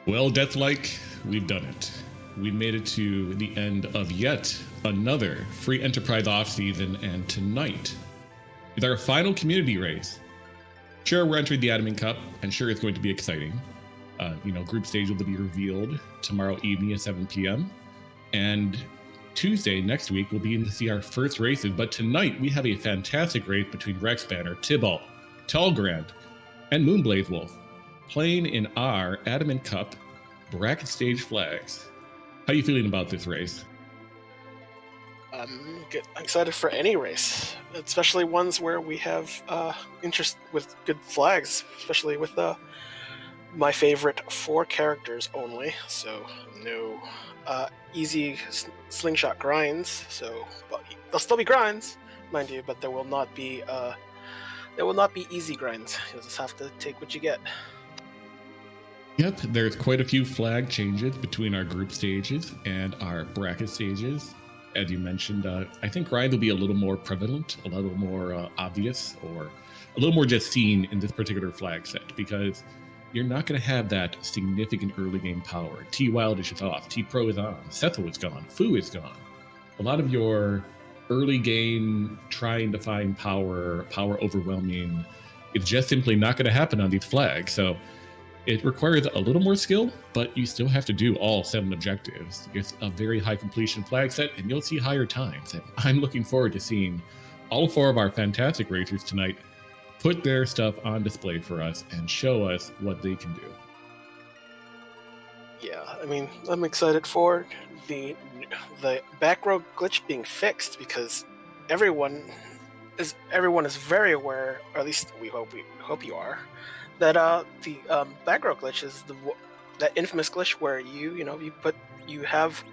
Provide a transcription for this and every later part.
Well, Deathlike, we've done it. We made it to the end of yet another free enterprise off-season, and tonight is our final community race. Sure, we're entering the Adamant Cup, and sure, it's going to be exciting. Group stage will be revealed tomorrow evening at 7 p.m. And Tuesday next week, we'll begin to see our first races. But tonight, we have a fantastic race between Rex Banner, Tybalt, Talgrand, and Moonblaze Wolf, playing in our Adamant Cup bracket stage flags. How are you feeling about this race? I'm excited for any race, especially ones where we have interest with good flags, especially with my favorite 4 characters only, so no easy slingshot grinds. So there'll still be grinds, mind you, but there will not be easy grinds. You'll just have to take what you get. Yep, there's quite a few flag changes between our group stages and our bracket stages. As you mentioned, I think grind will be a little more prevalent, a little more obvious, or a little more just seen in this particular flag set, because you're not going to have that significant early game power. T Wildish is off, T Pro is on, Setho is gone, Fu is gone. A lot of your early game trying to find power overwhelming, it's just simply not going to happen on these flags. So it requires a little more skill, but you still have to do all 7 objectives. It's a very high completion flag set, and you'll see higher times. And I'm looking forward to seeing all 4 of our fantastic racers tonight put their stuff on display for us and show us what they can do. Yeah, I mean, I'm excited for the back row glitch being fixed, because everyone is very aware, or at least we hope you are, that the back row glitch is that infamous glitch where you have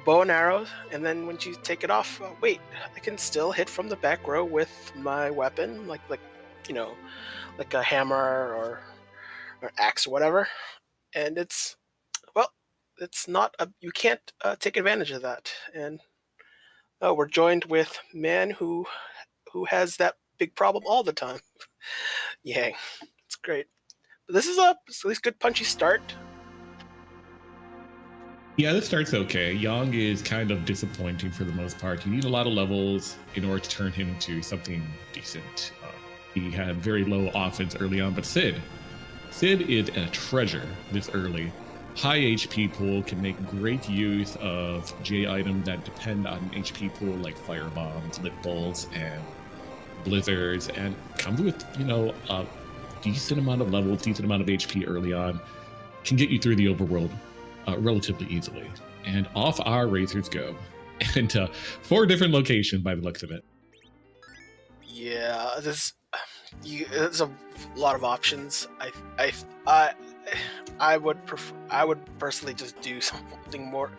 bow and arrows, and then when you take it off, wait, I can still hit from the back row with my weapon, like a hammer or axe or whatever, and it's not you can't take advantage of that. And we're joined with man who has that big problem all the time. Yang, it's great. But this is at least good punchy start. Yeah, this start's okay. Yang is kind of disappointing for the most part. You need a lot of levels in order to turn him into something decent. He had very low offense early on, but Sid is a treasure this early. High HP pool, can make great use of J items that depend on HP pool, like fire bombs, lit balls, and blizzards, and comes with a decent amount of levels, decent amount of HP early on, can get you through the overworld relatively easily. And off our racers go, and 4 different locations by the looks of it. Yeah, there's a lot of options. I would personally just do something more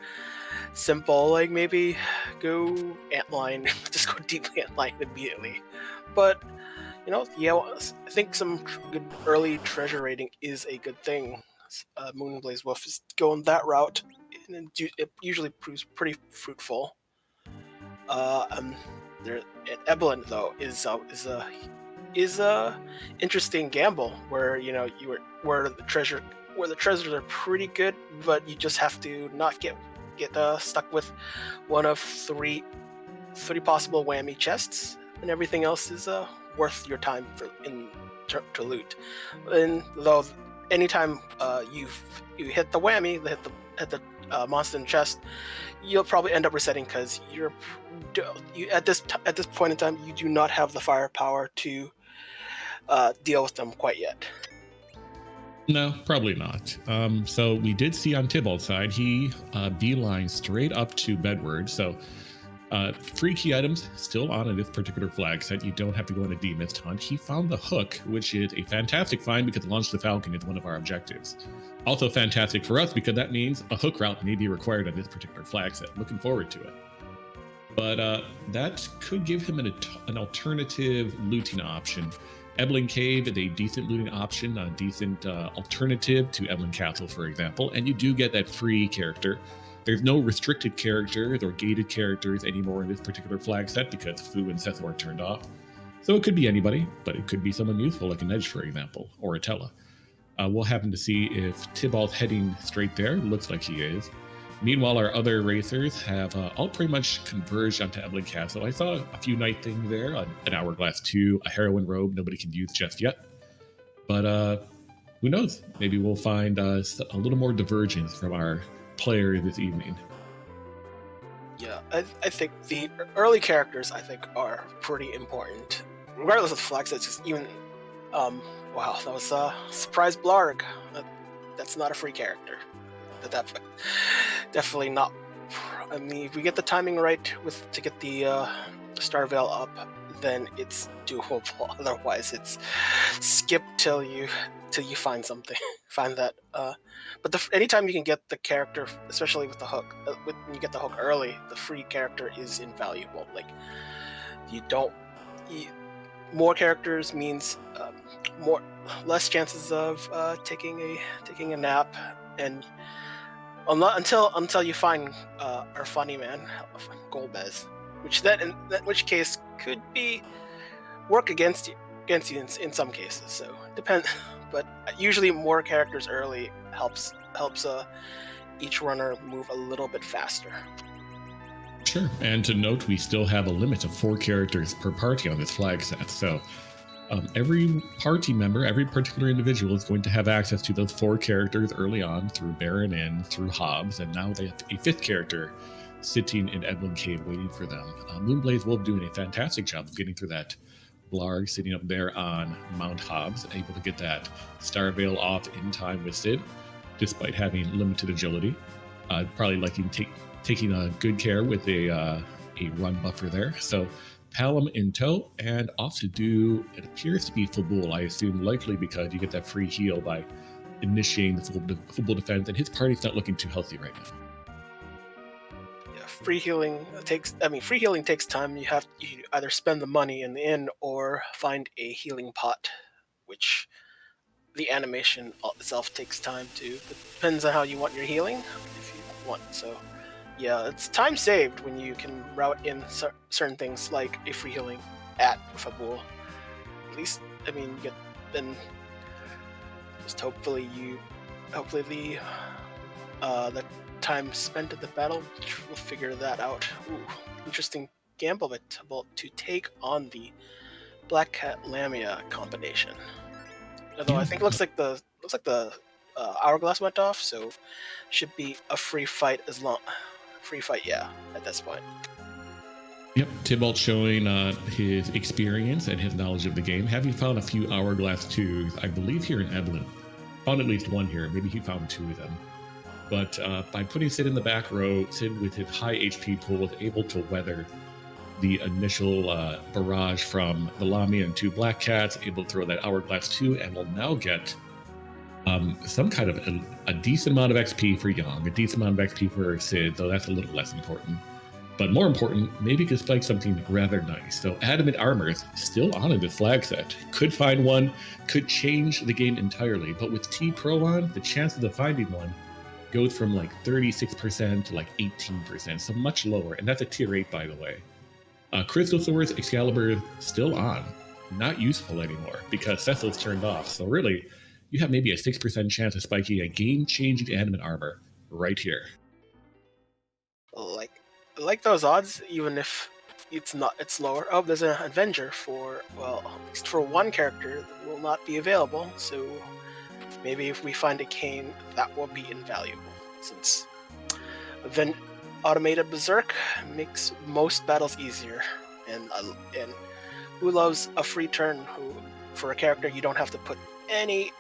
simple, like maybe go antline, just go deep antline immediately. But I think some good early treasure rating is a good thing. Moonblaze Wolf is going that route, and it usually proves pretty fruitful. Adamant though is a interesting gamble where where the treasures are pretty good, but you just have to not get stuck with one of three possible whammy chests, and everything else is worth your time to loot. And though anytime you hit the whammy, hit the monster in chest, you'll probably end up resetting, because you at this point in time you do not have the firepower to deal with them quite yet. No, probably not. So we did see on Tybalt's side, he beeline straight up to Bedward. So free key items still on in this particular flag set. You don't have to go on a demist hunt. He found the hook, which is a fantastic find because Launch the Falcon is one of our objectives. Also fantastic for us because that means a hook route may be required on this particular flag set. Looking forward to it. But that could give him an alternative looting option. Ebelin Cave is a decent looting option, a decent alternative to Ebelin Castle, for example, and you do get that free character. There's no restricted characters or gated characters anymore in this particular flag set because Fu and Setho are turned off. So it could be anybody, but it could be someone useful like an Edge, for example, or a Tella. We'll happen to see if Tybalt's heading straight there. Looks like he is. Meanwhile, our other racers have all pretty much converged onto Evelyn Castle. I saw a few night things there, an Hourglass 2, a Heroine robe nobody can use just yet. But who knows? Maybe we'll find a little more divergence from our player this evening. Yeah, I think the early characters are pretty important, regardless of the flag sets. Just even, wow, that was surprise Blarg. That's not a free character. That definitely not. I mean, if we get the timing right to get the Star Veil up, then it's doable. Otherwise, it's skip till you find something, find that. But anytime you can get the character, especially with the hook, when you get the hook early, the free character is invaluable. Like more characters means less chances of taking a nap, and until you find our funny man Golbez, which case could be work against you in some cases. So depend, but usually more characters early helps each runner move a little bit faster. Sure, and to note, we still have a limit of 4 characters per party on this flag set. So every party member, every particular individual is going to have access to those 4 characters early on through Baron and through Hobbs, and now they have a 5th character sitting in Edwin Cave waiting for them. Moonblaze Wolf doing a fantastic job of getting through that Blarg, sitting up there on Mount Hobbs, able to get that Star Veil off in time with Sid, despite having limited agility. Probably liking taking good care with a run buffer there. So Palom in tow, and off to do, it appears to be Fabul, I assume, likely because you get that free heal by initiating the Fabul defense, and his party's not looking too healthy right now. Yeah, free healing takes time. You either spend the money in the inn or find a healing pot, which the animation itself takes time too. But depends on how you want your healing, if you want. So yeah, it's time saved when you can route in certain things like a free healing at Fabul. At least, I mean, you get then just hopefully the time spent at the battle will figure that out. Ooh, interesting gamble to take on the Black Cat Lamia combination. Although I think it looks like the hourglass went off, so should be a free fight at this point. Yep, Tybalt showing his experience and his knowledge of the game. Having found a few Hourglass 2s, I believe, here in Evelyn. Found at least one here. Maybe he found 2 of them. But by putting Sid in the back row, Sid with his high HP pool was able to weather the initial barrage from the Lamia and 2 Black Cats, able to throw that Hourglass 2, and will now get some kind of a decent amount of XP for Young, a decent amount of XP for Sid, though that's a little less important. But more important, maybe could spike something rather nice. So Adamant armor is still on in this flag set. Could find one, could change the game entirely, but with T Pro on, the chances of finding one goes from like 36% to like 18%, so much lower, and that's a tier 8, by the way. Crystal Swords Excalibur still on, not useful anymore because Cecil's turned off, so really, you have maybe a 6% chance of spiking a game-changing Adamant armor right here. Like those odds, even if it's lower. Oh, there's an Avenger at least for one character that will not be available, so maybe if we find a Kane, that will be invaluable, since automated Berserk makes most battles easier, and who loves a free turn for a character you don't have to put any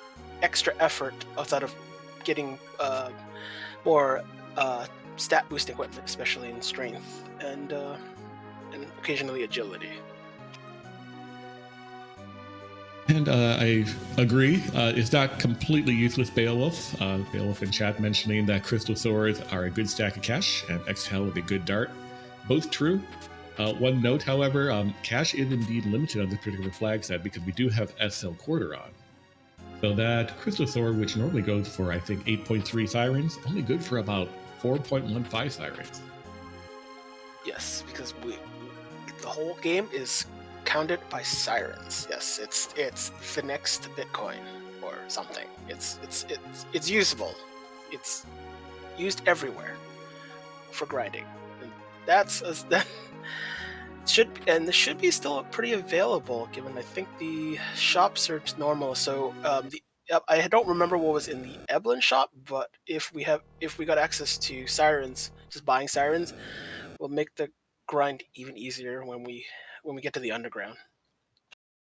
extra effort outside of getting more stat boost equipment, especially in strength and occasionally agility. And I agree. It's not completely useless Beowulf. Beowulf in chat mentioning that Crystal Swords are a good stack of cash and Exhale is a good dart. Both true. One note, however, cash is indeed limited on this particular flag set because we do have SL Quarter on. So that Crystal Sword, which normally goes for, I think, 8.3 Sirens, only good for about 4.15 Sirens. Yes, because the whole game is counted by Sirens. Yes, it's the next Bitcoin. or something. It's usable. It's used everywhere for grinding, and that this should be still pretty available. Given I think the shops are normal, so I don't remember what was in the Eblin shop, but if we got access to sirens, just buying sirens will make the grind even easier when we get to the underground.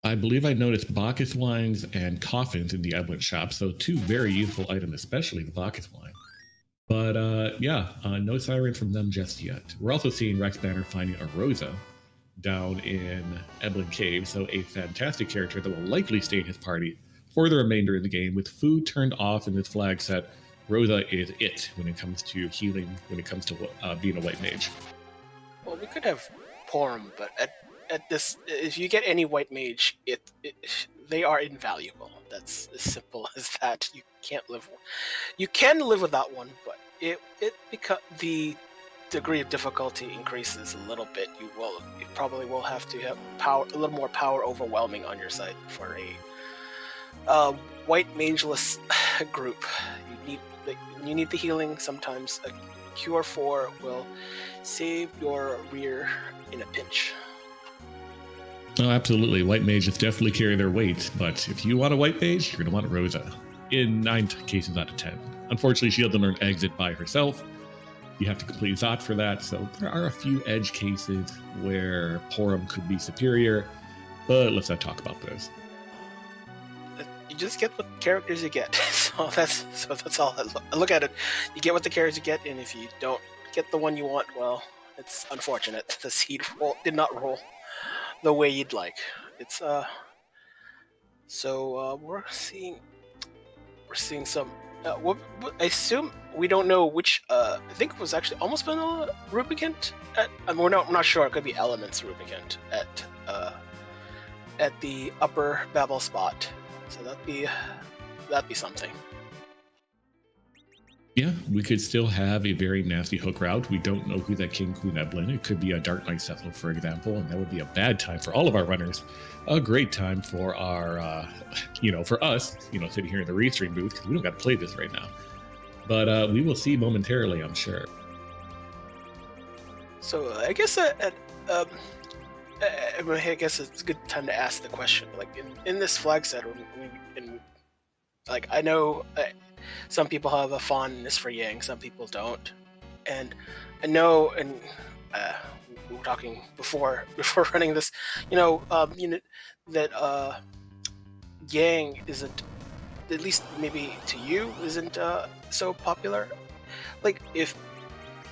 I believe I noticed Bacchus wines and coffins in the Evelyn shop, so two very useful items, especially the Bacchus wine. But no sirens from them just yet. We're also seeing Rex Banner finding a Rosa down in Eblin Cave, so a fantastic character that will likely stay in his party for the remainder of the game. With food turned off in this flag set, Rosa is it when it comes to healing, when it comes to being a white mage. Well, we could have Porum, but at this, if you get any white mage, they are invaluable. That's as simple as that. You can live without one, but because the degree of difficulty increases a little bit, you probably will have to have a little more power overwhelming on your side for a white mageless group. You need the healing. Sometimes a Cure 4 will save your rear in a pinch. Oh, absolutely. White mages definitely carry their weight, but if you want a white mage, you're going to want Rosa. In 9 cases out of 10. Unfortunately, she doesn't learn Exit by herself. You have to complete Zot for that, so there are a few edge cases where Porum could be superior, but let's not talk about those. You just get what characters you get. So that's all I look at it. You get what the characters you get, and if you don't get the one you want, well, it's unfortunate. The seed did not roll the way you'd like. It's we're seeing some. I assume we don't know which. I think it was actually almost vanilla Rubicant. We're not sure. It could be Elements Rubicant at the upper Babel spot. So that'd be something. Yeah, we could still have a very nasty hook route. We don't know who that King Queen Evelyn. It could be a Dark Knight Cecil, for example, and that would be a bad time for all of our runners. A great time for our, for us, sitting here in the restream booth, because we don't got to play this right now. But we will see momentarily, I'm sure. So I guess I guess it's a good time to ask the question. Like in this flag set, I know some people have a fondness for Yang, some people don't, and I know, and we were talking before running this, that Yang isn't, at least maybe to you, isn't so popular. Like if,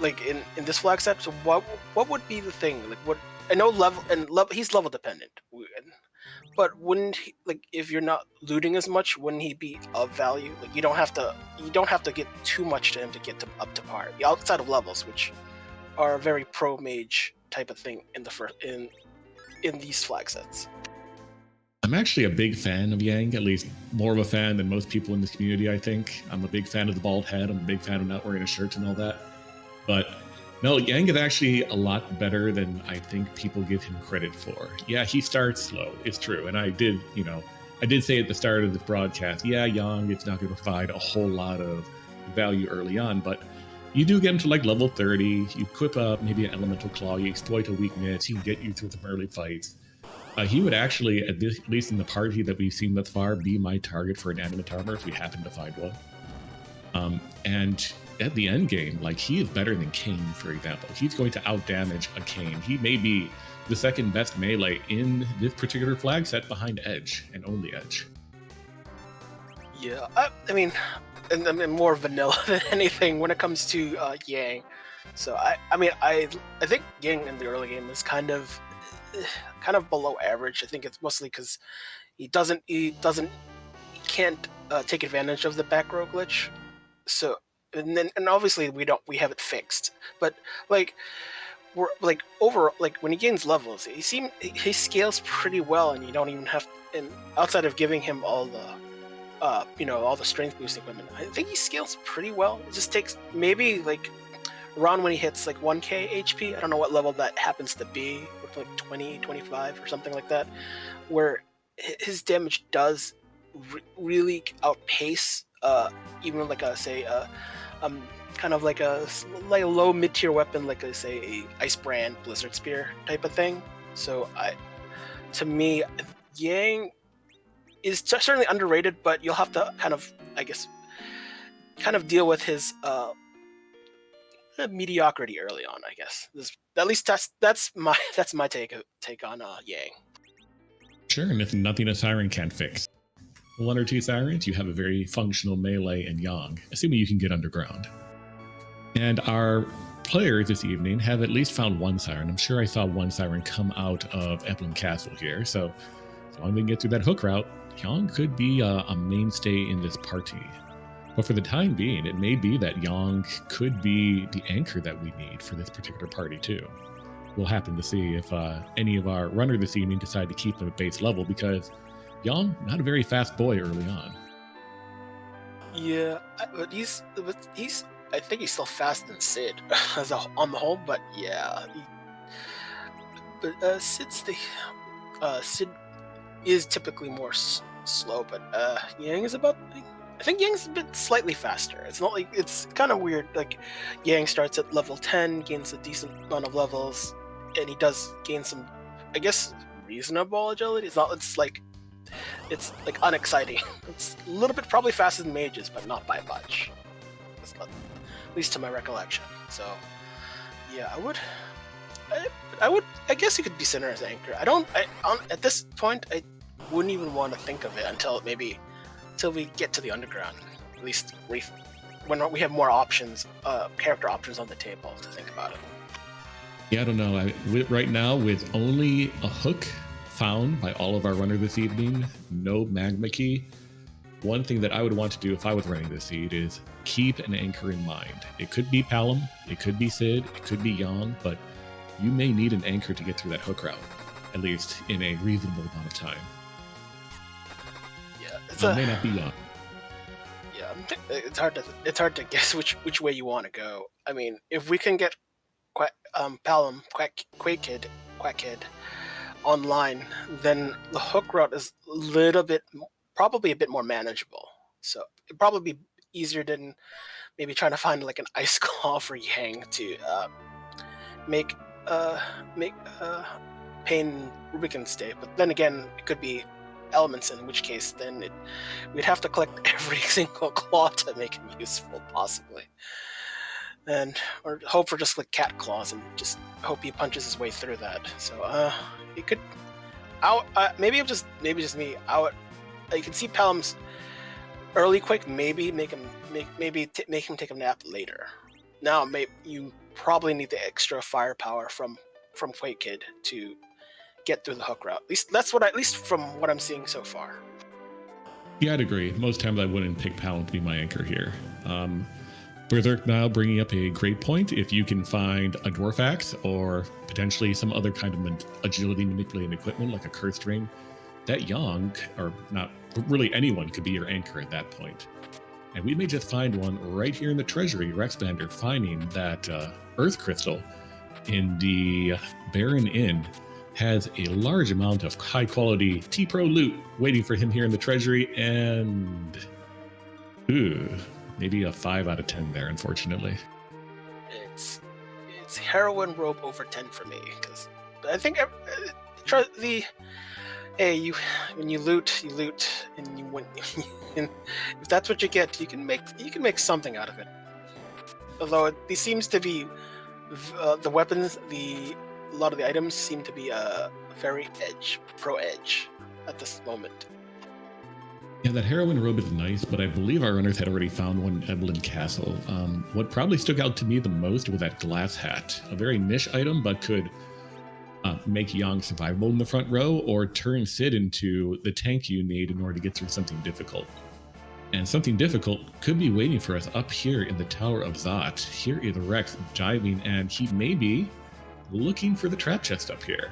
in this flag set, so what would be the thing? Like what I know he's level dependent, but wouldn't he, if you're not looting as much, wouldn't he be of value? Like you don't have to get too much to him to get up to par. Outside of levels, which are a very pro mage type of thing in these flag sets. I'm actually a big fan of Yang, at least more of a fan than most people in this community, I think. I'm a big fan of the bald head. I'm a big fan of not wearing a shirt and all that. But no, Yang is actually a lot better than I think people give him credit for. Yeah, he starts slow. It's true. And I did say at the start of this broadcast, yeah, Yang is not going to provide a whole lot of value early on, but you do get him to level 30. You equip up maybe an elemental claw, you exploit a weakness, he can get you through some early fights. He would actually, at least in the party that we've seen thus far, be my target for an Adamant armor if we happen to find one. And at the end game, he is better than Kane, for example. He's going to outdamage a Kane. He may be the second best melee in this particular flag set behind Edge, and only Edge. Yeah, I mean, and more vanilla than anything when it comes to Yang. So I think Yang in the early game is kind of below average. I think it's mostly because he can't take advantage of the back row glitch. So and obviously we have it fixed. But we're overall, when he gains levels, he scales pretty well, and you don't even have, and outside of giving him all the all the strength boosting equipment, I think he scales pretty well. It just takes maybe around when he hits 1k HP, I don't know what level that happens to be, with 20, 25 or something like that, where his damage does really outpace even like a say kind of like like a low mid tier weapon like say a Ice Brand Blizzard Spear type of thing. So to me, Yang is certainly underrated, but you'll have to kind of, I guess, kind of deal with his mediocrity early on. I guess at least that's my that's my take on Yang. Sure, and if nothing a siren can't fix. 1 or 2 sirens, you have a very functional melee and Yang, assuming you can get underground. And our players this evening have at least found 1 siren. I'm sure I saw 1 siren come out of Eblin Castle here, so as long as we can get through that hook route, Yang could be a mainstay in this party. But for the time being, it may be that Yang could be the anchor that we need for this particular party too. We'll happen to see if any of our runner this evening decide to keep him at base level, because Yang, not a very fast boy early on. Yeah, but he's I think he's still faster than Sid on the whole. But yeah, Sid is typically more slow, but Yang is about. I think Yang's a bit slightly faster. It's not like it's kind of weird. Like Yang starts at level 10, gains a decent amount of levels, and he does gain some, I guess, reasonable agility. It's like unexciting. It's a little bit probably faster than mages, but not by much. That's not, at least to my recollection. So yeah, I guess you could be Sinner as anchor. At this point, I wouldn't even want to think of it until we get to the underground. At least when we have more options, character options on the table to think about it. Yeah, I don't know. Right now, with only a hook found by all of our runner this evening, no magma key, one thing that I would want to do if I was running this seed is keep an anchor in mind. It could be Palom, it could be Sid, it could be Yang, but you may need an anchor to get through that hook route, at least in a reasonable amount of time. Yeah, it may not be Yang. Yeah, it's hard to guess which way you want to go. I mean, if we can get Palom, Quake Kid online, then the hook route is probably a bit more manageable. So it'd probably be easier than maybe trying to find like an ice claw for Yang to make Pain Rubicon stay. But then again, it could be elements, in which case then we'd have to collect every single claw to make him useful, possibly. Or hope for just like cat claws and just hope he punches his way through that. So it could maybe just me. You can see Palom's early quick. Maybe make him take a nap later. Now you probably need the extra firepower from Quake Kid to get through the hook route. At least from what I'm seeing so far. Yeah, I'd agree. Most times I wouldn't pick Palom to be my anchor here. Berserk now bringing up a great point. If you can find a Dwarf Axe or potentially some other kind of agility manipulating equipment like a Cursed Ring, that Yang, or not really anyone, could be your anchor at that point. And we may just find one right here in the treasury. Rexbander finding that Earth Crystal in the Baron Inn has a large amount of high quality T-Pro loot waiting for him here in the treasury, and maybe a 5 out of 10 there, unfortunately. It's heroin rope over 10 for me, because I think when you loot, and you win. If that's what you get, you can make something out of it. Although it seems to be the weapons, a lot of the items seem to be very pro edge at this moment. Yeah, that heroin robe is nice, but I believe our runners had already found one in Eblin Castle. What probably stuck out to me the most was that glass hat. A very niche item, but could make Yang survivable in the front row, or turn Sid into the tank you need in order to get through something difficult. And something difficult could be waiting for us up here in the Tower of Zot. Here is Rex diving, and he may be looking for the trap chest up here.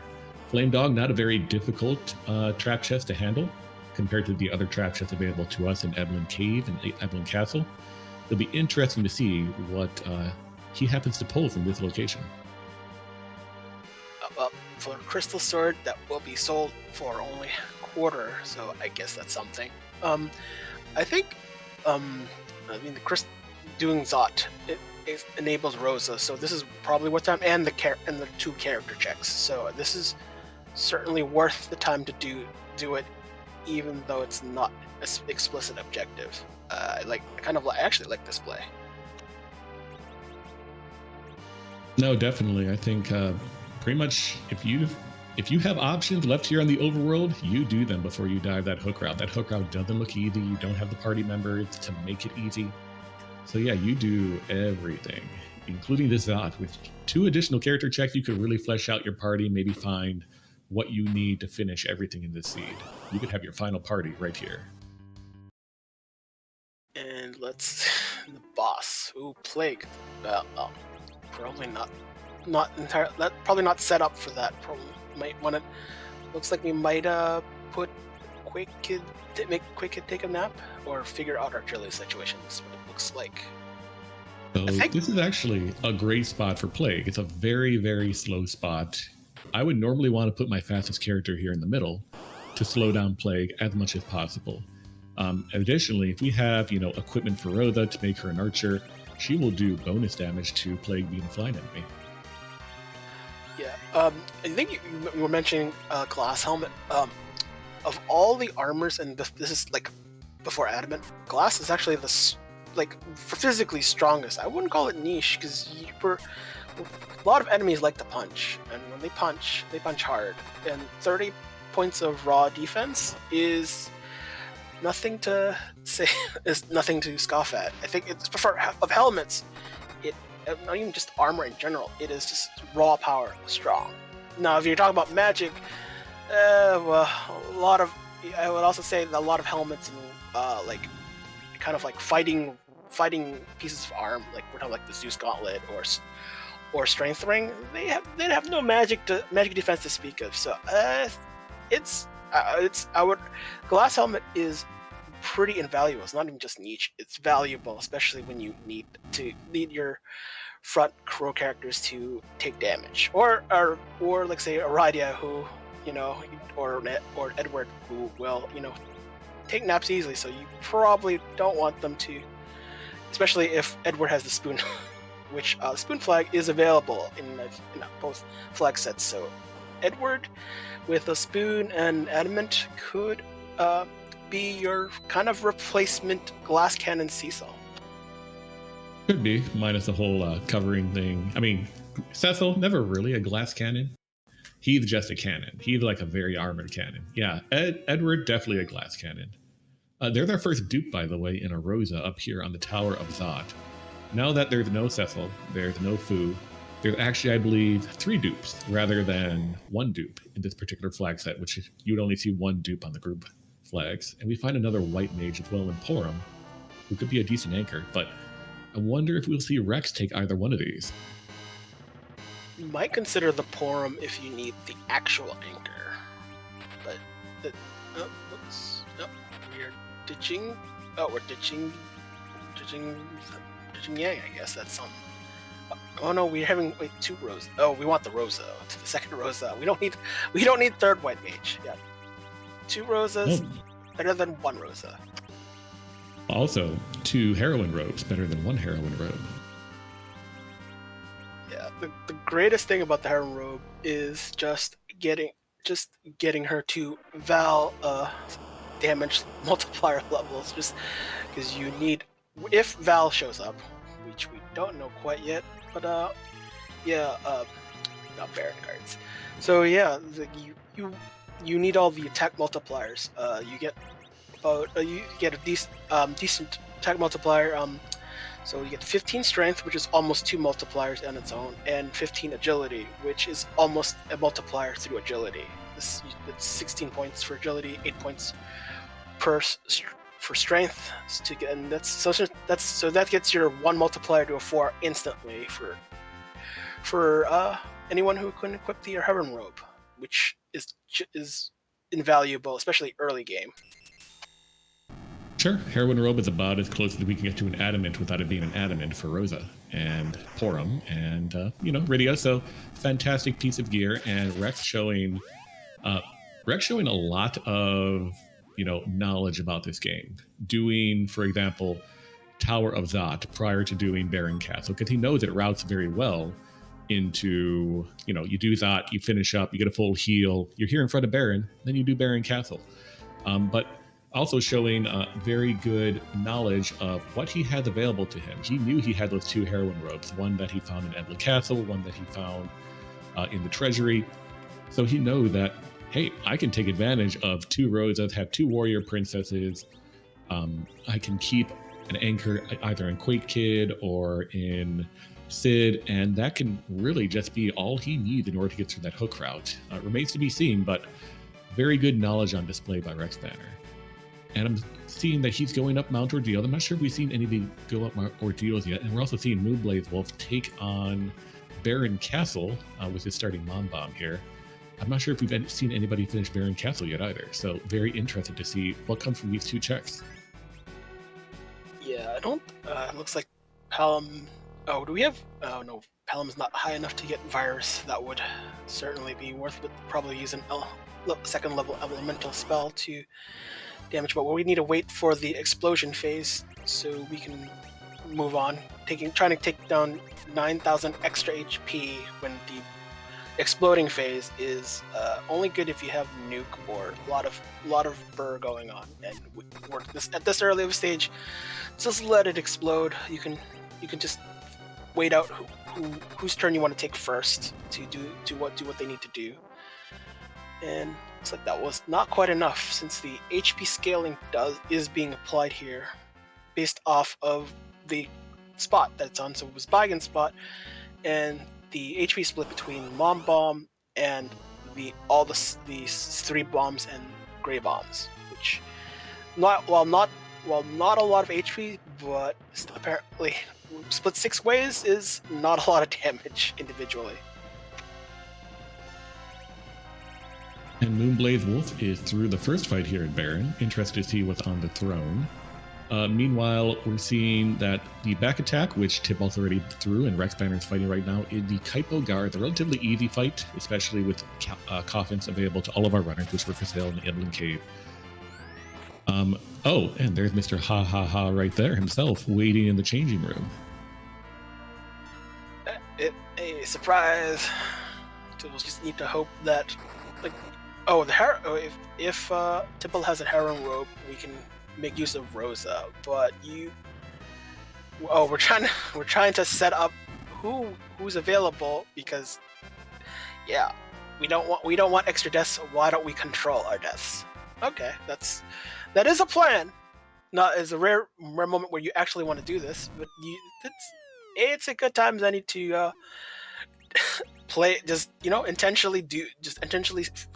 Flame Dog, not a very difficult trap chest to handle compared to the other trap chests available to us in Eblin Cave and Eblin Castle. It'll be interesting to see what he happens to pull from this location. Well, for Crystal Sword, that will be sold for only a quarter, so I guess that's something. I think, I mean, the Chris doing Zot it enables Rosa, so this is probably worth time, and the 2 character checks. So this is certainly worth the time to do it, even though it's not an explicit objective. I actually like this play. No, definitely. I think pretty much if you have options left here on the overworld, you do them before you dive that hook route. That hook route doesn't look easy. You don't have the party members to make it easy. So yeah, you do everything, including this Zot. With 2 additional character checks, you could really flesh out your party, maybe find what you need to finish everything in this seed. You could have your final party right here. And let's the boss. Ooh, Plague. Probably not entirely. That probably not set up for that. Probably might want to. Looks like we might put Quick Kid make Quick Kid take a nap or figure out our Jilly situation. That's what it looks like. So this is actually a great spot for Plague. It's a very, very slow spot. I would normally want to put my fastest character here in the middle to slow down Plague as much as possible. Additionally, if we have equipment for Rosa to make her an archer, she will do bonus damage to Plague being a flying enemy. Yeah, I think you were mentioning Glass Helmet. Of all the armors, and this is like before Adamant, Glass is actually for physically strongest. I wouldn't call it niche because a lot of enemies like to punch, and when they punch hard. And 30 points of raw defense is nothing to say. Is nothing to scoff at. I think it's of helmets. Not even just armor in general. It is just raw power strong. Now, if you're talking about magic, well, I would also say that a lot of helmets and kind of like fighting pieces of arm, like we're talking like the Zeus Gauntlet or Strength Ring, they have no magic defense to speak of. So Glass Helmet is pretty invaluable. It's not even just niche; it's valuable, especially when you need your front row characters to take damage, or like say Aradia, who or Edward, who will take naps easily. So you probably don't want them to, especially if Edward has the spoon, which spoon flag is available in both flag sets. So Edward with a spoon and Adamant could be your kind of replacement glass cannon Cecil. Could be, minus the whole covering thing. I mean, Cecil, never really a glass cannon. He's just a cannon. He's like a very armored cannon. Yeah, Edward, definitely a glass cannon. They're their first dupe, by the way, in a Rosa up here on the Tower of Zot. Now that there's no Cecil, there's no Fu, there's actually, I believe, 3 dupes rather than 1 dupe in this particular flag set, which you would only see 1 dupe on the group flags. And we find another white mage as well in Porum, who could be a decent anchor, but I wonder if we'll see Rex take either one of these. You might consider the Porum if you need the actual anchor, but we're ditching. Oh, we're ditching Yang. I guess that's some. Oh no, we're having 2 rows. Oh, we want the Rosa to the second Rosa. We don't need third white mage. Yeah, 2 Rosas better than 1 Rosa. Also, 2 heroine robes better than 1 heroine robe. Yeah, the greatest thing about the heroine robe is just getting her to Val damage multiplier levels. Just because you need, if Val shows up, which we don't know quite yet, but not Baron cards. So yeah, you need all the attack multipliers. You get a decent attack multiplier. So you get 15 strength, which is almost 2 multipliers on its own, and 15 agility, which is almost a multiplier through agility. It's 16 points for agility, 8 points for strength to get, and that gets your 1 multiplier to a 4 instantly for anyone who couldn't equip the heroine robe, which is invaluable, especially early game. Sure, heroine robe is about as close as we can get to an adamant without it being an adamant for Rosa and Porum and Rydia. So fantastic piece of gear, and Rex showing a lot of knowledge about this game. Doing, for example, Tower of Zot prior to doing Baron Castle, because he knows it routes very well into, you do Zot, you finish up, you get a full heal, you're here in front of Baron, then you do Baron Castle. But also showing very good knowledge of what he had available to him. He knew he had those 2 heroine robes, one that he found in Ebla Castle, one that he found in the treasury. So he knows that, hey, I can take advantage of 2 roads that have 2 warrior princesses. I can keep an anchor either in Quake Kid or in Sid, and that can really just be all he needs in order to get through that hook route. It remains to be seen, but very good knowledge on display by Rex Banner. And I'm seeing that he's going up Mount Ordeal. I'm not sure if we've seen anybody go up Mount Ordeals yet, and we're also seeing Moonblaze Wolf take on Baron Castle with his starting Mom Bomb here. I'm not sure if we've seen anybody finish Baron Castle yet either, so very interested to see what comes from these 2 checks. Yeah, I don't. It looks like Palom. Oh, do we have? Oh no, Palom's not high enough to get Virus. That would certainly be worth it. Probably use an second level elemental spell to damage, but we need to wait for the explosion phase so we can move on. Trying to take down 9,000 extra HP when the exploding phase is only good if you have nuke or a lot of burr going on. And at this early of a stage, just let it explode. You can just wait out whose turn you want to take first to do what they need to do. And looks like that was not quite enough, since the HP scaling is being applied here based off of the spot that it's on. So it was Bagan's spot, and the HP split between Mom Bomb and these 3 bombs and Gray Bombs, which not a lot of HP, but apparently split 6 ways is not a lot of damage individually. And Moonblaze Wolf is through the first fight here in Baron. Interested to see what's on the throne. Meanwhile, we're seeing that the back attack, which Tibbal's already through and Rex Banner is fighting right now, is the Kaipo Guard. It's a relatively easy fight, especially with coffins available to all of our runners, which were for sale in the Iblan Cave. Oh, and there's Mr. Ha Ha Ha right there himself, waiting in the changing room. A surprise. We'll just need to hope that, if Tibbal has a heron robe, we can make use of Rosa. But we're trying to set up who's available, because we don't want extra deaths. So why don't we control our deaths? Okay, that is a plan. Not as a rare moment where you actually want to do this, but it's a good time as any to play. Intentionally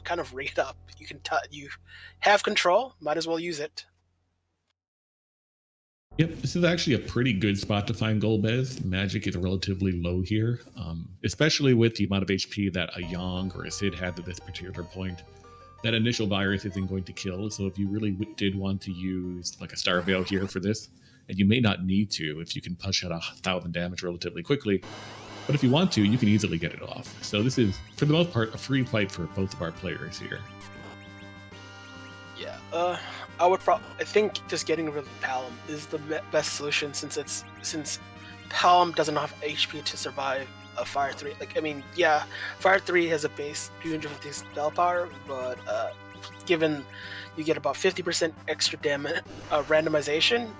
kind of rig it up. You have control. Might as well use it. Yep, this is actually a pretty good spot to find Golbez. Magic is relatively low here, especially with the amount of HP that a Yang or a Sid had at this particular point. That initial virus isn't going to kill, so if you really did want to use like a Star Veil here for this, and you may not need to if you can push out 1,000 damage relatively quickly, but if you want to, you can easily get it off. So this is, for the most part, a free fight for both of our players here. Yeah, I think just getting rid of Palom is the best solution, since Palom doesn't have HP to survive a Fire 3. Fire 3 has a base 250 spell power, but given you get about 50% extra damage randomization,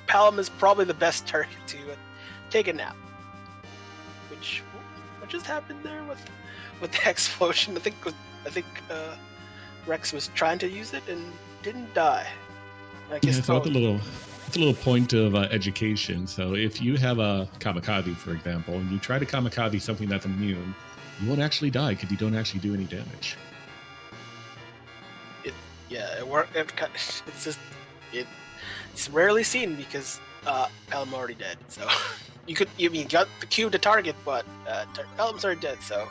Palom is probably the best target to take a nap. What just happened there with the explosion? I think Rex was trying to use it and didn't die. I guess it's a little point of education. So if you have a kamikaze, for example, and you try to kamikaze something that's immune, you won't actually die because you don't actually do any damage. It's rarely seen because Pelham already dead. So you got the cube to target, but Pelham's already dead. So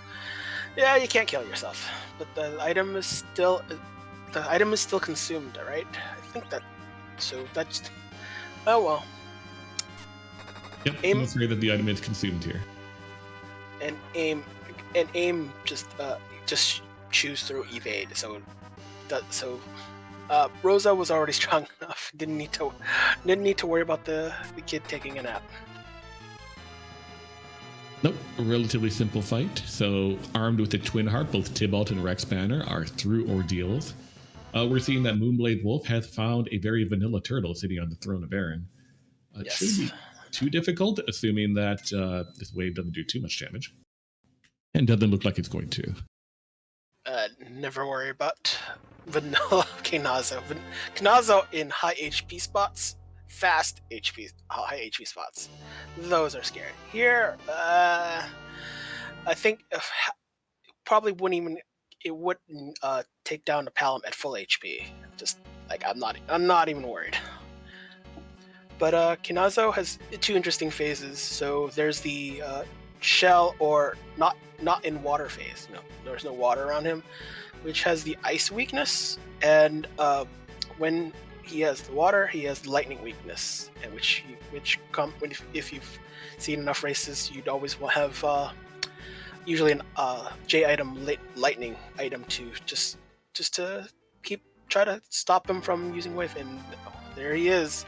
yeah, you can't kill yourself. But the item is still consumed, right? I think that. So that's. Oh well. Yep, I'm afraid that the item is consumed here. And aim just choose through evade. So So Rosa was already strong enough. Didn't need to worry about the kid taking a nap. Nope, a relatively simple fight. So, armed with the Twin Harp, both Tybalt and Rex Banner are through ordeals. We're seeing that Moonblade Wolf has found a very vanilla turtle sitting on the throne of Aaron. It Yes. shouldn't be too difficult, assuming that this wave doesn't do too much damage. And doesn't look like it's going to. Never worry about vanilla Kinazo. Kinazo in high HP spots, fast high HP spots. Those are scary. Here, I think probably wouldn't take down the Palom at full HP. Just like I'm not even worried. But Kinazo has two interesting phases. So there's the shell or not in water phase. No, there's no water around him, which has the ice weakness, and when he has the water, he has the lightning weakness, and if you've seen enough races, you'd always will have usually an J item lightning item to just to try to stop him from using wave. And there he is,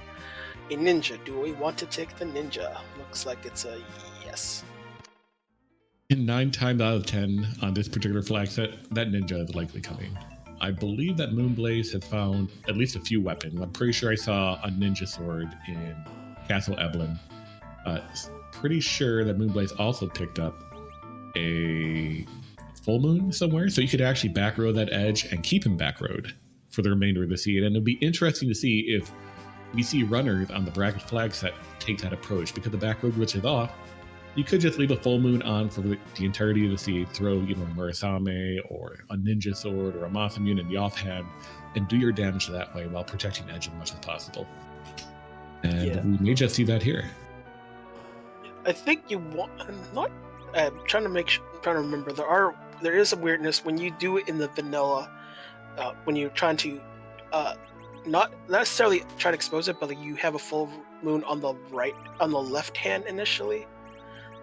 a ninja. Do we want to take the ninja? Looks like it's a yes. In 9 times out of 10 on this particular flag set, that ninja is likely coming. I believe that Moonblaze has found at least a few weapons. I'm pretty sure I saw a ninja sword in Castle Evelyn. Pretty sure that Moonblaze also picked up a full moon somewhere, so you could actually back row that edge and keep him back rowed for the remainder of the season. And it'll be interesting to see if we see runners on the bracket flag set take that approach, because the back row glitch is off. You could just leave a full moon on for the entirety of the seed, throw, Murasame or a ninja sword or a Masamune in the offhand, and do your damage that way while protecting edge as much as possible. And we may just see that here. I think you want. I'm trying to remember. There is a weirdness when you do it in the vanilla, when you're trying to not necessarily try to expose it, but you have a full moon on the left hand initially.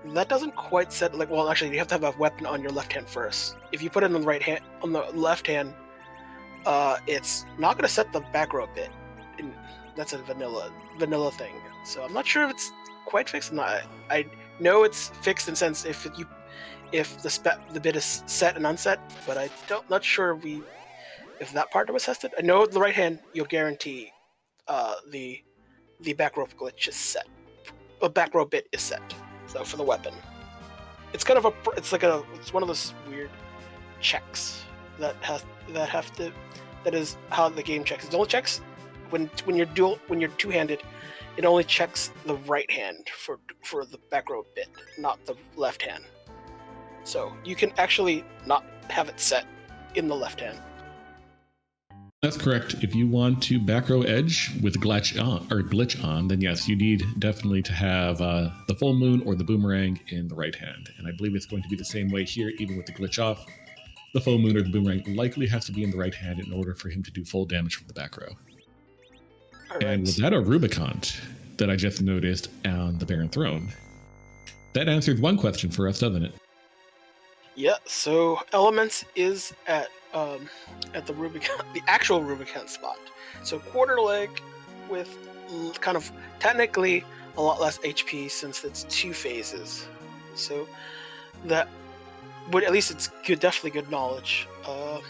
That doesn't quite set actually you have to have a weapon on your left hand first. If you put it on the left hand, it's not going to set the back row bit. And that's a vanilla thing. So I'm not sure if it's quite fixed or not. I know it's fixed in the sense if the bit is set and unset, but not sure if that part was tested. I know the right hand you'll guarantee the back row glitch is set. The back row bit is set. So for the weapon, it's one of those weird checks that is how the game checks. It only checks when you're two-handed. It only checks the right hand for the back row bit, not the left hand. So you can actually not have it set in the left hand. That's correct. If you want to back row edge with glitch on, then yes, you need definitely to have the full moon or the boomerang in the right hand. And I believe it's going to be the same way here, even with the glitch off. The full moon or the boomerang likely has to be in the right hand in order for him to do full damage from the back row. Right. And was that a Rubicon that I just noticed on the Baron Throne? That answers one question for us, doesn't it? Yeah, so Elements is at the Rubicon, the actual Rubicon spot. So quarter leg with kind of technically a lot less HP since it's 2 phases. So that would, at least it's good, definitely good knowledge. I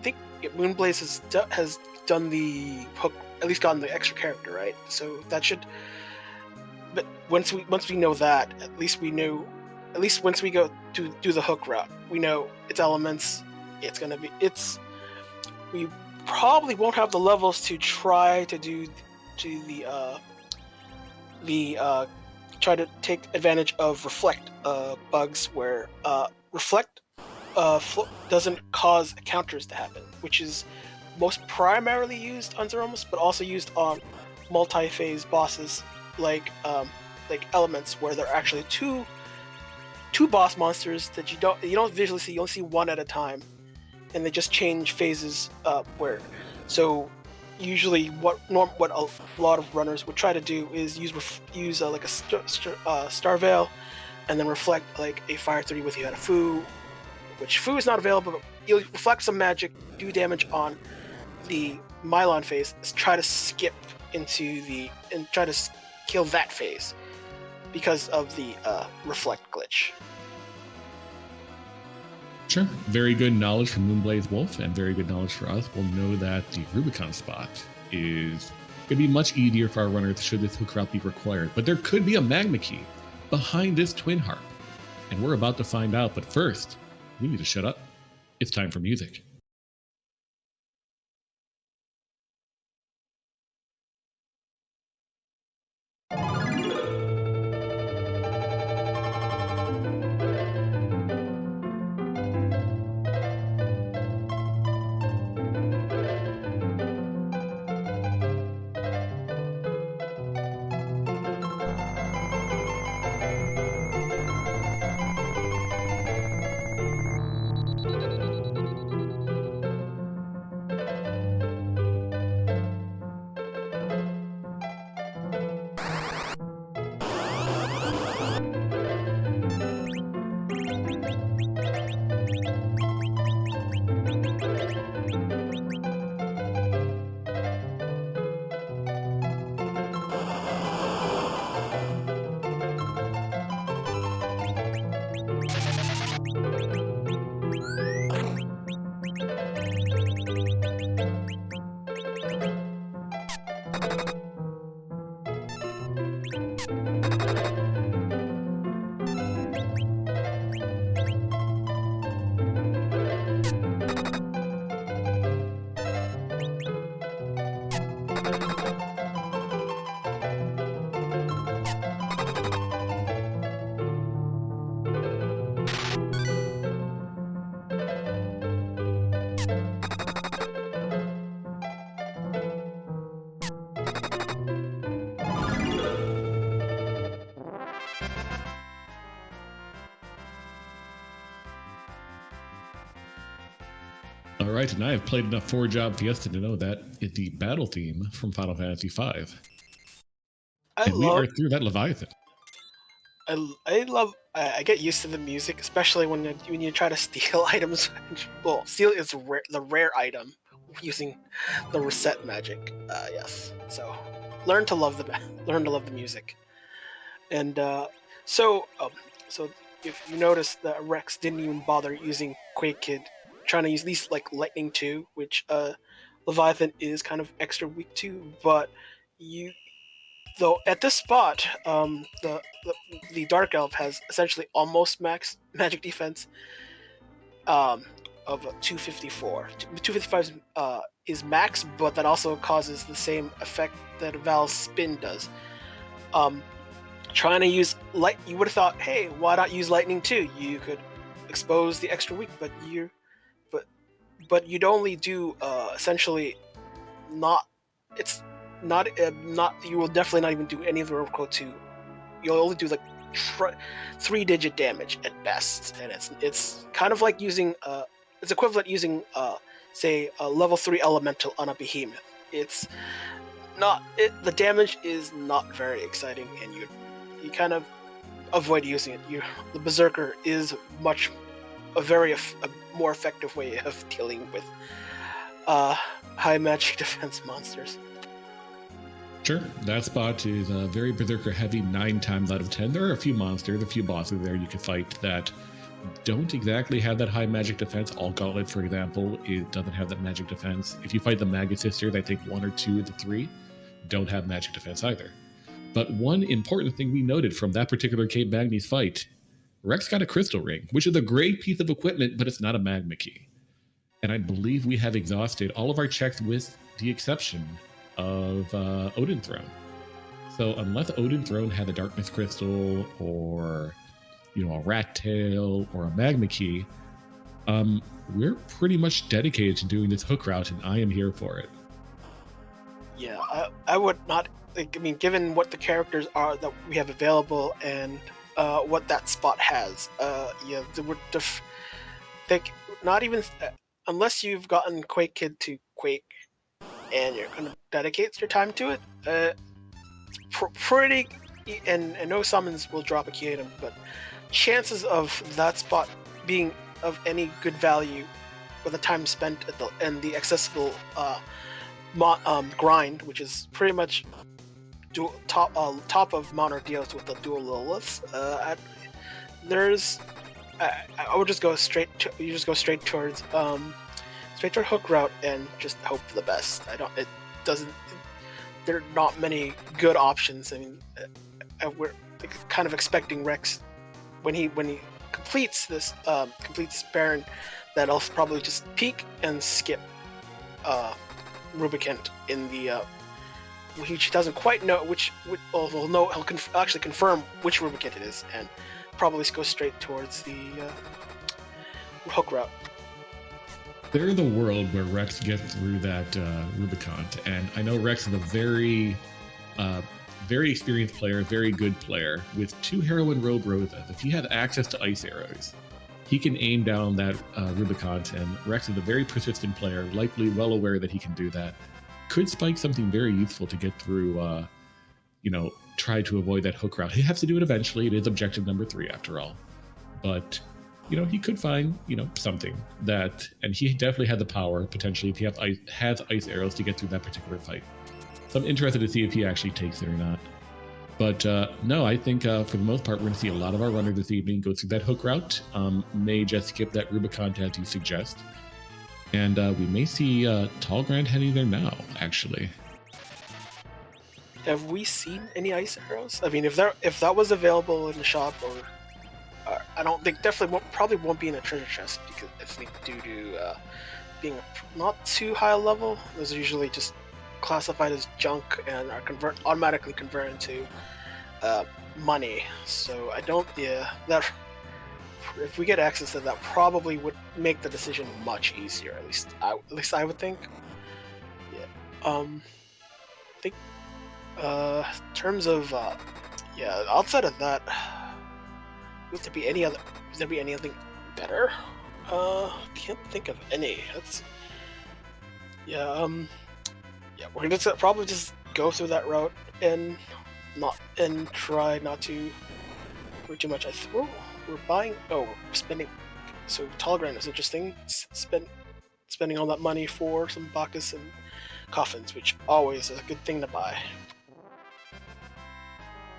think Moonblaze has done the hook, at least gotten the extra character, right? So that should. But once we know that, at least once we go to do the hook route, we know it's Elements. We probably won't have the levels to try to do try to take advantage of reflect bugs where reflect doesn't cause counters to happen, which is most primarily used on Zeromus, but also used on multi-phase bosses like Elements, where there are actually two boss monsters that you don't visually see. You only see one at a time, and they just change phases. So usually what a lot of runners would try to do is use like a Star Veil, and then reflect like a Fire 3 with Yadafu, which Fu is not available, but you'll reflect some magic, do damage on the Mylon phase, try to skip into and try to kill that phase because of the reflect glitch. Sure. Very good knowledge from Moonblaze Wolf, and very good knowledge for us. We'll know that the Rubicon spot is going to be much easier for our runners should this hook route be required. But there could be a magma key behind this twin harp, and we're about to find out. But first, we need to shut up. It's time for music. All right, and I have played enough 4-Job Fiesta to know that is the battle theme from Final Fantasy V. We are through that Leviathan. I get used to the music, especially when you try to steal items. Well, steal is the rare item using the reset magic. Yes, so learn to love the music. And so if you notice that Rex didn't even bother using Quake Kid, trying to use these like Lightning 2, which Leviathan is kind of extra weak to, but though at this spot, the Dark Elf has essentially almost max magic defense of 254. 255 is max, but that also causes the same effect that Val's spin does. Trying to use light, you would have thought, hey, why not use Lightning 2? You could expose the extra weak, but you'd only do essentially not. It's not you will definitely not even do any of the Rope Code 2. You'll only do like 3-digit damage at best, and it's kind of like using it's equivalent using say a level 3 elemental on a behemoth. It's not the damage is not very exciting, and you kind of avoid using it. The Berserker is a more effective way of dealing with high magic defense monsters. Sure, that spot is very Berserker heavy 9 times out of 10. There are a few monsters, a few bosses there you can fight that don't exactly have that high magic defense. All Gauntlet, for example, it doesn't have that magic defense. If you fight the Magus Sisters, I think 1 or 2 of the 3 don't have magic defense either. But one important thing we noted from that particular Cape Magnes fight, Rex got a crystal ring, which is a great piece of equipment, but it's not a magma key. And I believe we have exhausted all of our checks with the exception of Odin Throne. So unless Odin Throne had a Darkness Crystal or, a Rat Tail or a Magma Key, we're pretty much dedicated to doing this hook route, and I am here for it. Yeah, I would not. Given what the characters are that we have available and what that spot has, not even unless you've gotten Quake Kid to Quake and you're going to dedicate your time to it, pretty, and no summons will drop a key item, but chances of that spot being of any good value with the time spent and the accessible grind, which is pretty much top of Mount Ordeos with the dual Liliths. I would just go straight towards hook route and just hope for the best. There are not many good options. I mean, we're kind of expecting Rex when he completes Baron, that I'll probably just peek and skip Rubicant in the. He doesn't quite know he'll actually confirm which Rubicant it is, and probably go straight towards the hook route. They're the world where Rex gets through that Rubicon, and I know Rex is a very experienced player, very good player with 2 Heroine Robe Rosas. If he had access to ice arrows, he can aim down that Rubicon, and Rex is a very persistent player, likely well aware that he can do that. Could spike something very useful to get through, try to avoid that hook route. He has to do it eventually. It is objective number 3 after all. But he could find, something that, and he definitely had the power, potentially, if he has ice arrows to get through that particular fight. So I'm interested to see if he actually takes it or not. But no, I think for the most part, we're going to see a lot of our runners this evening go through that hook route. May just skip that Rubicon as you suggest. And we may see Tallgrand heading there now, actually. Have we seen any ice arrows? I mean, if that was available in the shop, or I don't think probably won't be in a treasure chest, because I think due to being not too high a level, those are usually just classified as junk and are automatically converted into money. So I don't. Yeah, that if we get access to that, probably would make the decision much easier. At least I would think. Yeah. I think. In terms of outside of that, would there be anything better? Can't think of any. We're gonna probably just go through that route and try not to worry too much. We're spending. So Tallgrand is interesting. Spending all that money for some Bacchus and coffins, which always is a good thing to buy.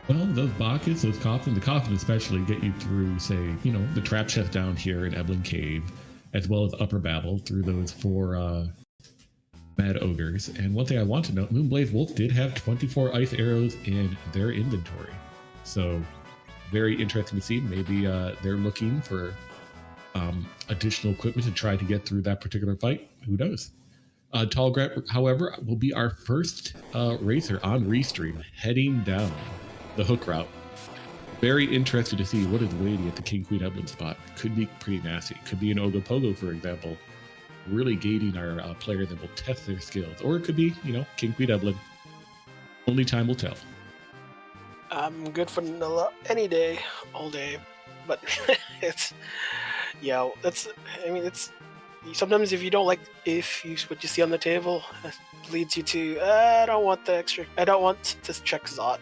Well, those Bacchus, the coffins especially, get you through, say, the trap chest down here in Eblin Cave, as well as Upper Babel through those 4 Mad Ogres. And one thing I want to note, Moonblaze Wolf did have 24 ice arrows in their inventory. So, very interesting to see. Maybe they're looking for additional equipment to try to get through that particular fight. Who knows? Tallgrand, however, will be our first racer on Restream heading down the hook route. Very interested to see what is waiting at the King Queen Eblin spot. Could be pretty nasty. Could be an Ogopogo, for example, really gating our player that will test their skills. Or it could be, King Queen Eblin. Only time will tell. I'm good for vanilla any day, all day. But it's sometimes if you don't like what you see on the table, it leads you to I don't want to check Zot.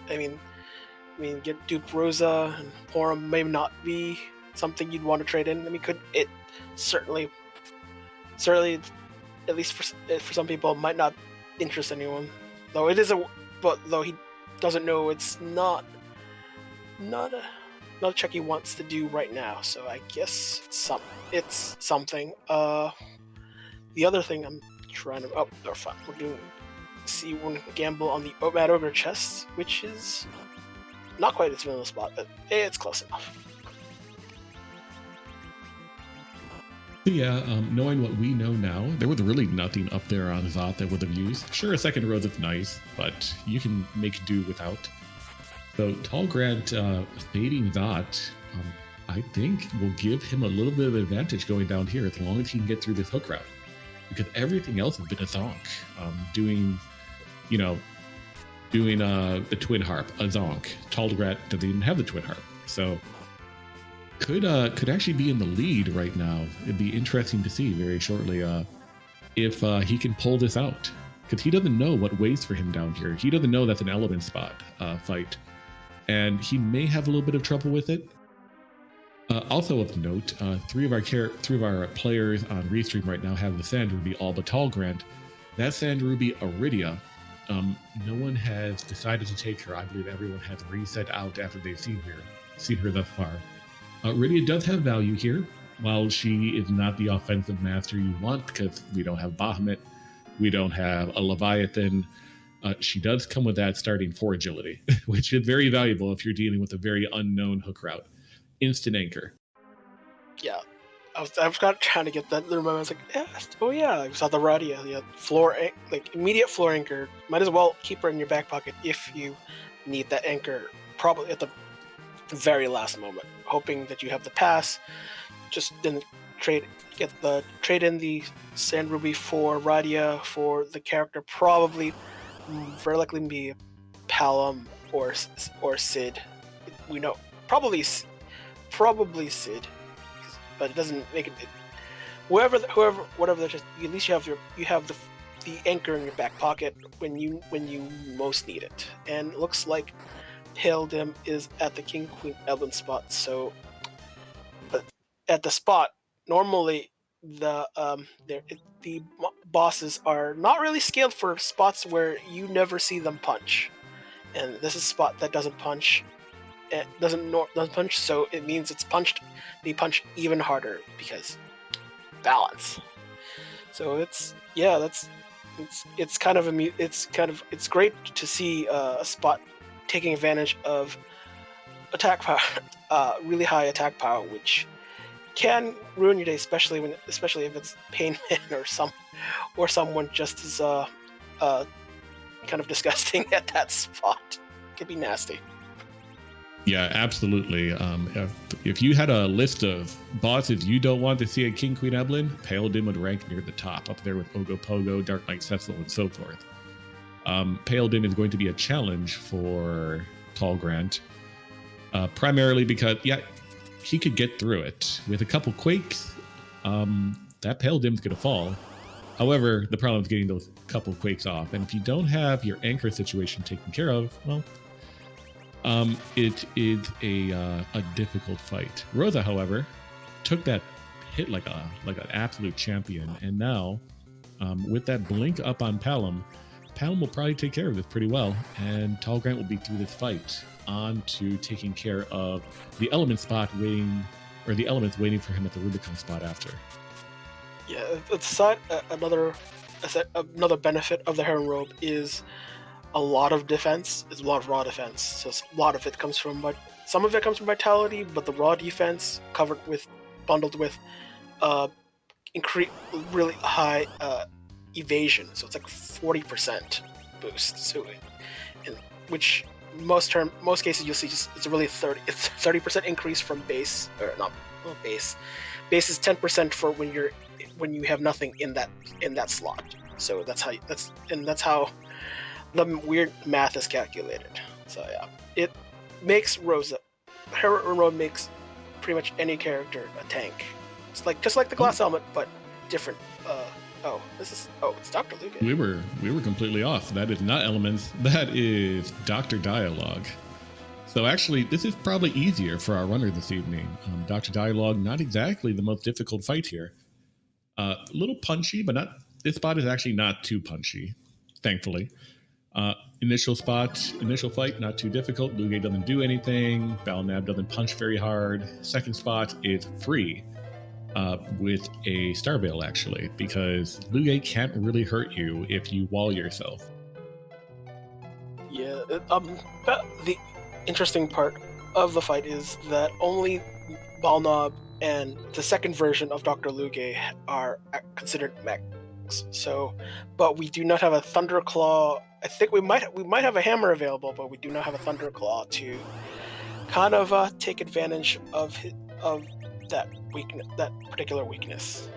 I mean, get dupe Rosa and Porum may not be something you'd want to trade in. I mean, it certainly, at least for some people, might not interest anyone. Though though he doesn't know it's not a check he wants to do right now. So I guess it's something. The other thing I'm trying to they're fine. We're doing. See one gamble on the Mad Ogre chest, which is not quite its vanilla spot, but it's close enough. Yeah, knowing what we know now, there was really nothing up there on Zot that would have used. Sure, a second rose is nice, but you can make do without. So Tallgrand fading Zot, I think will give him a little bit of advantage going down here as long as he can get through this hook route. Because everything else has been a zonk. Doing the twin harp, a zonk. Tallgrand doesn't even have the twin harp. So could actually be in the lead right now. It'd be interesting to see very shortly if he can pull this out. Because he doesn't know what waits for him down here. He doesn't know that's an element spot fight. And he may have a little bit of trouble with it. Also of note, three of our players on Restream right now have the Sand Ruby Alba Tall Grant. That Sand Ruby Iridia, no one has decided to take her. I believe everyone has reset out after they've seen her thus far. Iridia does have value here. While she is not the offensive master you want, because we don't have Bahamut, we don't have a Leviathan, she does come with that starting 4 agility, which is very valuable if you're dealing with a very unknown hook route. Instant anchor. Yeah, I was kind of trying to get that in the moment. I was like, oh yeah, I saw the Radia, floor, like immediate floor anchor. Might as well keep her in your back pocket if you need that anchor, probably at the very last moment, hoping that you have the pass. Just then trade in the Sand Ruby for Radia for the character, probably very likely be Palom or Sid. We know probably Sid, but it doesn't make it. Whatever. Just at least you have the anchor in your back pocket when you most need it. And it looks like Pale Dim is at the King Queen Evelyn spot. So, but at the spot normally the bosses are not really scaled for spots where you never see them punch, and this is a spot that doesn't punch. It doesn't punch, so it means be punched even harder because balance. So it's great to see a spot taking advantage of attack power, really high attack power, which can ruin your day, especially if it's Painman or someone just as kind of disgusting at that spot. It could be nasty. Yeah, absolutely. If you had a list of bosses you don't want to see at King Queen Evelyn, Pale Dim would rank near the top, up there with Ogopogo, Dark Knight Cecil, and so forth. Pale Dim is going to be a challenge for Tall Grant, primarily because, he could get through it. With a couple quakes, that Pale Dim's going to fall. However, the problem is getting those couple quakes off, and if you don't have your anchor situation taken care of, well, it is a difficult fight. Rosa, however, took that hit like an absolute champion, and now with that blink up on Palom will probably take care of this pretty well, and Tall Grant will be through this fight on to taking care of the element spot the elements waiting for him at the Rubicon spot after. Yeah, another benefit of the Heron Robe is a lot of defense. Is a lot of raw defense. So a lot of it comes from, some of it comes from vitality, but the raw defense bundled with really high evasion. So it's like 40% boost. So, which most cases you'll see it's a really 30% increase from base, or not base. Base is 10% for when you have nothing in that slot. So that's how the weird math is calculated. So yeah, it makes Heron Road makes pretty much any character a tank. It's just like the glass helmet, but different. It's Dr. Luke. We were completely off. That is not elements. That is Dr. Dialogue. So actually, this is probably easier for our runner this evening. Dr. Dialogue, not exactly the most difficult fight here. A little punchy, but this spot is actually not too punchy, thankfully. Initial fight, not too difficult. Lugay doesn't do anything. Balnab doesn't punch very hard. Second spot is free with a Star Veil, actually, because Lugay can't really hurt you if you wall yourself. Yeah, the interesting part of the fight is that only Balnob and the second version of Dr. Lugay are considered mechs. So, but we do not have a Thunderclaw. I think we might have a hammer available, but we do not have a Thunderclaw to kind of take advantage of that particular weakness.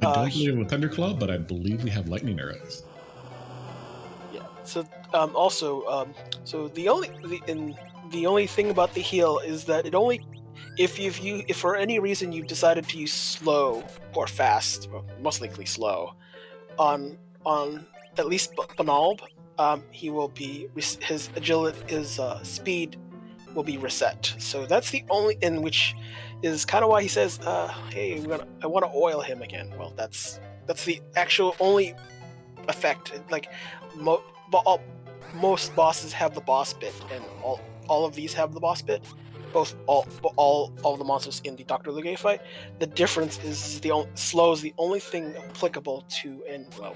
I don't believe we have a Thunderclaw, but I believe we have lightning arrows. Yeah. So so the only thing about the heal is that it only if for any reason you decided to use slow or fast, or most likely slow, on at least Banalb, he will be his agility, his speed will be reset. So that's the only in which is kind of why he says, "Hey, I want to oil him again." Well, that's the actual only effect. Like, mo- all, most bosses have the boss bit, and all of these have the boss bit. All of the monsters in the Dr. Luge fight. The difference is slow is the only thing applicable to, and well,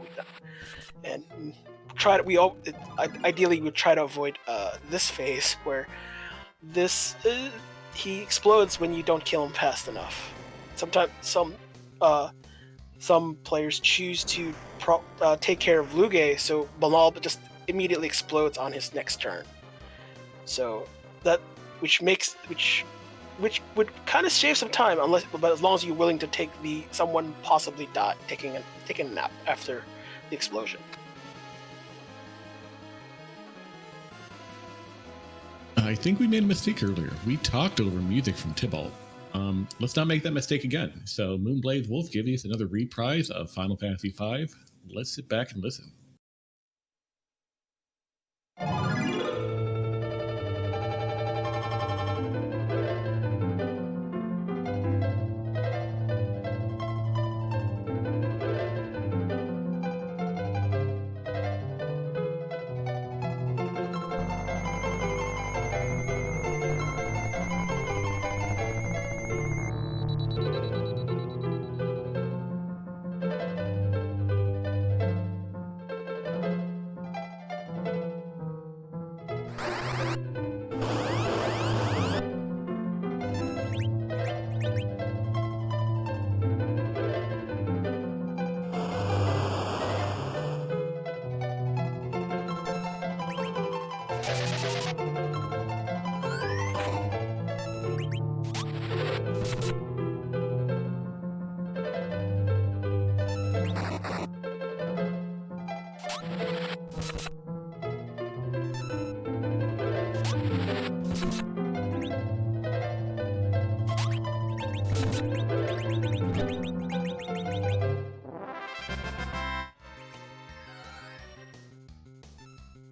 ideally we try to avoid this phase where this he explodes when you don't kill him fast enough. Sometimes some players choose to take care of Luge, so Banal just immediately explodes on his next turn. So that which would kind of save some time, but as long as you're willing to take someone possibly taking a nap after the explosion. I think we made a mistake earlier. We talked over music from Tybalt. Let's not make that mistake again. So Moonblade Wolf gave us another reprise of Final Fantasy V. Let's sit back and listen.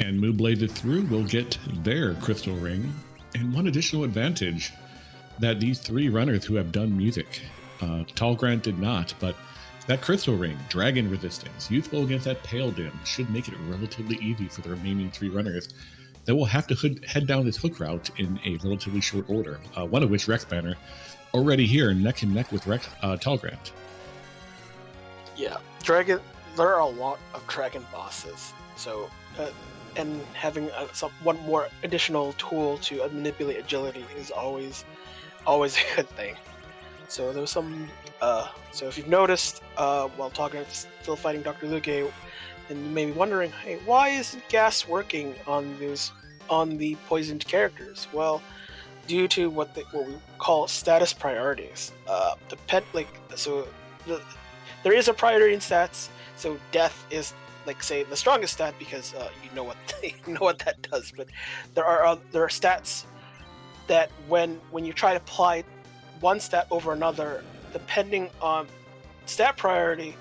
And Moonbladed through will get their crystal ring, and one additional advantage that these three runners who have done music, Talgrant did not, but that crystal ring, dragon resistance, useful against that pale dim, should make it relatively easy for the remaining three runners that will have to head down this hook route in a relatively short order, one of which Rex Banner already here neck and neck with Talgrant. Yeah, there are a lot of dragon bosses, so and having one more additional tool to manipulate agility is always a good thing. So there's some. So if you've noticed, while Talgrant's still fighting Dr. Luge, and you may be wondering, hey, why isn't gas working on the poisoned characters? Well, due to what we call status priorities. There is a priority in stats. So death is, like, say, the strongest stat because you know what that does. But there are stats that when you try to apply one stat over another, depending on stat priority,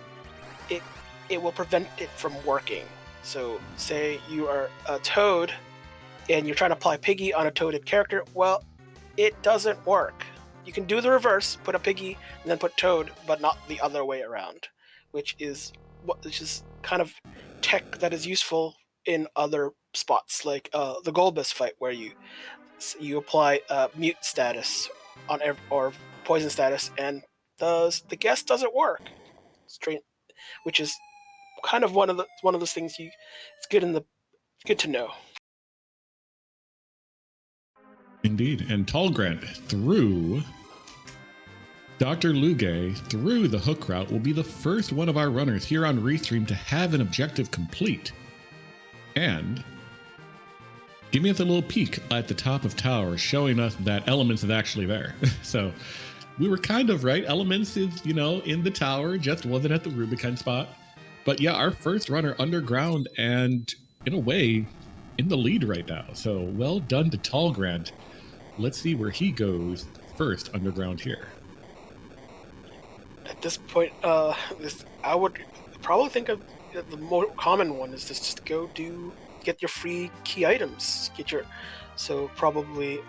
it will prevent it from working. So say you are a Toad and you're trying to apply Piggy on a Toaded character, well, it doesn't work. You can do the reverse, put a Piggy and then put Toad, but not the other way around, which is kind of tech that is useful in other spots, like the Golbus fight, where you apply mute status or poison status, and the guess doesn't work. Which is kind of one of those things it's good to know. Indeed, and Talgrant through Dr. Luge through the hook route will be the first one of our runners here on Restream to have an objective complete. And giving us a little peek at the top of tower, showing us that Elements is actually there. So we were kind of right. Elements is, in the tower, just wasn't at the Rubicon spot. But yeah, our first runner underground and, in a way, in the lead right now. So well done to Talgrant. Let's see where he goes first underground here. At this point, I would probably think of the more common one is just get your free key items. Probably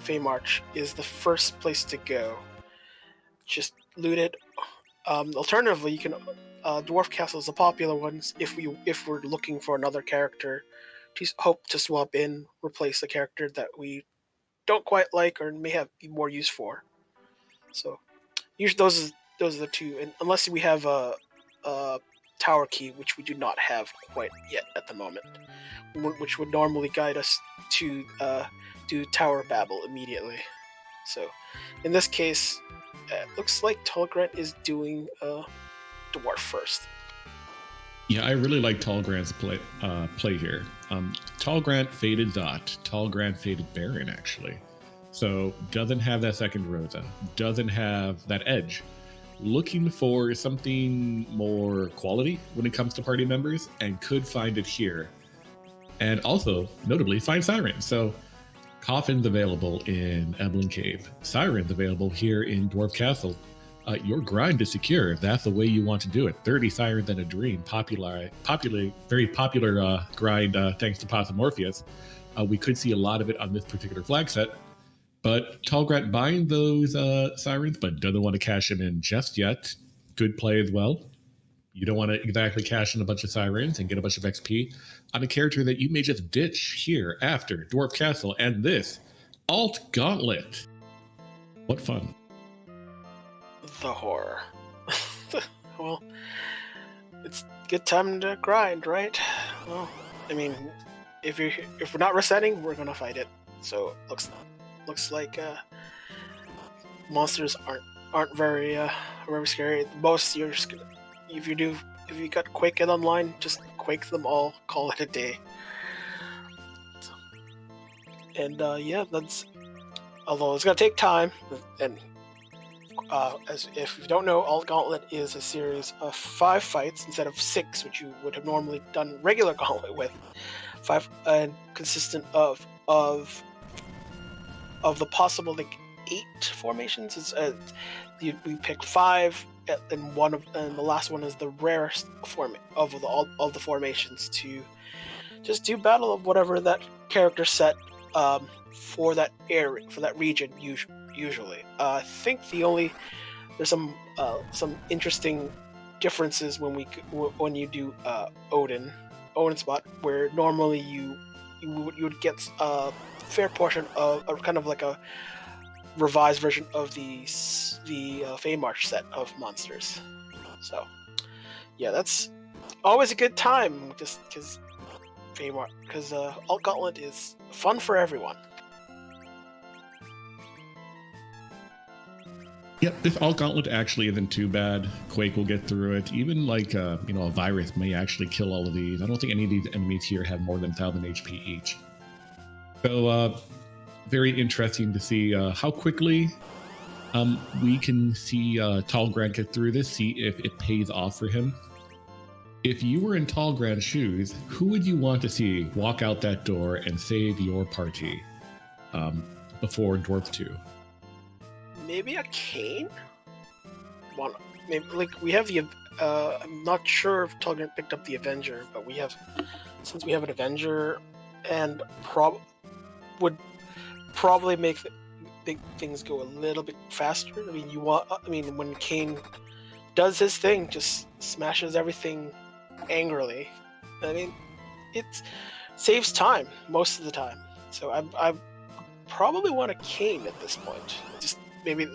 Feymarch is the first place to go. Just loot it. Alternatively, you can Dwarf Castle is a popular one if we're looking for another character to hope to swap in, replace a character that we don't quite like or may have more use for. So usually those are the two, and unless we have a tower key, which we do not have quite yet at the moment, which would normally guide us to do Tower Babble immediately. So in this case, it looks like Tallgrant is doing Dwarf first. Yeah, I really like Tallgrant's play here. Tallgrant faded Dot, Tallgrant faded Baron, actually. So doesn't have that second Rosa, doesn't have that edge. Looking for something more quality when it comes to party members, and could find it here. And also, notably, find Siren. So Coffin's available in Evelyn Cave. Siren's available here in Dwarf Castle. Your grind is secure if that's the way you want to do it. 30 Sirens and a Dream, very popular grind thanks to Possum Morpheus. We could see a lot of it on this particular flag set. But Tallgrant buying those Sirens, but doesn't want to cash them in just yet. Good play as well. You don't want to exactly cash in a bunch of Sirens and get a bunch of XP on a character that you may just ditch here after Dwarf Castle and this Alt Gauntlet. What fun. The horror. Well, it's a good time to grind, right? Well, I mean, if we're not resetting, we're gonna fight it. So looks like monsters aren't very scary. Most if you got Quake in online, just Quake them all, call it a day. And yeah, that's, although it's gonna take time, and as if you don't know, Alt Gauntlet is a series of 5 fights instead of 6, which you would have normally done regular Gauntlet with. 5 and consistent of the possible 8 formations. It's we pick 5, and the last one is the rarest form of all the formations to just do battle of whatever that character set for that area, for that region usually. I think there's some interesting differences when you do Odin spot, where normally you would get a fair portion of kind of like a revised version of the Feymarch set of monsters. So yeah, that's always a good time, just because Alt Gauntlet is fun for everyone. Yep, this Alt Gauntlet actually isn't too bad. Quake will get through it. Even like a virus may actually kill all of these. I don't think any of these enemies here have more than 1,000 HP each. So very interesting to see how quickly we can see Tallgrant get through this, see if it pays off for him. If you were in Tallgrant's shoes, who would you want to see walk out that door and save your party before Dwarf 2? Maybe a Kane? Maybe we have the. I'm not sure if Tallgrant picked up the Avenger, but since we have an Avenger, and would probably make things go a little bit faster. I mean, when Kane does his thing, just smashes everything angrily. I mean, it saves time most of the time. So I probably want a Kane at this point. Just maybe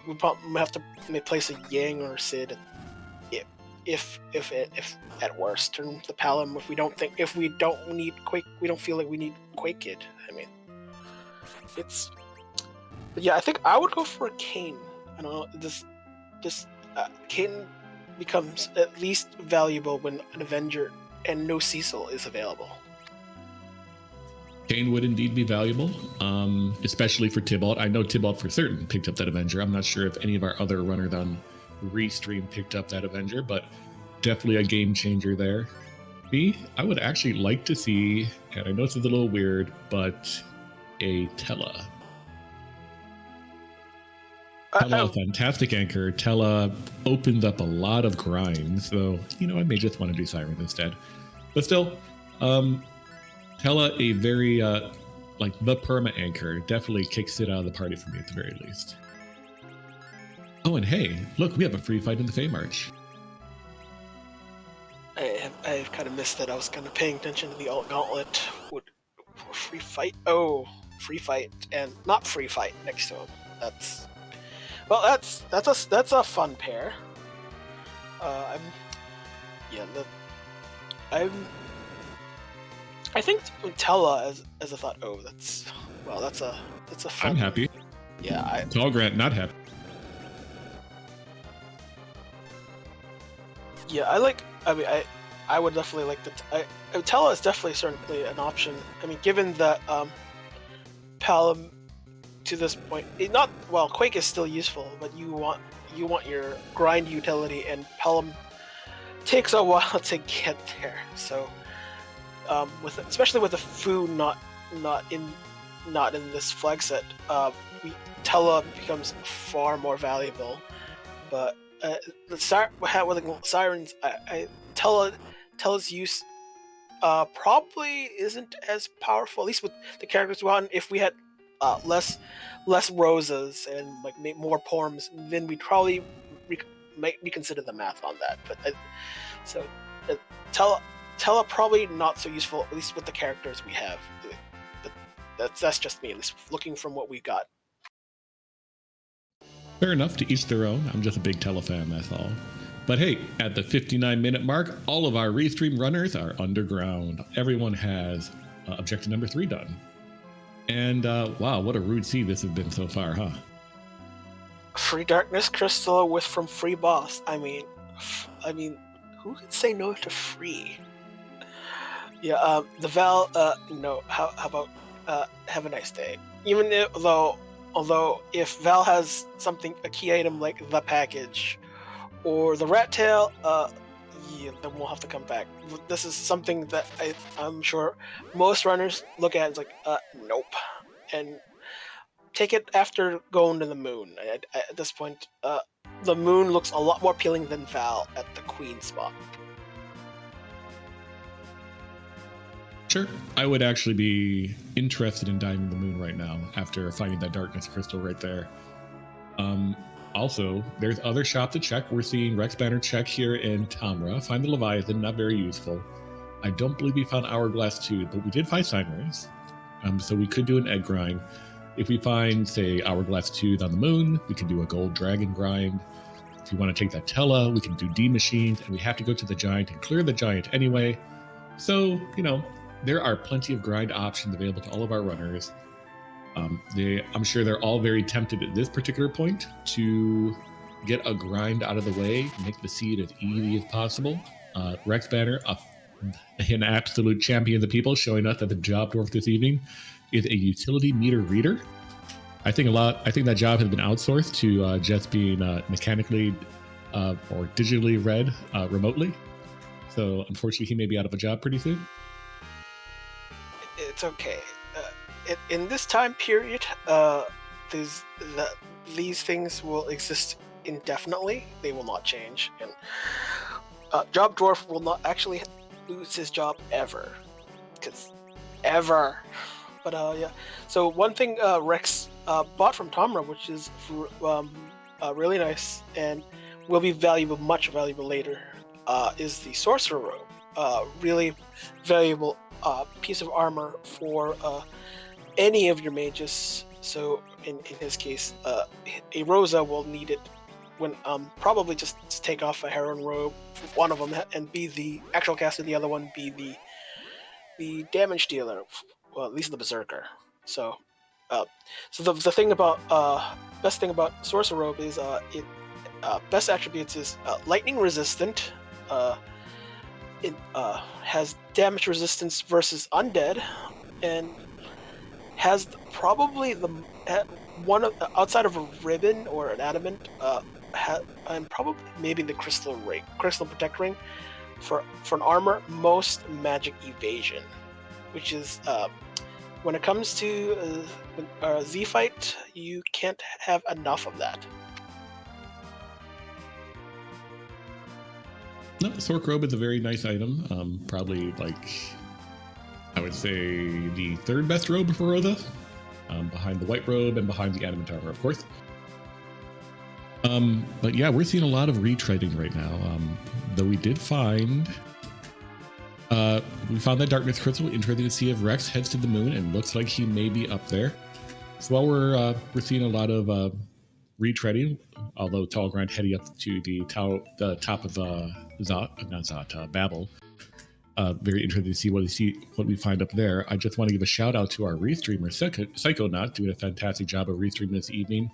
we probably have to place a Yang or a Sid, if at worst, turn the Palom if we don't need Quake. We don't feel like we need Quake Kid. I mean, but yeah, I think I would go for a Kane. I don't know, this Kane becomes at least valuable when an Avenger and no Cecil is available. Kane would indeed be valuable, especially for Tybalt. I know Tybalt for certain picked up that Avenger. I'm not sure if any of our other runners on Restream picked up that Avenger, but definitely a game changer there. Me, I would actually like to see, and I know this is a little weird, but a Tella. Tella, fantastic anchor. Tella opens up a lot of grinds, so I may just want to do Siren instead. But still, Tella, a very like the perma anchor definitely kicks it out of the party for me at the very least. Oh, and hey, look, we have a free fight in the Fey March. I've kind of missed that. I was kind of paying attention to the alt gauntlet. Would free fight? Oh, free fight and not free fight next to him. That's a fun pair. I think Tella as a thought. Oh, that's a fun. I'm happy. Yeah, Tall Grant not happy. Yeah, I would definitely like the. Tella is definitely certainly an option. I mean, given that Palom to this point, Quake is still useful, but you want your grind utility, and Palom takes a while to get there. So, especially with the food not in this flag set, Tella becomes far more valuable. But with Sirens, Tella's use probably isn't as powerful, at least with the characters we want. If we had less Rosas and like more Porms, then we'd probably reconsider the math on that. But Tella probably not so useful, at least with the characters we have. But that's just me, at least looking from what we got. Fair enough, to each their own. I'm just a big Tella fan, that's all. But hey, at the 59-minute mark, all of our restream runners are underground. Everyone has objective number 3 done. And wow, what a rude sea this has been so far, huh? Free Darkness Crystal from Free Boss. I mean, who could say no to free? Yeah, the Val. No. How about have a nice day. Even although if Val has a key item like the package or the rat tail, yeah, then we'll have to come back. This is something that I'm sure most runners look at. It's like, nope, and take it after going to the moon. At this point, the moon looks a lot more appealing than Val at the queen spot. Sure, I would actually be interested in diving the moon right now after finding that darkness crystal right there. Also, there's other shop to check. We're seeing Rex Banner check here in Tamra. Find the Leviathan, not very useful. I don't believe we found Hourglass Tooth, but we did find Signways. So we could do an egg grind. If we find, say, Hourglass Tooth on the moon, we can do a gold dragon grind. If you want to take that Tella, we can do D machines, and we have to go to the giant and clear the giant anyway. So, there are plenty of grind options available to all of our runners. I'm sure they're all very tempted at this particular point to get a grind out of the way, make the seed as easy as possible. Rex Banner, an absolute champion of the people, showing us that the job dwarf this evening is a utility meter reader. I think that job has been outsourced to just being mechanically or digitally read remotely. So unfortunately, he may be out of a job pretty soon. It's okay. In this time period, these things will exist indefinitely. They will not change, and Job Dwarf will not actually lose his job ever, ever. But yeah. So one thing Rex bought from Tamra, which is really nice and will be much valuable later, is the Sorcerer Robe. Really valuable piece of armor for any of your mages. So in his case, a Rosa will need it when probably just take off a Heron robe, one of them, and be the actual caster, the other one be the damage dealer, well, at least the Berserker. So the thing about best thing about Sorcerer Robe is it best attributes is lightning resistant. It has damage resistance versus undead, and has probably one of outside of a ribbon or an adamant, and probably maybe the crystal protect ring for an armor, most magic evasion, which is when it comes to Z fight, you can't have enough of that. No, Sork Robe is a very nice item. Probably like I would say the third best robe for Rotha, behind the white robe and behind the adamant armor, of course. But yeah, we're seeing a lot of retreading right now. Though we did find, that darkness crystal. Interesting to see if Rex heads to the moon, and looks like he may be up there. So while we're seeing a lot of retreading, although Talgrand heading up to the top of Babel. Very interesting to see what we find up there. I just want to give a shout out to our restreamer Psychonaut, doing a fantastic job of restreaming this evening,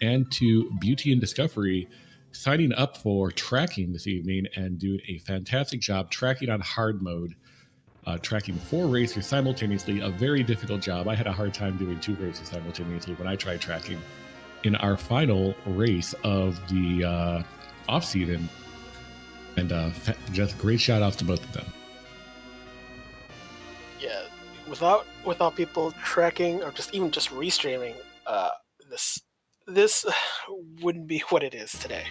and to Beauty and Discovery signing up for tracking this evening and doing a fantastic job tracking on hard mode, tracking 4 racers simultaneously. A very difficult job. I had a hard time doing 2 races simultaneously when I tried tracking in our final race of the off season, and just great shout outs to both of them. Yeah, without people tracking or just restreaming, this wouldn't be what it is today.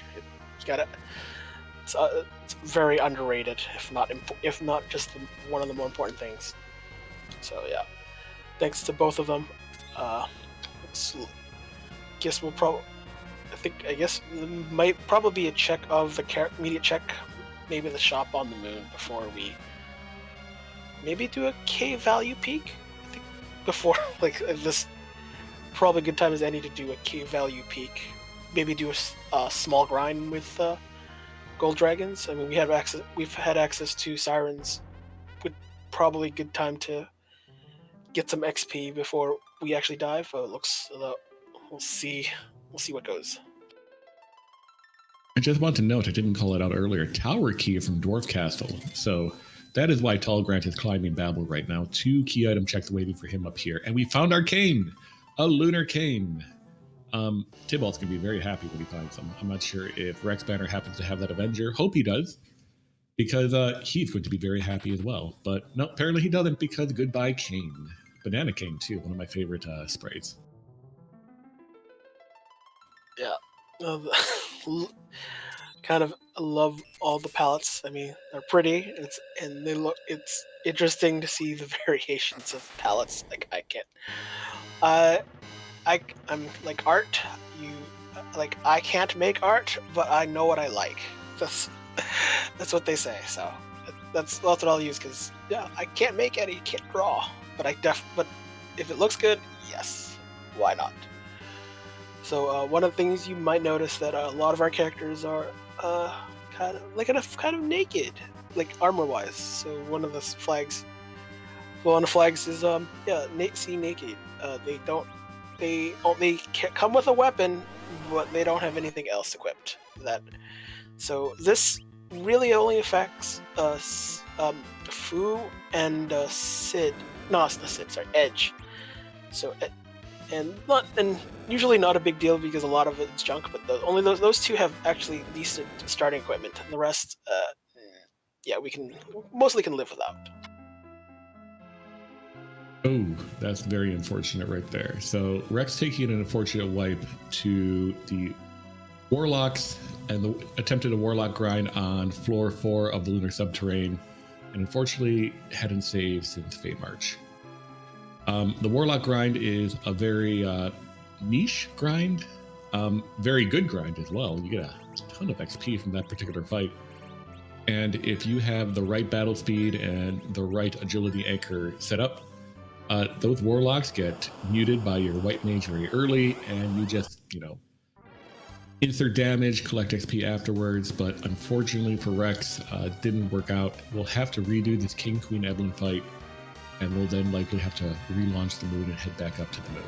It's very underrated, if not just one of the more important things. So yeah, thanks to both of them. I guess there might probably be a check of the immediate check, maybe the shop on the moon before we maybe do a K value peak. I think before this. Probably a good time as any to do a K value peak. Maybe do a small grind with gold dragons. I mean, we've had access to sirens. Would probably a good time to get some XP before we actually dive. We'll see what goes. I just want to note, I didn't call it out earlier, Tower Key from Dwarf Castle. So that is why Talgrand is climbing Babel right now. 2 key item checks waiting for him up here. And we found our cane! A lunar cane. Tybalt's gonna be very happy when he finds them. I'm not sure if Rex Banner happens to have that Avenger. Hope he does, because he's going to be very happy as well. But no, apparently he doesn't, because goodbye cane. Banana cane too, one of my favorite sprays. Yeah, kind of love all the palettes. I mean, they're pretty. It's interesting to see the variations of palettes. Like I'm like art. I can't make art, but I know what I like. That's what they say. So that's what I'll use, because yeah, I can't make any, can't draw, but but if it looks good, yes, why not? So one of the things you might notice that a lot of our characters are kind of naked, like armor wise. So one of the flags is see naked. They come with a weapon, but they don't have anything else equipped. So this really only affects Fu and Sid. No, it's not Sid. Sorry, Edge. So and usually not a big deal, because a lot of it's junk. But only those 2 have actually decent starting equipment. And the rest, we can mostly live without. Oh, that's very unfortunate right there. So Rex taking an unfortunate wipe to the Warlocks, and attempted a Warlock grind on floor 4 of the Lunar Subterrane, and unfortunately hadn't saved since Fate March. The Warlock grind is a very niche grind, very good grind as well. You get a ton of XP from that particular fight. And if you have the right battle speed and the right agility anchor set up, those Warlocks get muted by your White Mage very early, and you just, insert damage, collect XP afterwards. But unfortunately for Rex, didn't work out. We'll have to redo this King Queen Evelyn fight, and we'll then likely have to relaunch the moon and head back up to the moon.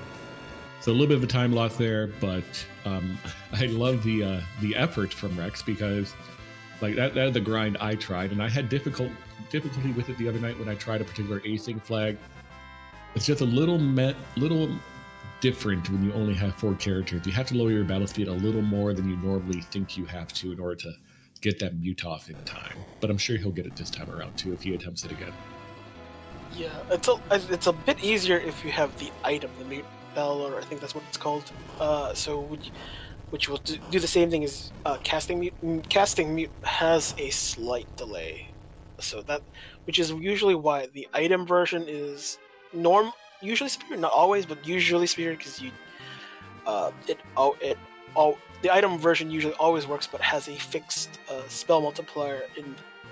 So a little bit of a time loss there, but I love the effort from Rex, because that is the grind I tried, and I had difficulty with it the other night when I tried a particular async flag. It's just a little different when you only have 4 characters. You have to lower your battle speed a little more than you normally think you have to in order to get that mute off in time. But I'm sure he'll get it this time around too if he attempts it again. Yeah, it's a bit easier if you have the item, the mute bell, or I think that's what it's called. Which will do the same thing as casting mute. Casting mute has a slight delay, So that, which is usually why the item version is usually superior, not always, but usually superior, because the item version usually always works, but has a fixed spell multiplier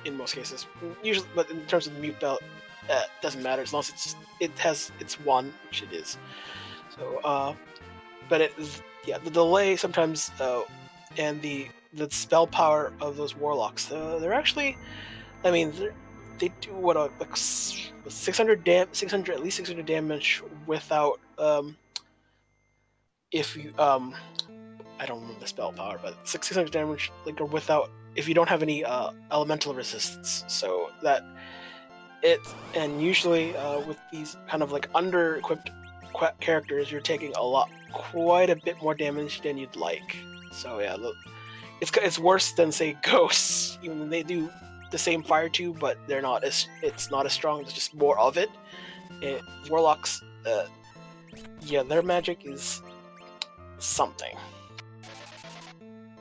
in most cases. Usually, but in terms of the mute belt, doesn't matter as long as it has its one, which it is. So, but the delay sometimes, and the spell power of those warlocks, they're actually, I mean, they do what, like 600 at least 600 damage without if you I don't remember the spell power, but 600 damage, like, or without, if you don't have any elemental resistance. So that it, and usually with these kind of like under equipped characters, you're taking quite a bit more damage than you'd like. So yeah, it's worse than, say, ghosts. Even though they do the same fire too, but it's not as strong. There's just more of it. Warlocks, yeah, their magic is something.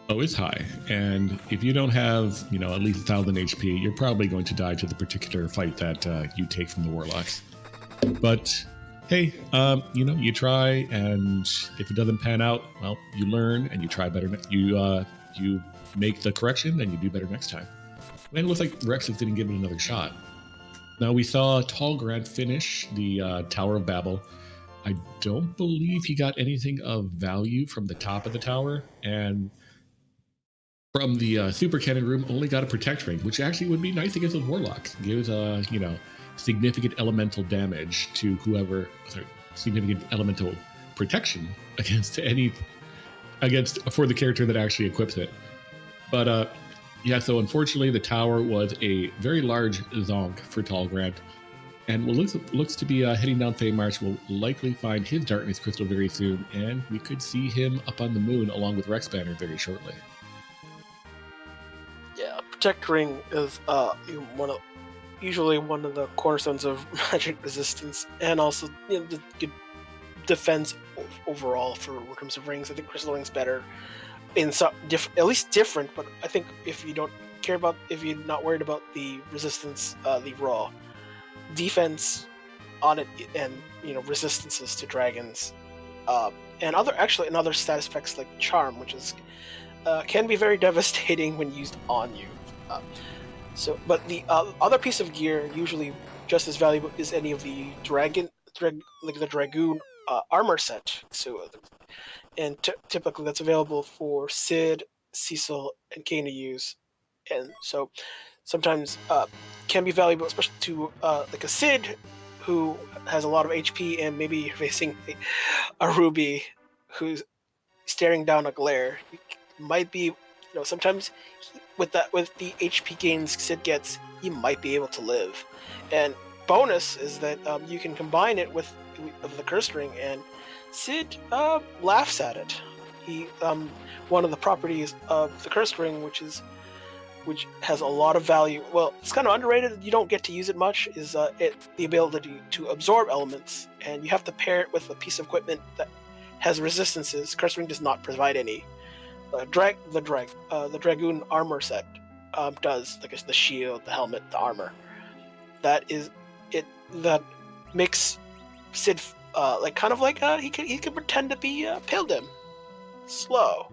Oh, it's high. And if you don't have, at least 1,000 HP, you're probably going to die to the particular fight that you take from the warlocks. But hey, you try, and if it doesn't pan out, well, you learn and you try better. You make the correction and you do better next time. And it looks like Rexus didn't give it another shot. Now we saw Talgrand finish the Tower of Babel. I don't believe he got anything of value from the top of the tower, and from the super cannon room only got a protect ring, which actually would be nice against those warlocks. Gives significant elemental damage to whoever, significant elemental protection against for the character that actually equips it. But so unfortunately the tower was a very large zonk for Talgrand. And what looks to be heading down Fey March will likely find his Darkness Crystal very soon, and we could see him up on the moon along with Rex Banner very shortly. Yeah, Protect Ring is usually one of the cornerstones of magic resistance, and also the good defense overall for in terms of rings. I think Crystal Ring's better in at least different, but I think if you're not worried about the resistance, the raw defense on it, and resistances to dragons, and other status effects like charm, which is can be very devastating when used on you. But the other piece of gear, usually just as valuable, is any of the the Dragoon armor set. So, and typically that's available for Sid, Cecil, and Kane to use, and so sometimes can be valuable, especially to like a Sid who has a lot of HP and maybe facing a Ruby who's staring down a glare. You might be, sometimes with the HP gains Sid gets, he might be able to live. And bonus is that you can combine it with the Cursed Ring, and Sid laughs at it. He one of the properties of the Cursed Ring, which has a lot of value. Well, it's kind of underrated. You don't get to use it much. Is the ability to absorb elements, and you have to pair it with a piece of equipment that has resistances. Cursed Ring does not provide any. The Dragoon armor set does, like the shield, the helmet, the armor. That that makes Sid he can pretend to be Pilgrim, slow,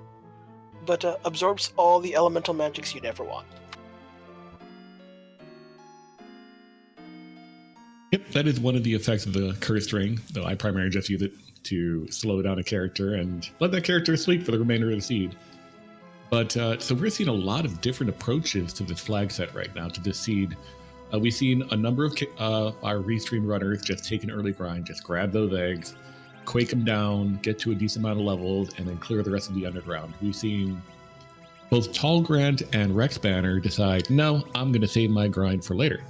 but absorbs all the elemental magics you'd ever want. Yep, that is one of the effects of the Cursed Ring, though I primarily just use it to slow down a character and let that character sleep for the remainder of the seed. But so we're seeing a lot of different approaches to this flag set right now, to this seed. We've seen a number of our restream runners just take an early grind, just grab those eggs, quake them down, get to a decent amount of levels, and then clear the rest of the underground. We've seen both Talgrand and Rex Banner decide, no, I'm going to save my grind for later.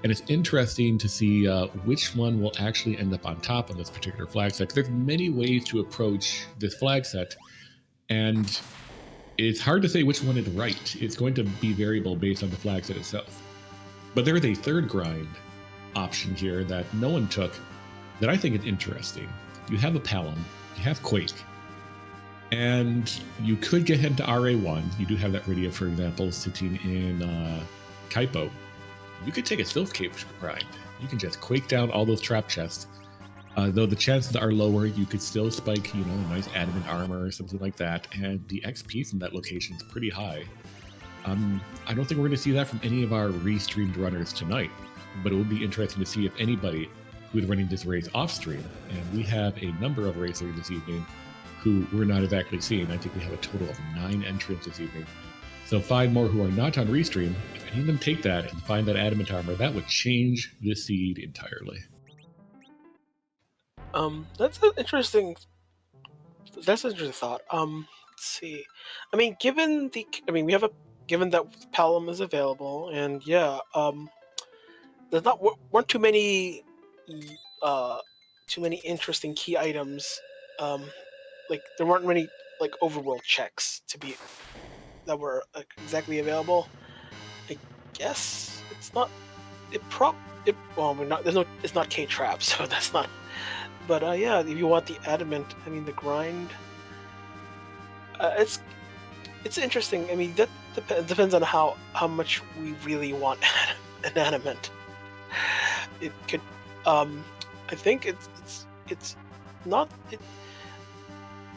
And it's interesting to see which one will actually end up on top of this particular flag set. There's many ways to approach this flag set, and it's hard to say which one is right. It's going to be variable based on the flag set itself. But there is a third grind option here that no one took that I think is interesting. You have a Palom, you have Quake, and you could get him to RA1. You do have that Rydia, for example, sitting in Kaipo. you could take a Sylph Cave grind. You can just quake down all those trap chests. Though the chances are lower, you could still spike, a nice adamant armor or something like that, and the XP from that location is pretty high. I don't think we're going to see that from any of our restreamed runners tonight, but it would be interesting to see if anybody who is running this race off stream, and we have a number of racers this evening who we're not exactly seeing. I think we have a total of 9 entrants this evening. So 5 more who are not on restream. If any of them take that and find that adamant armor, that would change the seed entirely. That's an interesting thought. Let's see. I mean, given that Palom is available, and there's weren't too many interesting key items. Like there weren't many like overworld checks that were exactly available. I guess it's not. It's not K trap, so that's not. But if you want the adamant, the grind. It's interesting. I mean, that depends on how much we really want an adamant. It could. I think it's not.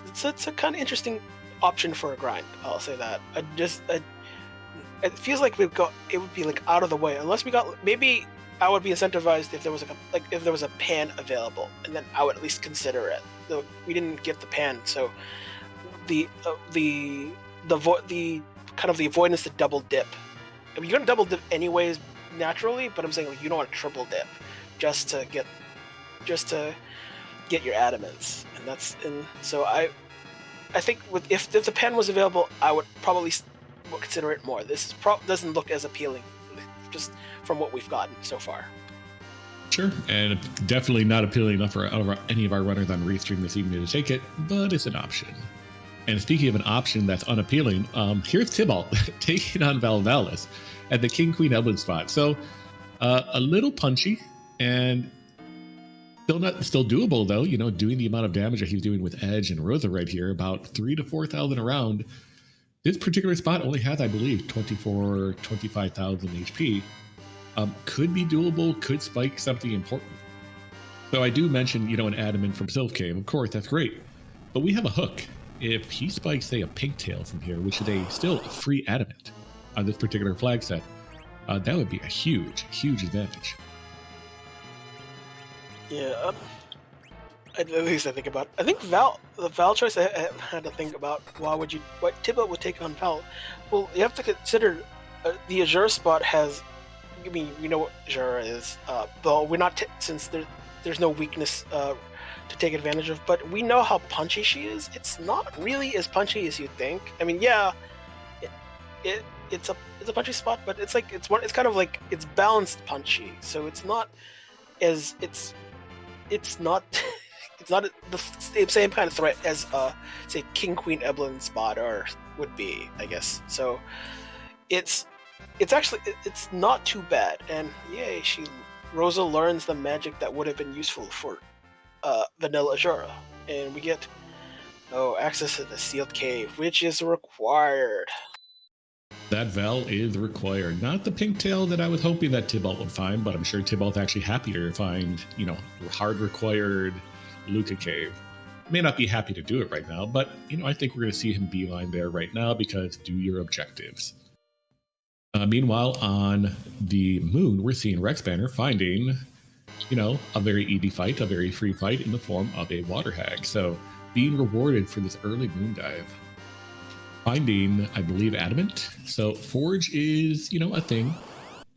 It's a kind of interesting option for a grind. I'll say that. It feels like it would be like out of the way unless we got maybe. I would be incentivized if there was if there was a pan available, and then I would at least consider it. Though we didn't get the pan, so the kind of the avoidance to double dip. I mean, you're gonna double dip anyways naturally, but I'm saying like you don't want to triple dip just to get your adamants, so I think if the pan was available, I would probably consider it more. This doesn't look as appealing, just from what we've gotten so far. Sure, and definitely not appealing enough for any of our runners on Restream this evening to take it, but it's an option. And speaking of an option that's unappealing, here's Tybalt taking on Valvalis at the King Queen Evelyn spot. So a little punchy and still doable though. Doing the amount of damage that he's doing with Edge and Rosa right here, about 3,000 to 4,000 around. This particular spot only has, I believe, 25,000 HP. Could be doable, could spike something important. So I do mention, an adamant from Sylph Cave. Of course, that's great. But we have a hook. If he spikes, say, a pink tail from here, which is still a free adamant on this particular flag set, that would be a huge, huge advantage. Yeah, at least I think about. I think the Val choice I had to think about. What Tybalt would take on Val? Well, you have to consider the Azure spot has. I mean, we know what Azure is, but we're not since there's no weakness to take advantage of. But we know how punchy she is. It's not really as punchy as you think. I mean, it's a punchy spot, but it's kind of like it's balanced punchy. So it's not as it's not. It's not the same kind of threat as, say, King Queen Evelyn spot would be, I guess. So, it's not too bad, and yay, Rosa learns the magic that would have been useful for Vanilla Azura, and we get access to the sealed cave, which is required. That Val is required. Not the pink tail that I was hoping that Tybalt would find, but I'm sure Tybalt's actually happier to find, hard required Luca Cave. May not be happy to do it right now, but I think we're going to see him beeline there right now because do your objectives. Meanwhile, on the moon, we're seeing Rex Banner finding, a very easy fight, a very free fight in the form of a water hag. So being rewarded for this early moon dive. Finding, I believe, adamant. So Forge is, a thing.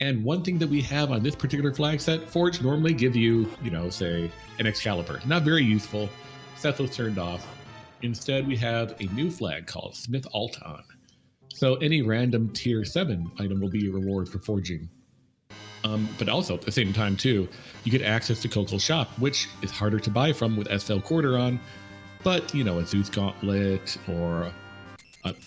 And one thing that we have on this particular flag set, Forge normally give you, say, an Excalibur. Not very useful. Set those turned off. Instead, we have a new flag called Smith Alton. So any random tier 7 item will be a reward for forging. But also, at the same time, too, you get access to Coco's shop, which is harder to buy from with SL Quarter on. But, a Zeus Gauntlet or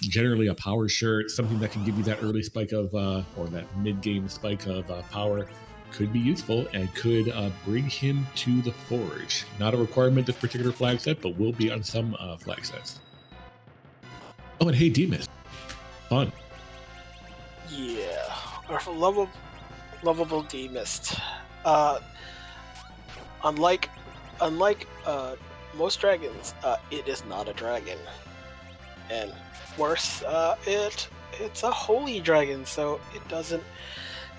generally a power shirt, something that can give you that early spike of, or that mid-game spike of power could be useful and could bring him to the Forge. Not a requirement this particular flag set, but will be on some flag sets. Oh, and hey, Demas. Fun. Yeah. Our level lovable D Mist. Uh, unlike most dragons, it is not a dragon, and worse, it's a holy dragon, so it doesn't.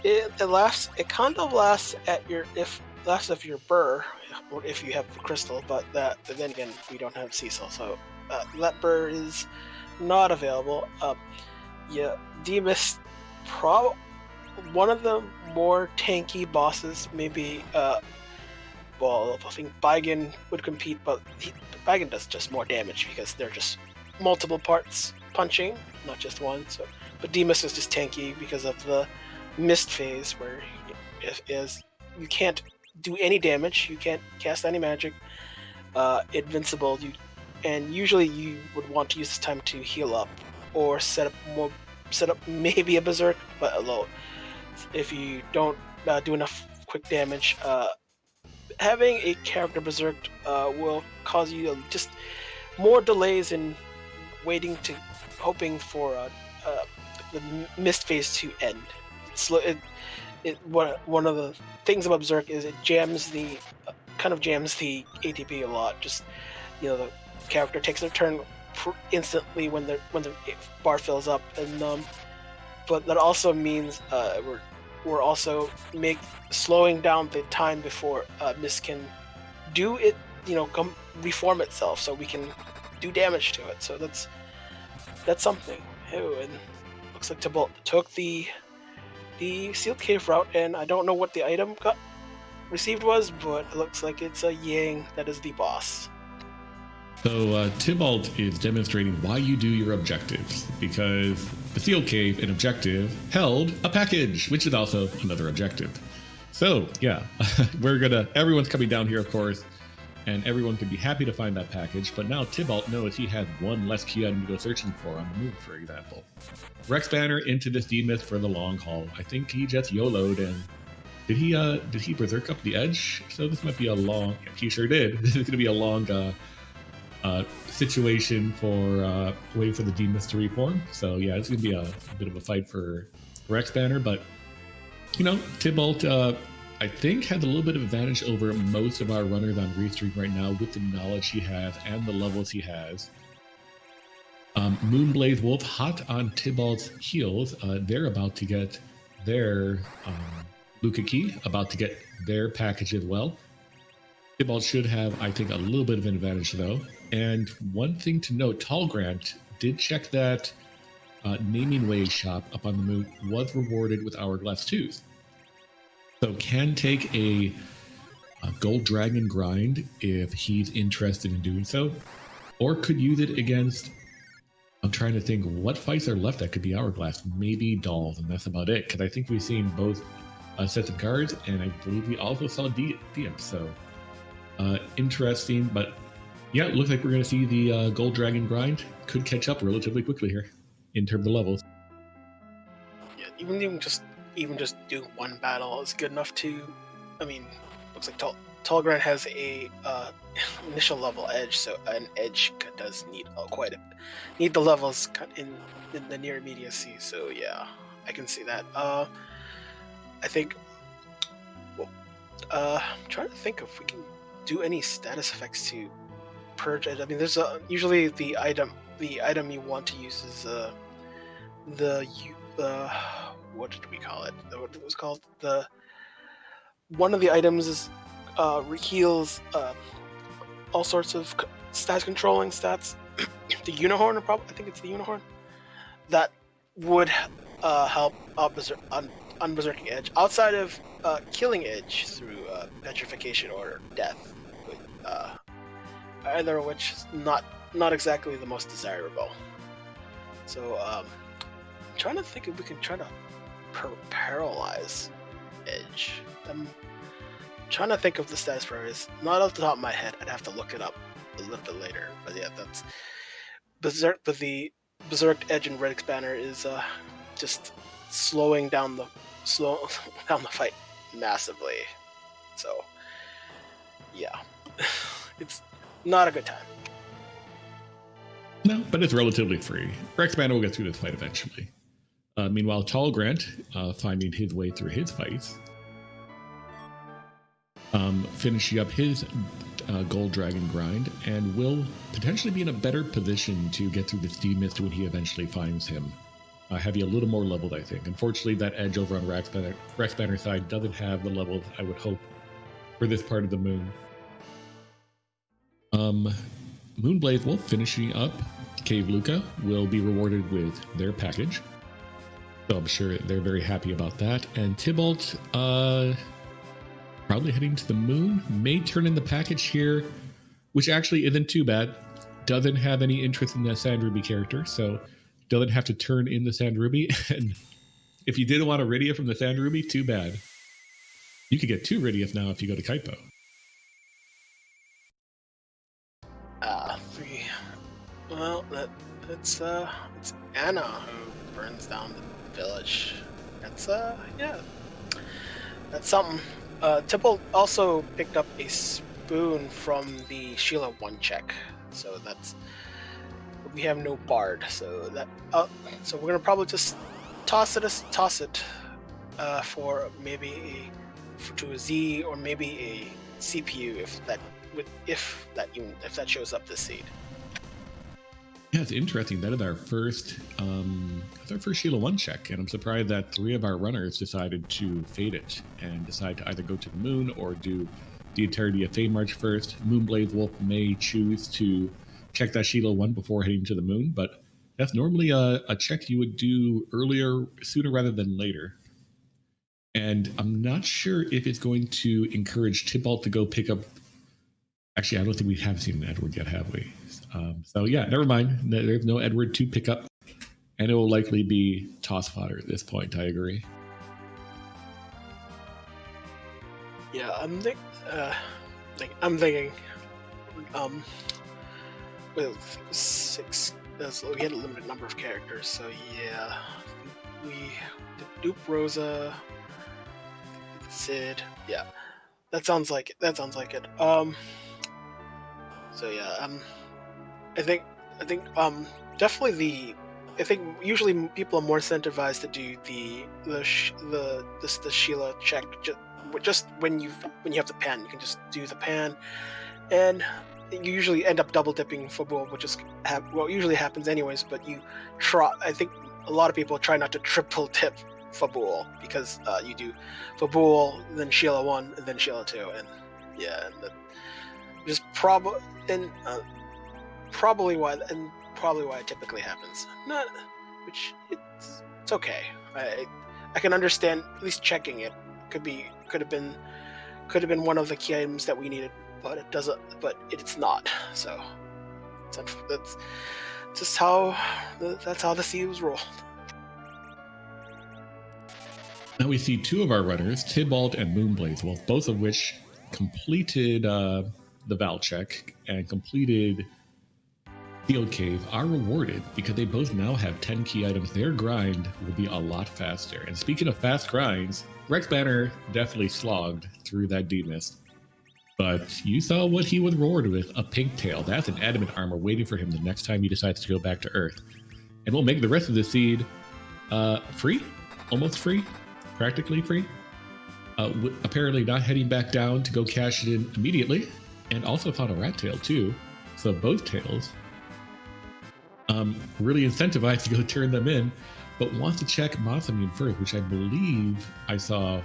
It lasts. It kind of lasts at your lasts of your burr, or if you have crystal. But then again, we don't have Cecil, so that burr is not available. Yeah, Demus, one of the more tanky bosses. Maybe well, I think Baigen would compete, but Baigen does just more damage because they're just multiple parts punching, not just one. So, but Demus is just tanky because of the mist phase, where is you can't do any damage, you can't cast any magic, invincible. And usually you would want to use this time to heal up or set up maybe a berserk, but alone. If you don't do enough quick damage, having a character berserk will cause you just more delays in waiting to hoping for the mist phase to end. One of the things about berserk is it jams the kind of jams the ATB a lot. Just the character takes their turn instantly when the bar fills up, and but that also means we're also slowing down the time before mist can do it, come reform itself, so we can do damage to it. So that's something. Oh, and looks like Tybalt took the sealed cave route, and I don't know what the item got received was, but it looks like it's a Yang that is the boss. So Tybalt is demonstrating why you do your objectives, because the sealed cave, an objective, held a package, which is also another objective. So yeah, everyone's coming down here, of course, and everyone could be happy to find that package, but now Tybalt knows he has one less key item to go searching for on the move, for example. Rex Banner into this D-Myth for the long haul. I think he just YOLO'd, and did he berserk up the edge? So this might be a long, he sure did. This is going to be a long situation for waiting for the D-Myth to reform. So yeah, it's going to be a bit of a fight for Rex Banner, but Tybalt, I think, has a little bit of advantage over most of our runners on Restream right now with the knowledge he has and the levels he has. Moonblaze Wolf hot on Tybalt's heels. They're about to get their Luca key, about to get their package as well. Tybalt should have, I think, a little bit of an advantage though. And one thing to note, Tall Grant did check that Naming Way shop up on the moon was rewarded with Hourglass 2s. So can take a Gold Dragon grind if he's interested in doing so, or could use it against, I'm trying to think what fights are left that could be Hourglass. Maybe Dolls, and that's about it, because I think we've seen both sets of cards, and I believe we also saw DM. So interesting, but yeah, it looks like we're going to see the Gold Dragon grind could catch up relatively quickly here in terms of levels. Yeah, even just doing one battle is good enough to. I mean, looks like Tall Grant has a initial level edge, so an edge does need need the levels in the near immediacy. So yeah, I can see that. I think. Well, I'm trying to think if we can do any status effects to purge it. I mean, there's usually the item you want to use is the what did we call it? What it was called? One of the items is heals all sorts of stats controlling stats. The Unicorn, I think it's the Unicorn, that would help on Berserking Edge outside of killing Edge through petrification or death. Either of which is not exactly the most desirable. So I'm trying to think if we can try to paralyze Edge. I'm trying to think of the status priorities. Not off the top of my head. I'd have to look it up a little bit later. But yeah, that's Berserk. But the Berserk Edge and Rex Banner is just slowing down the fight massively. So yeah, it's not a good time. No, but it's relatively free. Rex Banner will get through this fight eventually. Meanwhile, Tall Grant, finding his way through his fights, finishing up his Gold Dragon grind, and will potentially be in a better position to get through the Steam Mist when he eventually finds him. Have you a little more leveled, I think. Unfortunately, that edge over on Rex Banner side doesn't have the levels I would hope for this part of the moon. Moonblaze Wolf finishing up Cave Luca will be rewarded with their package. So I'm sure they're very happy about that. And Tybalt, probably heading to the moon, may turn in the package here, which actually isn't too bad. Doesn't have any interest in the Sand Ruby character, so doesn't have to turn in the Sand Ruby. And if you didn't want a Rydia from the Sand Ruby, too bad. You could get 2 Rydias now if you go to Kaipo. Well, it's Anna who burns down the village. That's yeah, that's something. Tipple also picked up a spoon from the Sheila 1 check, so that's, we have no bard, so that so we're gonna probably just toss it for maybe to a Z or maybe a CPU if that shows up this seed. Yeah, it's interesting. That is our first Sheila 1 check, and I'm surprised that 3 of our runners decided to fade it and decide to either go to the moon or do the entirety of Fey March first. Moonblaze Wolf may choose to check that Sheila 1 before heading to the moon, but that's normally a check you would do sooner rather than later. And I'm not sure if it's going to encourage Tybalt to go pick up. Actually, I don't think we have seen an Edward yet, have we? So yeah, never mind. There's no Edward to pick up, and it will likely be toss fodder at this point. I agree. Yeah, I'm thinking. With 6, we had a limited number of characters, so yeah, we did Duke Rosa, Sid. Yeah, that sounds like it. So yeah, I think definitely I think usually people are more incentivized to do the Sheila check just when you have the pan. You can just do the pan, and you usually end up double dipping football, which is usually happens anyways. But you try. I think a lot of people try not to triple dip football because you do football, then Sheila 1, and then Sheila 2, and yeah, and just probably why it typically happens. Not, which it's okay. I can understand at least checking it. Could have been one of the key items that we needed, but it doesn't. But it's not. So that's just how the seals roll. Now we see 2 of our runners, Tybalt and Moonblaze Wolf, both of which completed the Val check and completed Field Cave, are rewarded because they both now have 10 key items. Their grind will be a lot faster. And speaking of fast grinds, Rex Banner definitely slogged through that D-Mist. But you saw what he was rewarded with, a pink tail. That's an adamant armor waiting for him the next time he decides to go back to Earth. And we'll make the rest of the seed free, almost free, practically free. Apparently not heading back down to go cash it in immediately. And also found a rat tail too. So both tails. Really incentivized to go turn them in, but wants to check Masamune first, which I believe I saw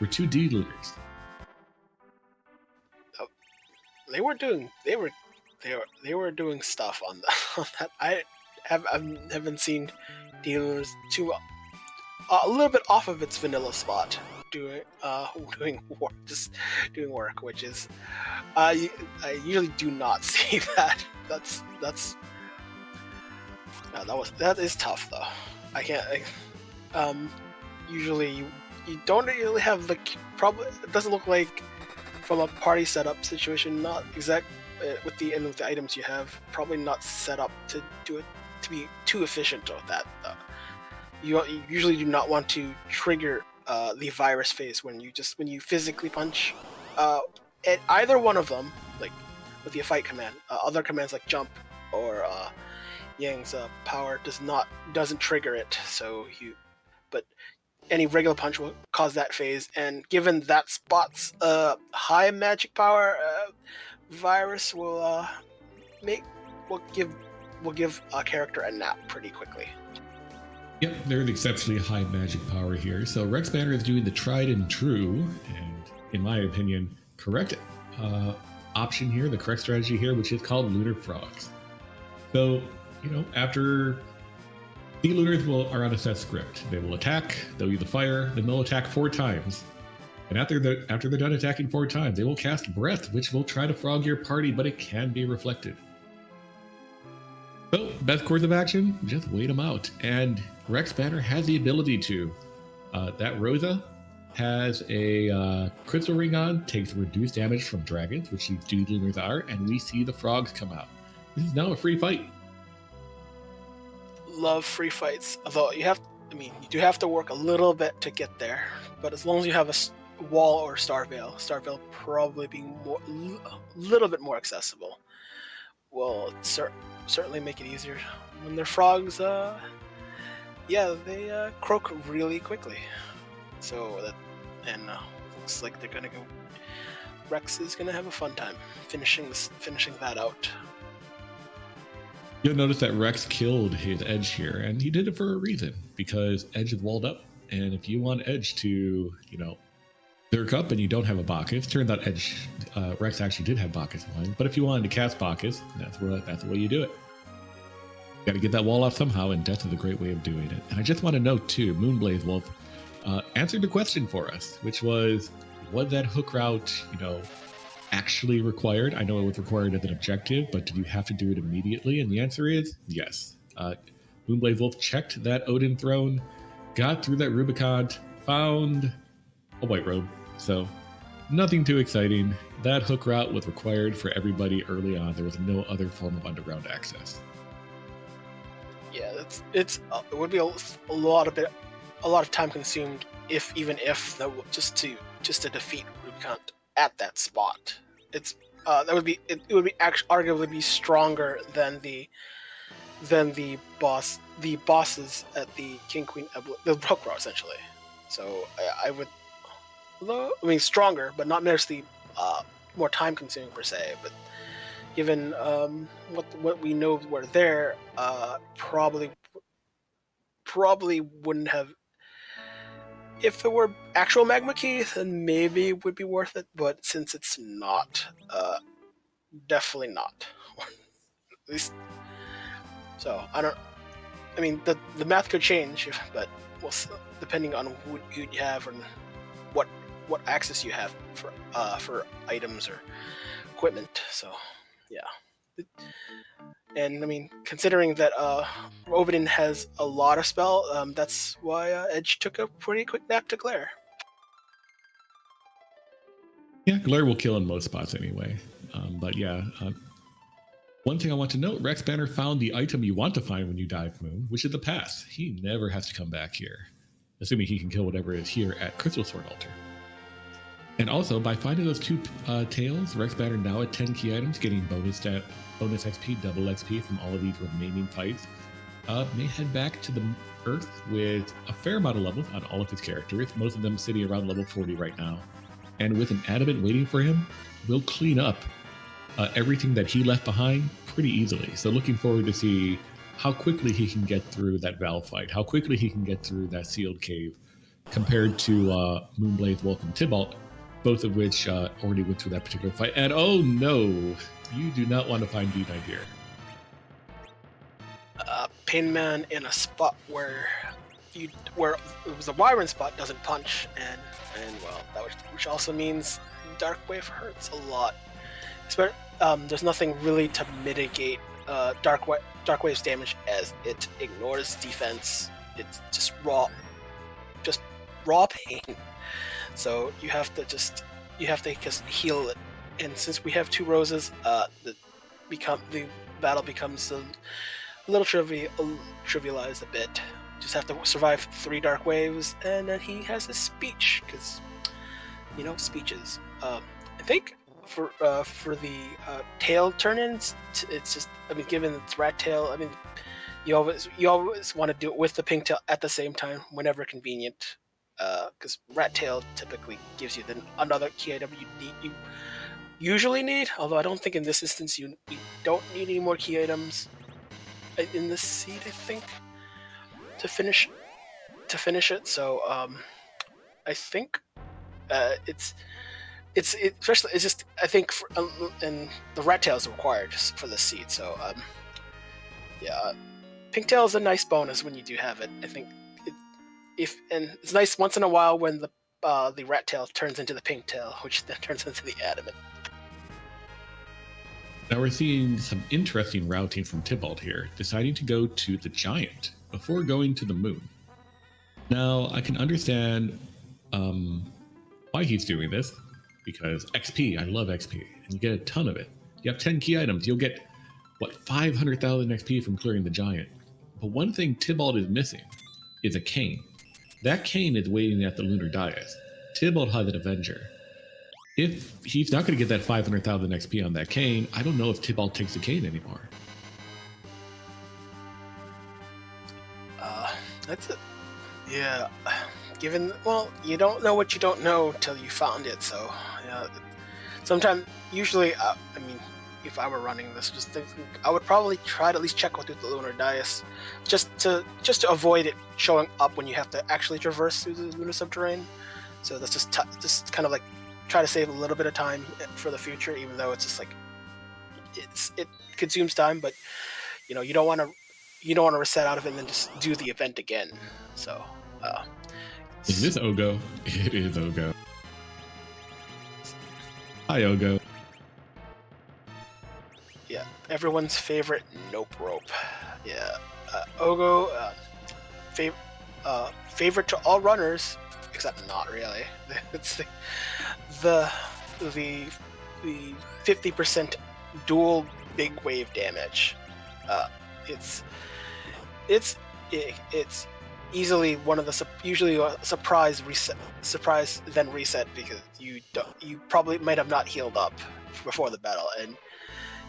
were 2 dealers. They were doing stuff on that. I haven't seen dealers too a little bit off of its vanilla spot doing work, which is I usually do not see that. That is tough though. I can't. Usually you don't really have the probably. It doesn't look like from a party setup situation. Not exact with the items you have. Probably not set up to do it to be too efficient with that. You usually do not want to trigger the virus phase when you physically punch at either one of them, like with the fight command. Other commands like jump or Yang's power doesn't trigger it, so but any regular punch will cause that phase. And given that spot's high magic power, virus will give a character a nap pretty quickly. Yep, there's exceptionally high magic power here. So Rex Banner is doing the tried and true, and in my opinion, correct option here, the correct strategy here, which is called Lunar Frogs. So, after the Lunars are on a set script. They will attack, they'll use the fire, then they'll attack 4 times. And after they're done attacking 4 times, they will cast Breath, which will try to frog your party, but it can be reflected. So, best course of action, just wait them out. And Rex Banner has the ability to. That Rosa has a crystal ring on, takes reduced damage from dragons, which these dude Lunars are, and we see the frogs come out. This is now a free fight. Love free fights, although you do have to work a little bit to get there, but as long as you have a wall or Star Veil probably being a little bit more accessible will certainly make it easier. When they're frogs, they croak really quickly, so looks like they're gonna go. Rex is gonna have a fun time finishing that out. You'll notice that Rex killed his Edge here, and he did it for a reason, because Edge is walled up, and if you want Edge to, lurk up and you don't have a Bacchus, turns out Rex actually did have Bacchus in mind, but if you wanted to cast Bacchus, that's the way you do it. You gotta get that wall off somehow, and Death is a great way of doing it. And I just want to note, too, Moonblaze Wolf answered the question for us, which was that hook route, actually required? I know it was required as an objective, but did you have to do it immediately? And the answer is yes. Moonblade Wolf checked that Odin throne, got through that Rubicon, found a white robe. So nothing too exciting. That hook route was required for everybody early on. There was no other form of underground access. Yeah, it would be a lot of time consumed if just to defeat Rubicon at that spot. It would be arguably be stronger than the bosses at the King Queen the hook row essentially. So stronger, but not necessarily more time consuming per se. But given what we know were there, probably wouldn't have. If it were actual magma key, then maybe it would be worth it. But since it's not, definitely not. At least, so I don't. The math could change, but depending on who you have and what access you have for items or equipment. So, yeah. And considering that Obidin has a lot of spell, that's why Edge took a pretty quick nap to Glare. Yeah, Glare will kill in most spots anyway. One thing I want to note, Rex Banner found the item you want to find when you dive Moon, which is the pass. He never has to come back here, assuming he can kill whatever is here at Crystal Sword Altar. And also, by finding those 2 tails, Rex Banner now at 10 key items, getting bonus XP, double XP from all of these remaining fights, may head back to the Earth with a fair amount of levels on all of his characters, most of them sitting around level 40 right now. And with an Adamant waiting for him, we'll clean up everything that he left behind pretty easily. So looking forward to see how quickly he can get through that Val fight, how quickly he can get through that sealed cave, compared to Moonblaze Wolf and Tybalt, both of which already went through that particular fight. And oh no, you do not want to find D-Knight here. Painman in a spot where it was a Wyvern spot doesn't punch, and which also means Dark Wave hurts a lot. There's nothing really to mitigate Dark Wave's damage, as it ignores defense. It's just raw pain. So you have to just heal it. And since we have 2 roses, the battle becomes a little trivialized a bit. Just have to survive 3 dark waves, and then he has his speech, because speeches. I think for the tail turn-ins, it's just given it's rat tail. you always want to do it with the pink tail at the same time whenever convenient, because rat tail typically gives you another key item you usually need. Although I don't think in this instance you don't need any more key items in this seed, I think, to finish it. So I think it's especially it's just I think and the rat tail is required for the seed. So yeah, pink tail is a nice bonus when you do have it. I think and it's nice once in a while when the rat tail turns into the pink tail, which then turns into the adamant. Now we're seeing some interesting routing from Tybalt here, deciding to go to the giant before going to the moon. Now I can understand why he's doing this, because XP, I love XP, and you get a ton of it. You have 10 key items, you'll get, what, 500,000 XP from clearing the giant. But one thing Tybalt is missing is a cane. That cane is waiting at the lunar dais. Tybalt has an Avenger. If he's not going to get that 500,000 XP on that cane, I don't know if Tybalt takes the cane anymore. That's it. Yeah. Given, well, you don't know what you don't know till you found it. So, yeah. Sometimes, usually, I mean, if I were running this, I would probably try to at least check out the lunar dais, just to avoid it showing up when you have to actually traverse through the lunar subterranean. So that's just kind of like try to save a little bit of time for the future, even though it's just like it consumes time, but you know you don't want to reset out of it and then just do the event again. So is this Ogo? It is Ogo. Hi, Ogo. Yeah, everyone's favorite nope rope. Yeah, Ogo, favorite to all runners, except not really. It's the 50% dual big wave damage. It's easily one of the usually a surprise then reset, because you probably might have not healed up before the battle, and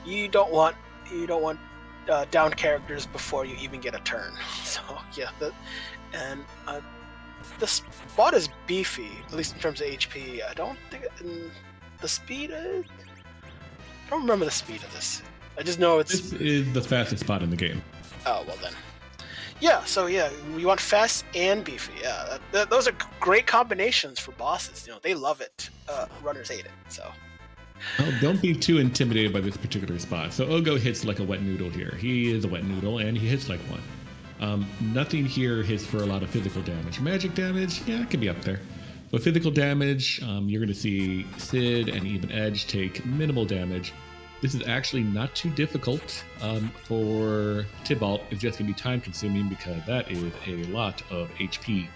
you don't want down characters before you even get a turn. So yeah, the spot is beefy, at least in terms of HP. I don't think the speed. I don't remember the speed of this. I just know this is the fastest spot in the game. Oh well then. Yeah, so yeah, you want fast and beefy. Yeah, those are great combinations for bosses. You know, they love it. Runners hate it. So. Well, don't be too intimidated by this particular spot. So Ogo hits like a wet noodle here. He is a wet noodle, and he hits like one. Nothing here hits for a lot of physical damage. Magic damage, yeah, it can be up there. But physical damage, you're going to see Sid and even Edge take minimal damage. This is actually not too difficult for Tybalt. It's just going to be time consuming because that is a lot of HP.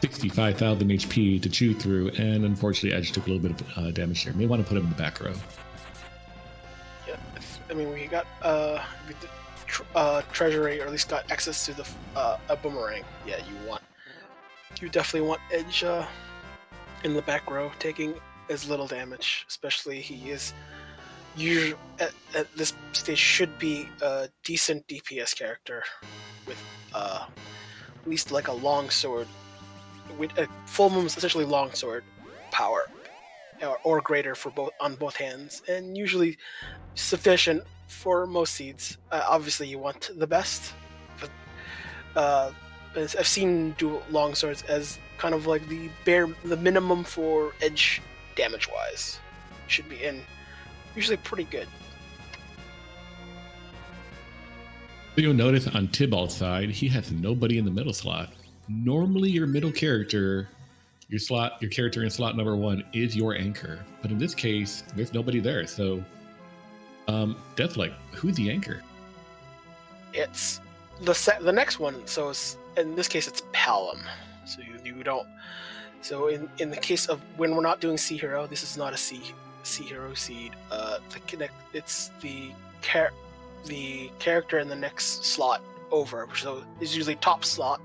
65,000 HP to chew through, and unfortunately Edge took a little bit of damage there. May want to put him in the back row. Yeah, I mean, we got treasury, or at least got access to a boomerang. Yeah, you definitely want Edge in the back row, taking as little damage. Especially he is usually at this stage should be a decent DPS character with at least like a long sword. With a full moon is essentially longsword power, or greater on both hands, and usually sufficient for most seeds. Obviously, you want the best, but I've seen dual longswords as kind of like the minimum for Edge damage wise. Should be in usually pretty good. You'll notice on Tybalt's side, he has nobody in the middle slot. Normally your middle character, your character in slot number 1 is your anchor. But in this case, there's nobody there. So Deathlight, who's the anchor? It's the next one. So in this case, it's Palom. So you don't. So in the case of when we're not doing Sea Hero, this is not a Sea Hero seed. It's the character in the next slot over. So it's usually top slot.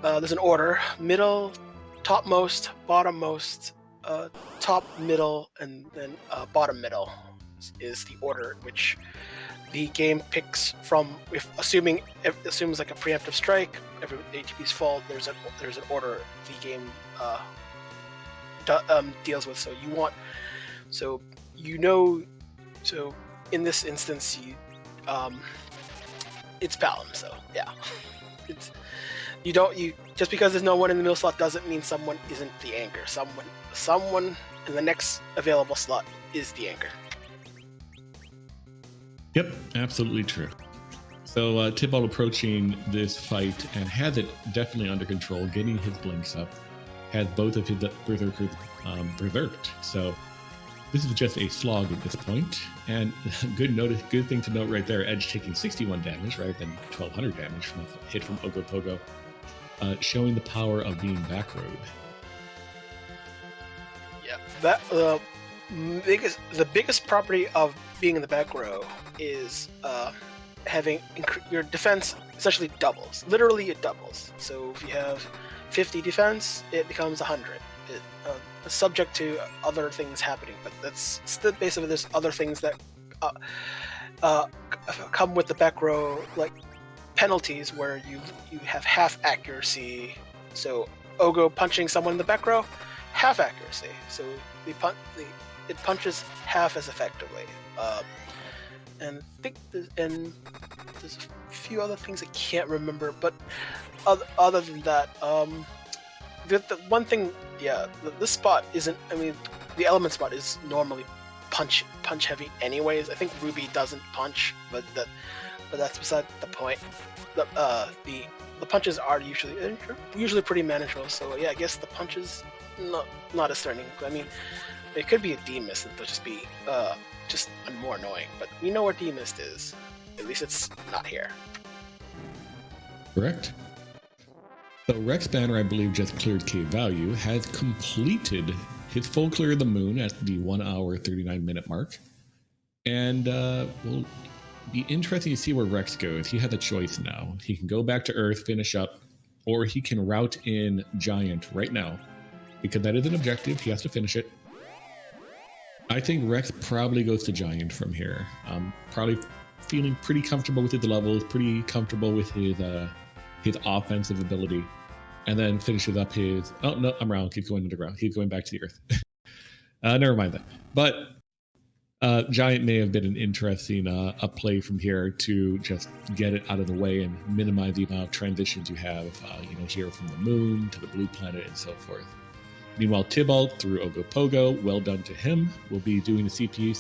There's an order: middle, topmost, bottommost, top middle, and then bottom middle. is the order in which the game picks from. If assumes like a preemptive strike, every ATPs fall. There's an order the game deals with. So in this instance, it's Palom. So yeah, it's just because there's no one in the middle slot doesn't mean someone isn't the anchor. Someone in the next available slot is the anchor. Yep, absolutely true. So Tybalt approaching this fight and has it definitely under control, getting his blinks up, has both of his berserkers berserked. So this is just a slog at this point. And good thing to note right there, Edge taking 61 damage rather than 1200 damage from a hit from Ogopogo, showing the power of being backroad. Yeah, that the biggest property of being in the back row is having your defense essentially doubles. Literally, it doubles. So if you have 50 defense, it becomes 100. Subject to other things happening, but that's still basically there's other things that come with the back row, like penalties where you have half accuracy. So Ogo punching someone in the back row, half accuracy. So it punches half as effectively. And I think there's a few other things I can't remember, but other than that, the one thing, this spot isn't. I mean, the element spot is normally punch heavy, anyways. I think Ruby doesn't punch, but that's beside the point. The punches are usually pretty manageable. So yeah, I guess the punches not as threatening. I mean, it could be a D-mist and they'll just be just more annoying. But we know where D-mist is. At least it's not here. Correct. So Rex Banner, I believe, just cleared cave value, has completed his full clear of the moon at the 1 hour 39 minute mark, and will be interesting to see where Rex goes. He has a choice now. He can go back to Earth, finish up, or he can route in Giant right now, because that is an objective. He has to finish it. I think Rex probably goes to Giant from here. Probably feeling pretty comfortable with his levels, pretty comfortable with his offensive ability, and then finishes up his. Oh no, I'm wrong. He's going underground. He's going back to the Earth. Never mind that. But Giant may have been an interesting up play from here to just get it out of the way and minimize the amount of transitions you have. Here from the moon to the blue planet and so forth. Meanwhile, Tybalt through Ogopogo, well done to him. Will be doing the CPU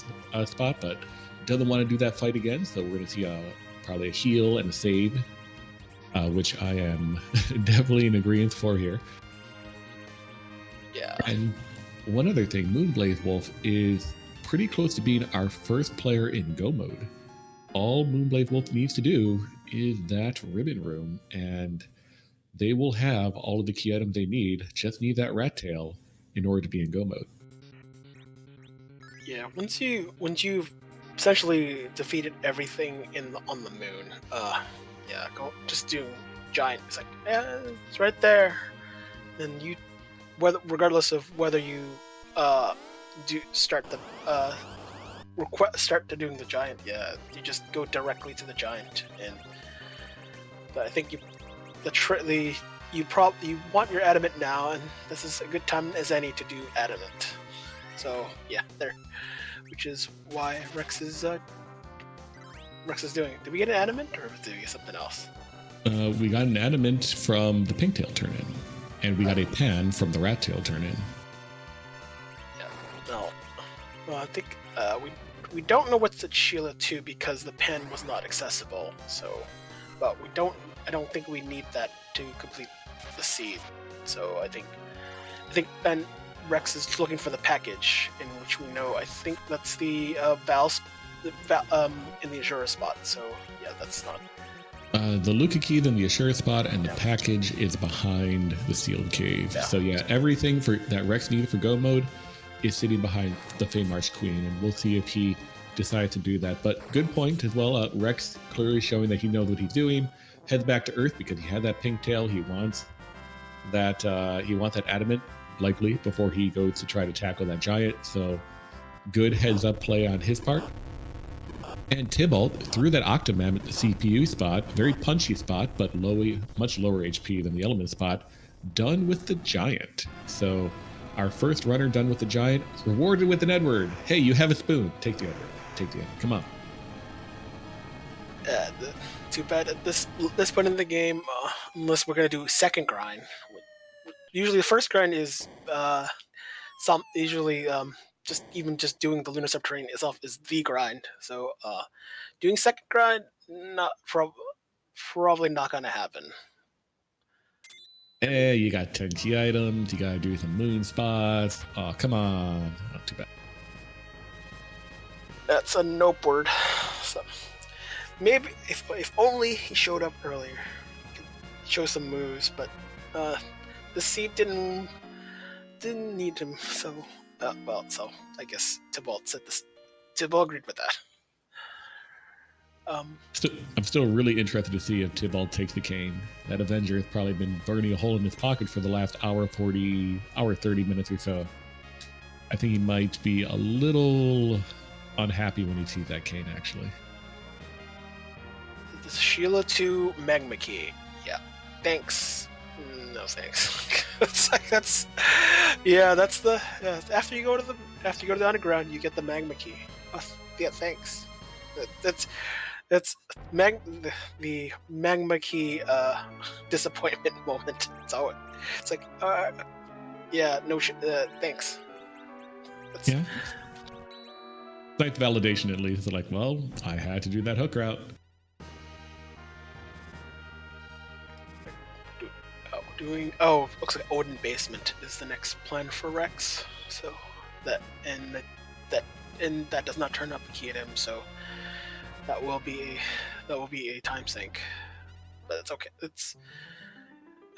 spot, but doesn't want to do that fight again. So we're going to see probably a heal and a save. Which I am definitely in agreement for here. Yeah. And one other thing, Moonblaze Wolf is pretty close to being our first player in Go mode. All Moonblaze Wolf needs to do is that ribbon room, and they will have all of the key items they need. Just need that rat tail in order to be in Go mode. Yeah, once you've essentially defeated everything on the moon, go just do Giant. It's like, it's right there. And regardless of whether you start to doing the Giant, you just go directly to the Giant. But I think you want your Adamant now, and this is a good time as any to do Adamant. So yeah, there, which is why Rex is doing it. Did we get an Adamant, or did we get something else? We got an Adamant from the Pinktail turn-in, and we got a Pan from the Rattail turn-in. Yeah, no. Well, I think we don't know what's at Sheila 2 because the Pan was not accessible. So, but I don't think we need that to complete the seed. So I think Ben Rex is looking for the package, in which we know. I think that's the Val's. In the Azura spot, so yeah, that's not. The Luca key, then the Azura spot, and the package is behind the sealed cave. Yeah. So yeah, everything that Rex needed for Go mode is sitting behind the Feymarch Queen, and we'll see if he decides to do that. But good point as well. Rex clearly showing that he knows what he's doing. Heads back to Earth because he had that pink tail. He wants that. Adamant likely before he goes to try to tackle that Giant. So Good heads up play on his part. And Tybalt threw that Octomam at the CPU spot, very punchy spot, but much lower HP than the Element spot, done with the Giant. So our first runner done with the Giant, rewarded with an Edward. Hey, you have a spoon. Take the Edward. Take the Edward. Come on. Too bad at this point in the game, unless we're going to do second grind. Usually the first grind is just doing the lunar subterranean itself is the grind. So doing second grind, probably not gonna happen. You got 10 key items. You gotta do some moon spots. Oh, come on. Not too bad. That's a nope word. So maybe if only he showed up earlier, he could show some moves. But the seed didn't need him. So so I guess Tybalt said this. Tybalt agreed with that. I'm still really interested to see if Tybalt takes the cane. That Avenger has probably been burning a hole in his pocket for the last hour 30 minutes or so. I think he might be a little unhappy when he sees that cane, actually. The Sheila 2 Magma Key. Yeah. Thanks. No thanks. That's the after you go to the underground, you get the Magma Key. Yeah, thanks. That's the Magma Key disappointment moment. It's like yeah, no thanks. Yeah. Nice validation, at least. Like, well, I had to do that hook route. Looks like Odin Basement is the next plan for Rex. So that does not turn up a key at him. So that will be a time sink, but it's okay. That's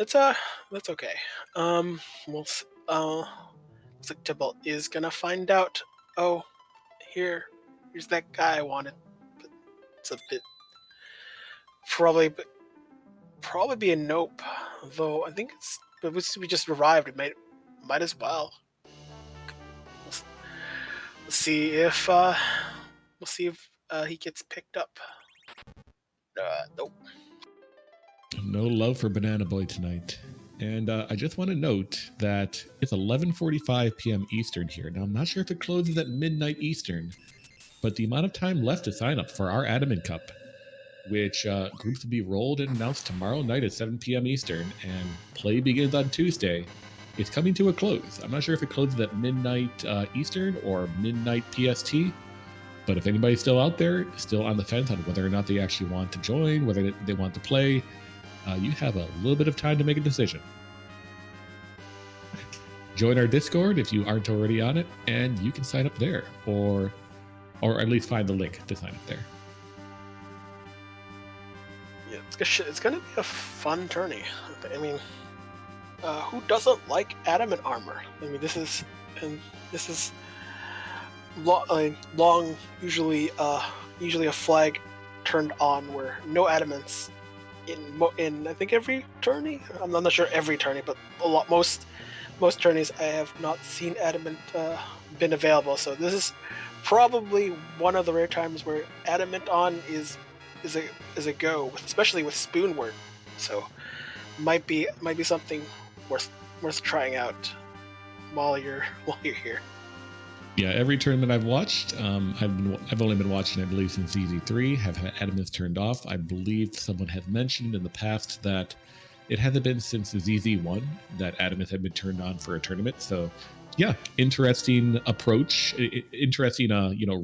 okay. Looks like Tybalt is gonna find out. Oh, here's that guy I wanted. But it's a bit probably be a nope. Though I think we just arrived. It might as well. Let's see if he gets picked up. Nope. No love for Banana Boy tonight. And I just want to note that it's 11:45 p.m. Eastern here. Now, I'm not sure if it closes at midnight Eastern, but the amount of time left to sign up for our Adamant Cup, which groups will be rolled and announced tomorrow night at 7 p.m. Eastern, and play begins on Tuesday, it's coming to a close. I'm not sure if it closes at midnight Eastern or midnight PST, but if anybody's still out there, still on the fence on whether or not they actually want to join, whether they want to play, you have a little bit of time to make a decision. Join our Discord if you aren't already on it, and you can sign up there, or at least find the link to sign up there. Yeah, it's gonna be a fun tourney. I mean, who doesn't like adamant armor? I mean, this is long usually a flag turned on where no adamants in I think every tourney. I'm not sure every tourney, but most tourneys I have not seen adamant been available. So this is probably one of the rare times where adamant on is a go, especially with Spoonwort. So might be something worth trying out while you're here. Yeah, every tournament I've watched, I've only been watching, I believe, since EZ3. Have had adamants turned off. I believe someone had mentioned in the past that it hasn't been since the ZZ1 that adamants have been turned on for a tournament. So, yeah, interesting approach, interesting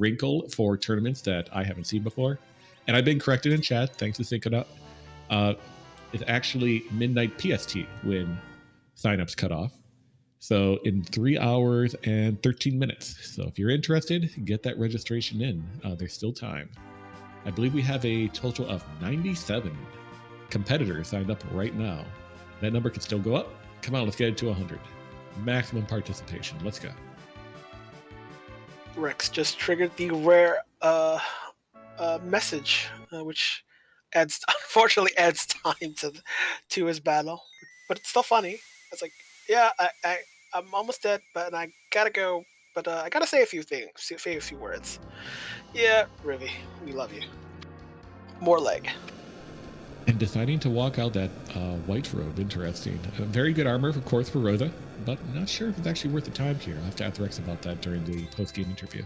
wrinkle for tournaments that I haven't seen before. And I've been corrected in chat, thanks to Sync It Up. It's actually midnight PST when signups cut off. So in 3 hours and 13 minutes. So if you're interested, get that registration in. There's still time. I believe we have a total of 97 competitors signed up right now. That number can still go up. Come on, let's get it to 100. Maximum participation. Let's go. Rex just triggered the rare message, which unfortunately adds time to his battle, but it's still funny. It's like, yeah, I'm almost dead, but I gotta go. but I gotta say a few things, say a few words. Yeah, Rivi, we love you. More leg. And deciding to walk out that white robe, interesting. Very good armor, of course, for Rhoda, but not sure if it's actually worth the time here. I'll have to ask Rex about that during the post-game interview.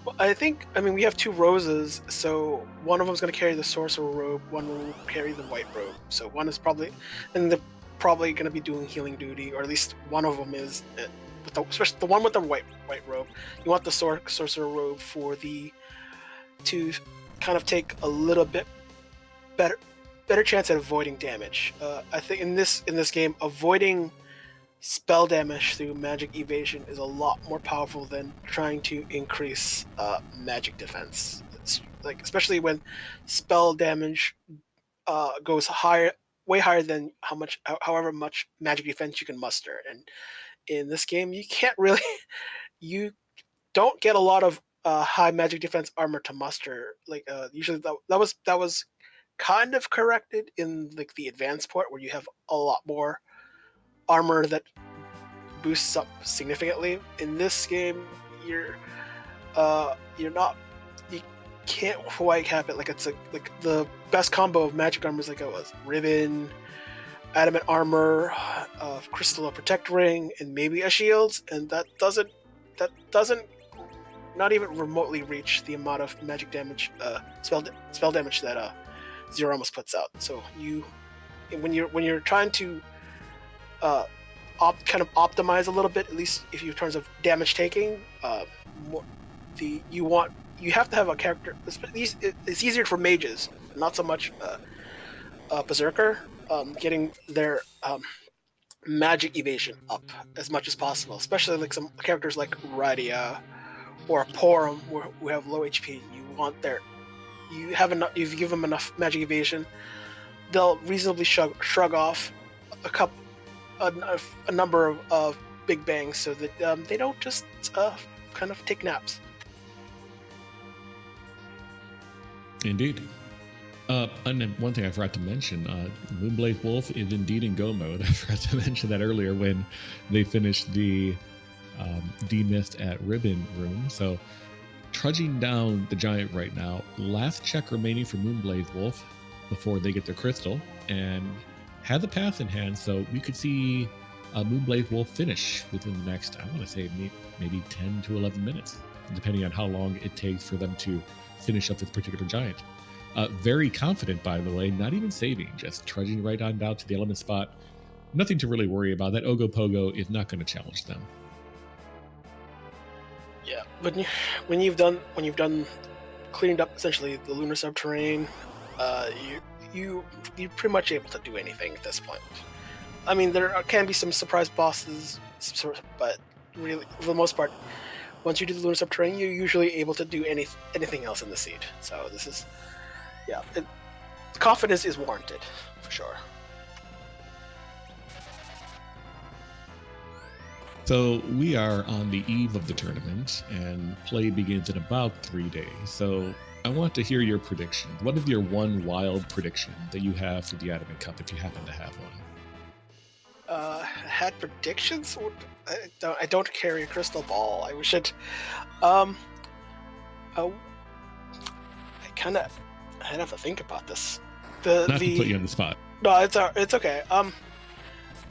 Well, I mean, we have two roses, so one of them's going to carry the sorcerer robe, one will carry the white robe. So one is probably, and they're probably going to be doing healing duty, or at least one of them is, especially the one with the white robe. You want the sorcerer robe to kind of take a little bit better chance at avoiding damage. I think in this game, avoiding spell damage through magic evasion is a lot more powerful than trying to increase magic defense. It's like, especially when spell damage goes higher, way higher than however much magic defense you can muster. And in this game, you can't really, you don't get a lot of high magic defense armor to muster. Like usually that was kind of corrected in like the advanced port, where you have a lot more armor that boosts up significantly. In this game, you're not, you can't quite have it. Like it's like the best combo of magic armor is like it was ribbon, adamant armor, crystal of protect ring, and maybe a shield, and that doesn't not even remotely reach the amount of magic damage, spell damage that Zero almost puts out. So when you're trying to kind of optimize a little bit, at least if you in terms of damage taking, you have to have a character. It's easier for mages, not so much berserker, getting their magic evasion up as much as possible, especially like some characters like Radia or Porum who have low HP. You give them enough magic evasion, they'll reasonably shrug off a number of big bangs, so that they don't just kind of take naps. Indeed. And then one thing I forgot to mention, Moonblade Wolf is indeed in go mode. I forgot to mention that earlier when they finished the demist at Ribbon Room. So trudging down the giant right now, last check remaining for Moonblade Wolf before they get their crystal, and have the path in hand, so we could see Moonblade Wolf finish within the next, I want to say, maybe 10 to 11 minutes, depending on how long it takes for them to finish up this particular giant. Very confident, by the way, not even saving, just trudging right on down to the element spot. Nothing to really worry about. That Ogopogo is not going to challenge them. Yeah, but when you've done cleaned up essentially the lunar subterranean, you're pretty much able to do anything at this point. I mean, there can be some surprise bosses, but really, for the most part, once you do the lunar subterranean, you're usually able to do anything else in the seed. So this is, yeah, confidence is warranted for sure. So we are on the eve of the tournament, and play begins in about 3 days. So I want to hear your prediction. What is your one wild prediction that you have for the Adamant Cup, if you happen to have one? Had predictions? I don't carry a crystal ball. I wish it. I'd have to think about this. Not to put you on the spot. No, it's okay.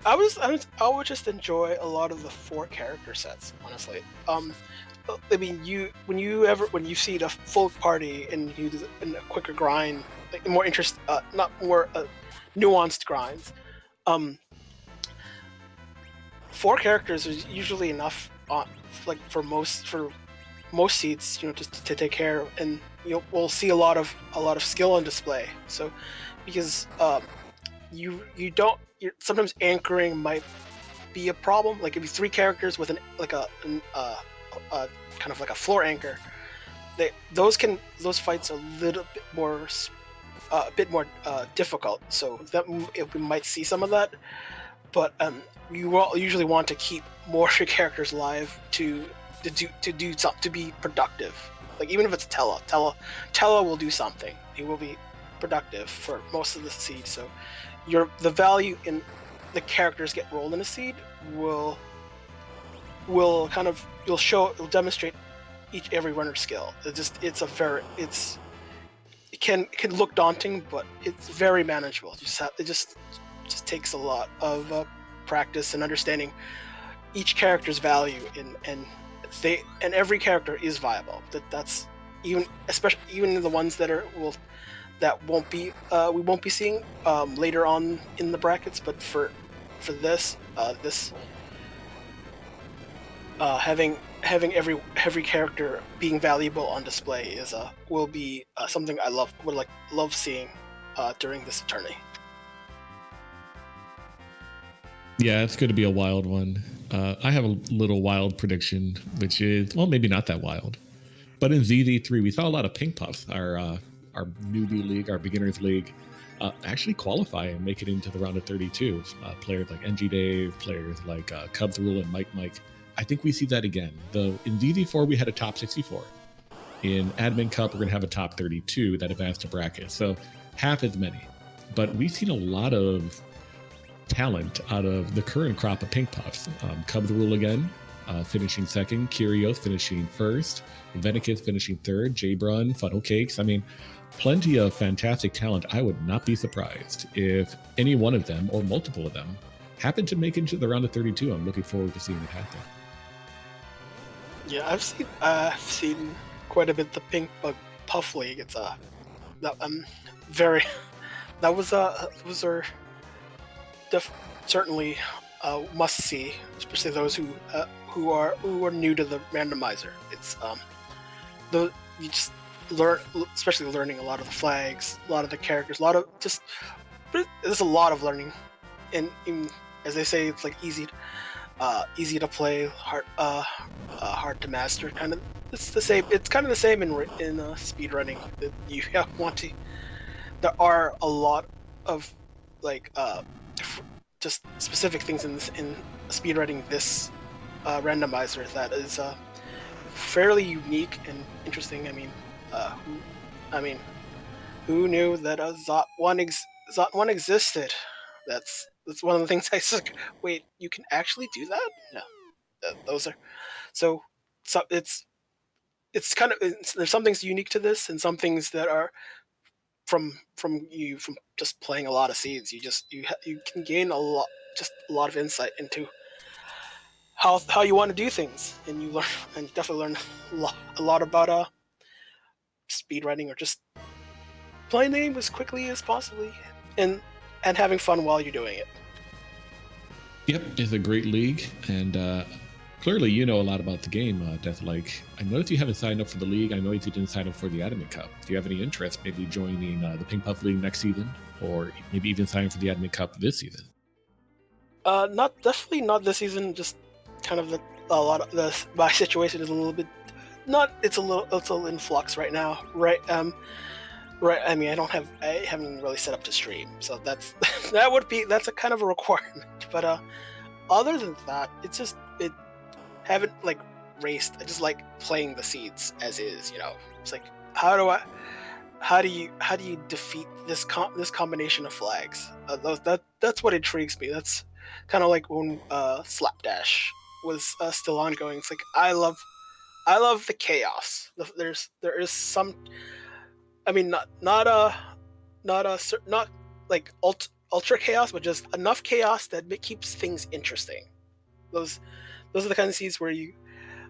I would just enjoy a lot of the 4 character sets, honestly. I mean, when you see the full party and you do in a quicker grind, like more not more nuanced grinds. 4 characters is usually enough, like for most seeds, just to take care of, and we'll see a lot of skill on display. So, because sometimes anchoring might be a problem. Like if you 3 characters with kind of like a floor anchor, those fights are a bit more difficult. So that we might see some of that, but you will usually want to keep more of your characters alive to do something, to be productive. Like even if it's Tella will do something. He will be productive for most of the seed. So the value in the characters get rolled in a seed will will kind of you'll demonstrate every runner skill. It can look daunting, but it's very manageable. It just takes a lot of practice and understanding each character's value, and every character is viable. That's even the ones that won't be we won't be seeing later on in the brackets. But for this having every character being valuable on display will be something I love seeing during this tourney. Yeah, it's going to be a wild one. I have a little wild prediction, which is, well, maybe not that wild. But in ZZ3, we saw a lot of pink puffs, our newbie league, our beginners league, actually qualify and make it into the round of 32. Players like NG Dave, players like Cubs Rule and Mike. I think we see that again. Though in ZZ4, we had a top 64. In Adamant Cup, we're going to have a top 32 that advanced to bracket. So half as many. But we've seen a lot of talent out of the current crop of pink puffs. Cubs Rule again, finishing second. Curios finishing first. Venicus finishing third. J-Brun, Funnel Cakes. I mean, plenty of fantastic talent. I would not be surprised if any one of them or multiple of them happen to make it into the round of 32. I'm looking forward to seeing it happen. Yeah, I've seen quite a bit the Pink Bug Puff League. It's certainly must see, especially those who are new to the randomizer. It's you just learn, especially learning a lot of the flags, a lot of the characters, there's a lot of learning, and as they say, it's like easy to play, hard to master. Kind of, it's the same. It's kind of the same in speed running. That you there are a lot of just specific things in speed running this randomizer that is fairly unique and interesting. Who knew that a Zot one existed? That's one of the things I said. Wait, you can actually do that? No, those are so it's kind of there's some things unique to this, and some things that are from just playing a lot of seeds. You can gain a lot of insight into how you want to do things, and you definitely learn a lot about speed running, or just playing the game as quickly as possibly, and having fun while you're doing it. Yep, it's a great league, and clearly you know a lot about the game, Deathlike. I noticed you haven't signed up for the league. I noticed you didn't sign up for the Adamant Cup. Do you have any interest maybe joining the Pink Puff League next season, or maybe even signing for the Adamant Cup this season? Definitely not this season. Just kind of my situation is a little bit it's a little in flux right now, right? Right. I mean, I haven't really set up to stream, so that's a kind of a requirement. But other than that, it haven't raced. I just like playing the seeds as is. It's like how do you defeat this combination of flags? That's what intrigues me. That's kind of like when Slapdash was still ongoing. It's like I love the chaos. There is some. I mean, not like ultra chaos, but just enough chaos that keeps things interesting. Those are the kind of seeds where you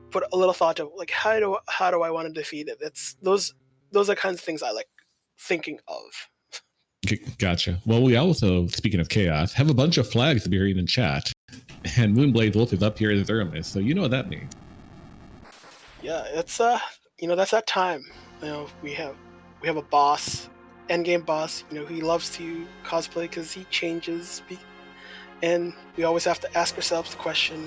put a little thought to, like, how do I want to defeat it? Those are the kinds of things I like thinking of. Gotcha. Well, we also, speaking of chaos, have a bunch of flags to be reading in chat, and Moonblade Wolf is up here as Theramis, so you know what that means. Yeah, it's that's that time. We have a boss, endgame boss. He loves to cosplay because he changes, and we always have to ask ourselves the question: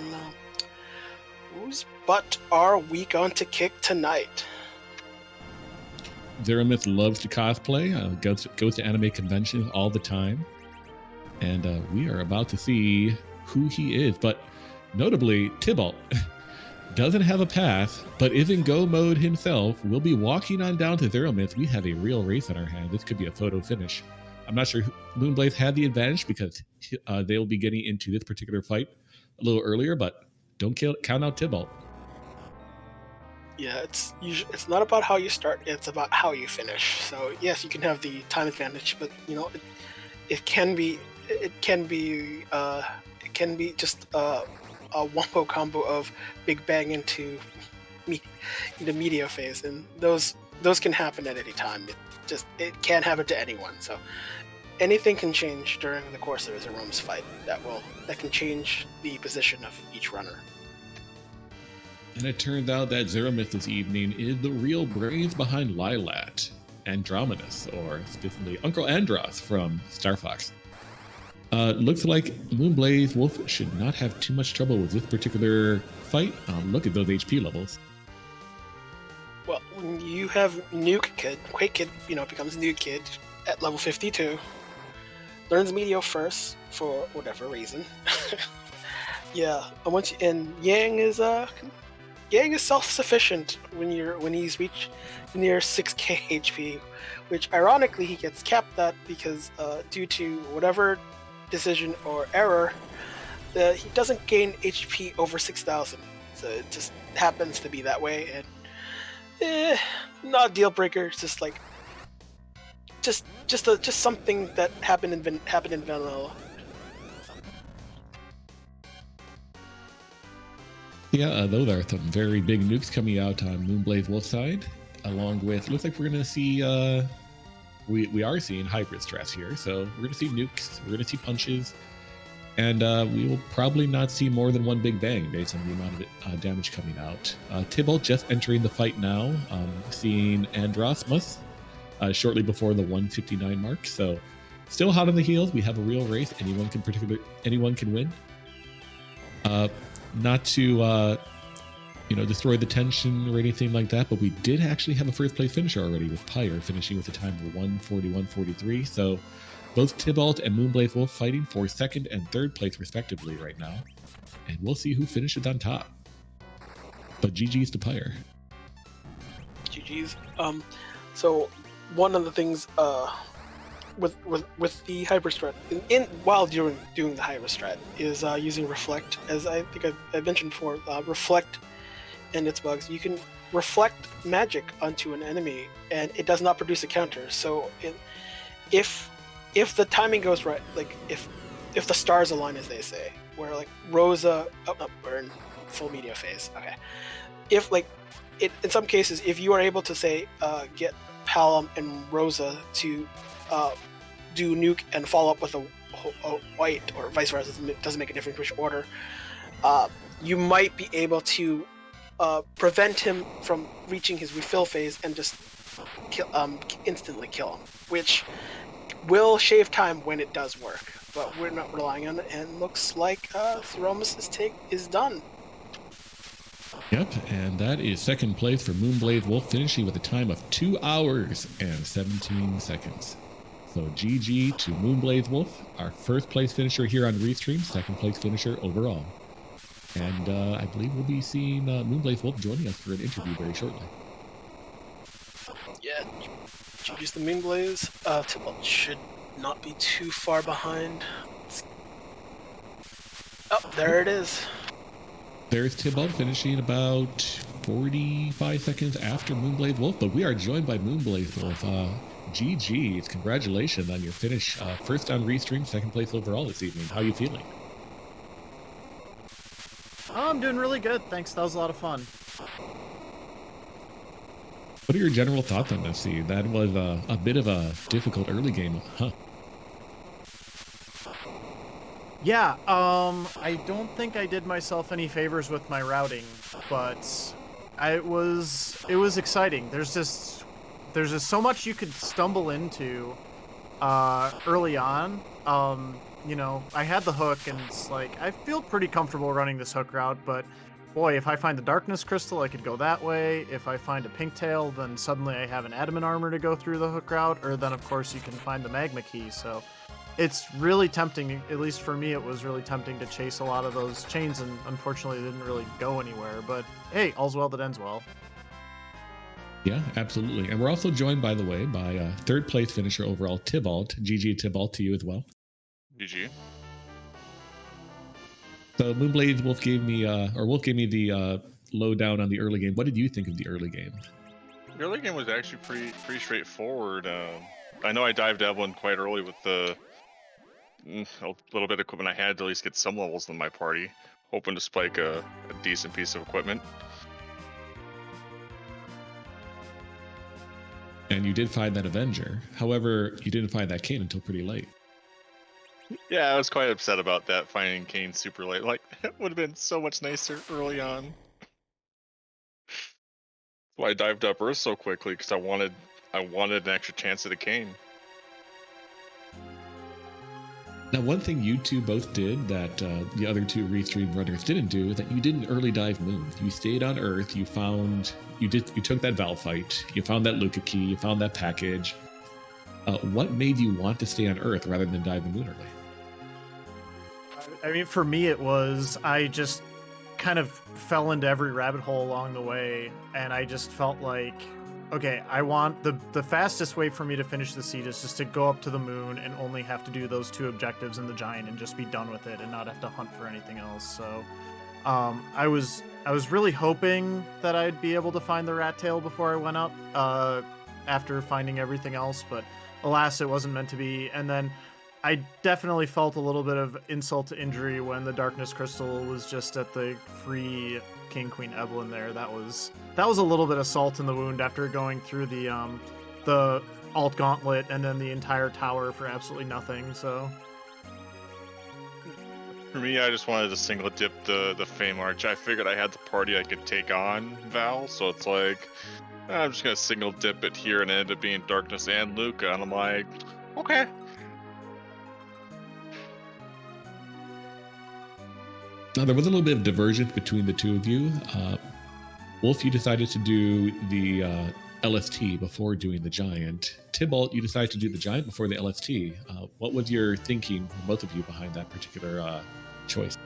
whose butt are we going to kick tonight? Zeramith loves to cosplay, goes to anime conventions all the time, and we are about to see who he is. But notably, Tybalt doesn't have a pass, but is in go mode himself. We'll be walking on down to Zeramith. We have a real race in our hand. This could be a photo finish. I'm not sure Moonblaze had the advantage because they'll be getting into this particular fight a little earlier, but don't count out Tybalt. Yeah, it's not about how you start; it's about how you finish. So yes, you can have the time advantage, but it can be it can be it can be just a wombo combo of Big Bang me, into media phase, and those can happen at any time. It can happen to anyone. So anything can change during the course of a Zerome's fight. That can change the position of each runner. And it turns out that Zeromuth this evening is the real brains behind Lilat, Andromedus, or specifically Uncle Andros from Star Fox. Looks like Moonblaze Wolf should not have too much trouble with this particular fight. Look at those HP levels. Well, when you have Nuke Kid, Quake Kid, becomes Nuke Kid at level 52, learns Meteor first for whatever reason. Yeah, and Yang is self-sufficient when he's reached near 6k HP, which ironically he gets capped at because due to whatever decision or error, he doesn't gain HP over 6,000. So it just happens to be that way, and not a deal breaker. It's just like just something that happened in vanilla. Yeah, those are some very big nukes coming out on Moonblaze Wolf's side, along with, looks like we're going to see, we are seeing hybrid stress here, so we're going to see nukes, we're going to see punches, and we will probably not see more than one Big Bang based on the amount of damage coming out. Tybalt just entering the fight now, seeing Androsmus shortly before the 159 mark, so still hot on the heels. We have a real race. Anyone can win. Not to destroy the tension or anything like that, but we did actually have a first place finisher already, with Pyre finishing with a time of 1:41.43. So both Tybalt and Moonblaze Wolf fighting for second and third place respectively right now, and we'll see who finishes on top. But GG's to Pyre. GG's. So one of the things with the hyper strat while doing the hyper strat is using reflect. As I think I mentioned before, reflect and its bugs. You can reflect magic onto an enemy and it does not produce a counter. So if the timing goes right, like if the stars align, as they say, where like Rosa burn full media phase. Okay, if like in some cases, if you are able to say get Palom and Rosa to do nuke and follow up with a white, or vice versa, it doesn't make a difference which order, you might be able to prevent him from reaching his refill phase and just instantly kill him, which will shave time when it does work, but we're not relying on it, and looks like Zeromus's take is done. Yep, and that is second place for Moonblaze Wolf, finishing with a time of 2 hours and 17 seconds. So GG to Moonblaze Wolf, our first place finisher here on Restream, second place finisher overall. And I believe we'll be seeing Moonblaze Wolf joining us for an interview very shortly. Yeah, GG's the Moonblaze. Tybalt should not be too far behind. Oh, there it is. There's Tybalt finishing about 45 seconds after Moonblaze Wolf, but we are joined by Moonblaze Wolf. GG's, congratulations on your finish. First on Restream, second place overall this evening. How are you feeling? Oh, I'm doing really good, thanks. That was a lot of fun. What are your general thoughts on this seed? That was a bit of a difficult early game, huh? Yeah, I don't think I did myself any favors with my routing, but it was exciting. There's just so much you could stumble into early on. I had the hook, and it's like I feel pretty comfortable running this hook route, but boy, if I find the darkness crystal, I could go that way. If I find a pink tail, then suddenly I have an adamant armor to go through the hook route, or then of course you can find the magma key. So it's really tempting, at least for me, it was really tempting to chase a lot of those chains, and unfortunately it didn't really go anywhere. But hey, all's well that ends well. Yeah, absolutely. And we're also joined, by the way, by third place finisher overall, Tybalt. GG Tybalt to you as well. GG. So Moonblade Wolf gave me, Wolf gave me the lowdown on the early game. What did you think of the early game? The early game was actually pretty straightforward. I know I dived Evelyn quite early with a little bit of equipment I had to at least get some levels in my party, hoping to spike a decent piece of equipment. And you did find that Avenger. However, you didn't find that Kane until pretty late. Yeah, I was quite upset about that, finding Kane super late. Like, it would have been so much nicer early on. That's why I dived up Earth so quickly, because I wanted an extra chance at a Kane. Now, one thing you two both did that the other two Restream runners didn't do is that you didn't early dive Moon. You stayed on Earth. You took that Val fight. You found that Luca key. You found that package. What made you want to stay on Earth rather than dive the Moon early? I mean, for me, it was I just kind of fell into every rabbit hole along the way, and I just felt like, okay, I want the fastest way for me to finish the seed is just to go up to the Moon and only have to do those 2 objectives in the Giant and just be done with it and not have to hunt for anything else. So I was really hoping that I'd be able to find the rat tail before I went up after finding everything else, but alas, it wasn't meant to be. And then I definitely felt a little bit of insult to injury when the Darkness Crystal was just at the free King Queen Evelyn there. That was a little bit of salt in the wound after going through the alt gauntlet and then the entire tower for absolutely nothing. So For me, I just wanted to single dip the Fame Arch. I figured I had the party I could take on Val, so it's like, I'm just gonna single dip it here, and it ended up being Darkness and Luca, and I'm like, okay. Now, there was a little bit of divergence between the two of you. Wolf, you decided to do the LST before doing the Giant. Tybalt, you decided to do the Giant before the LST. What was your thinking, for both of you, behind that particular choice?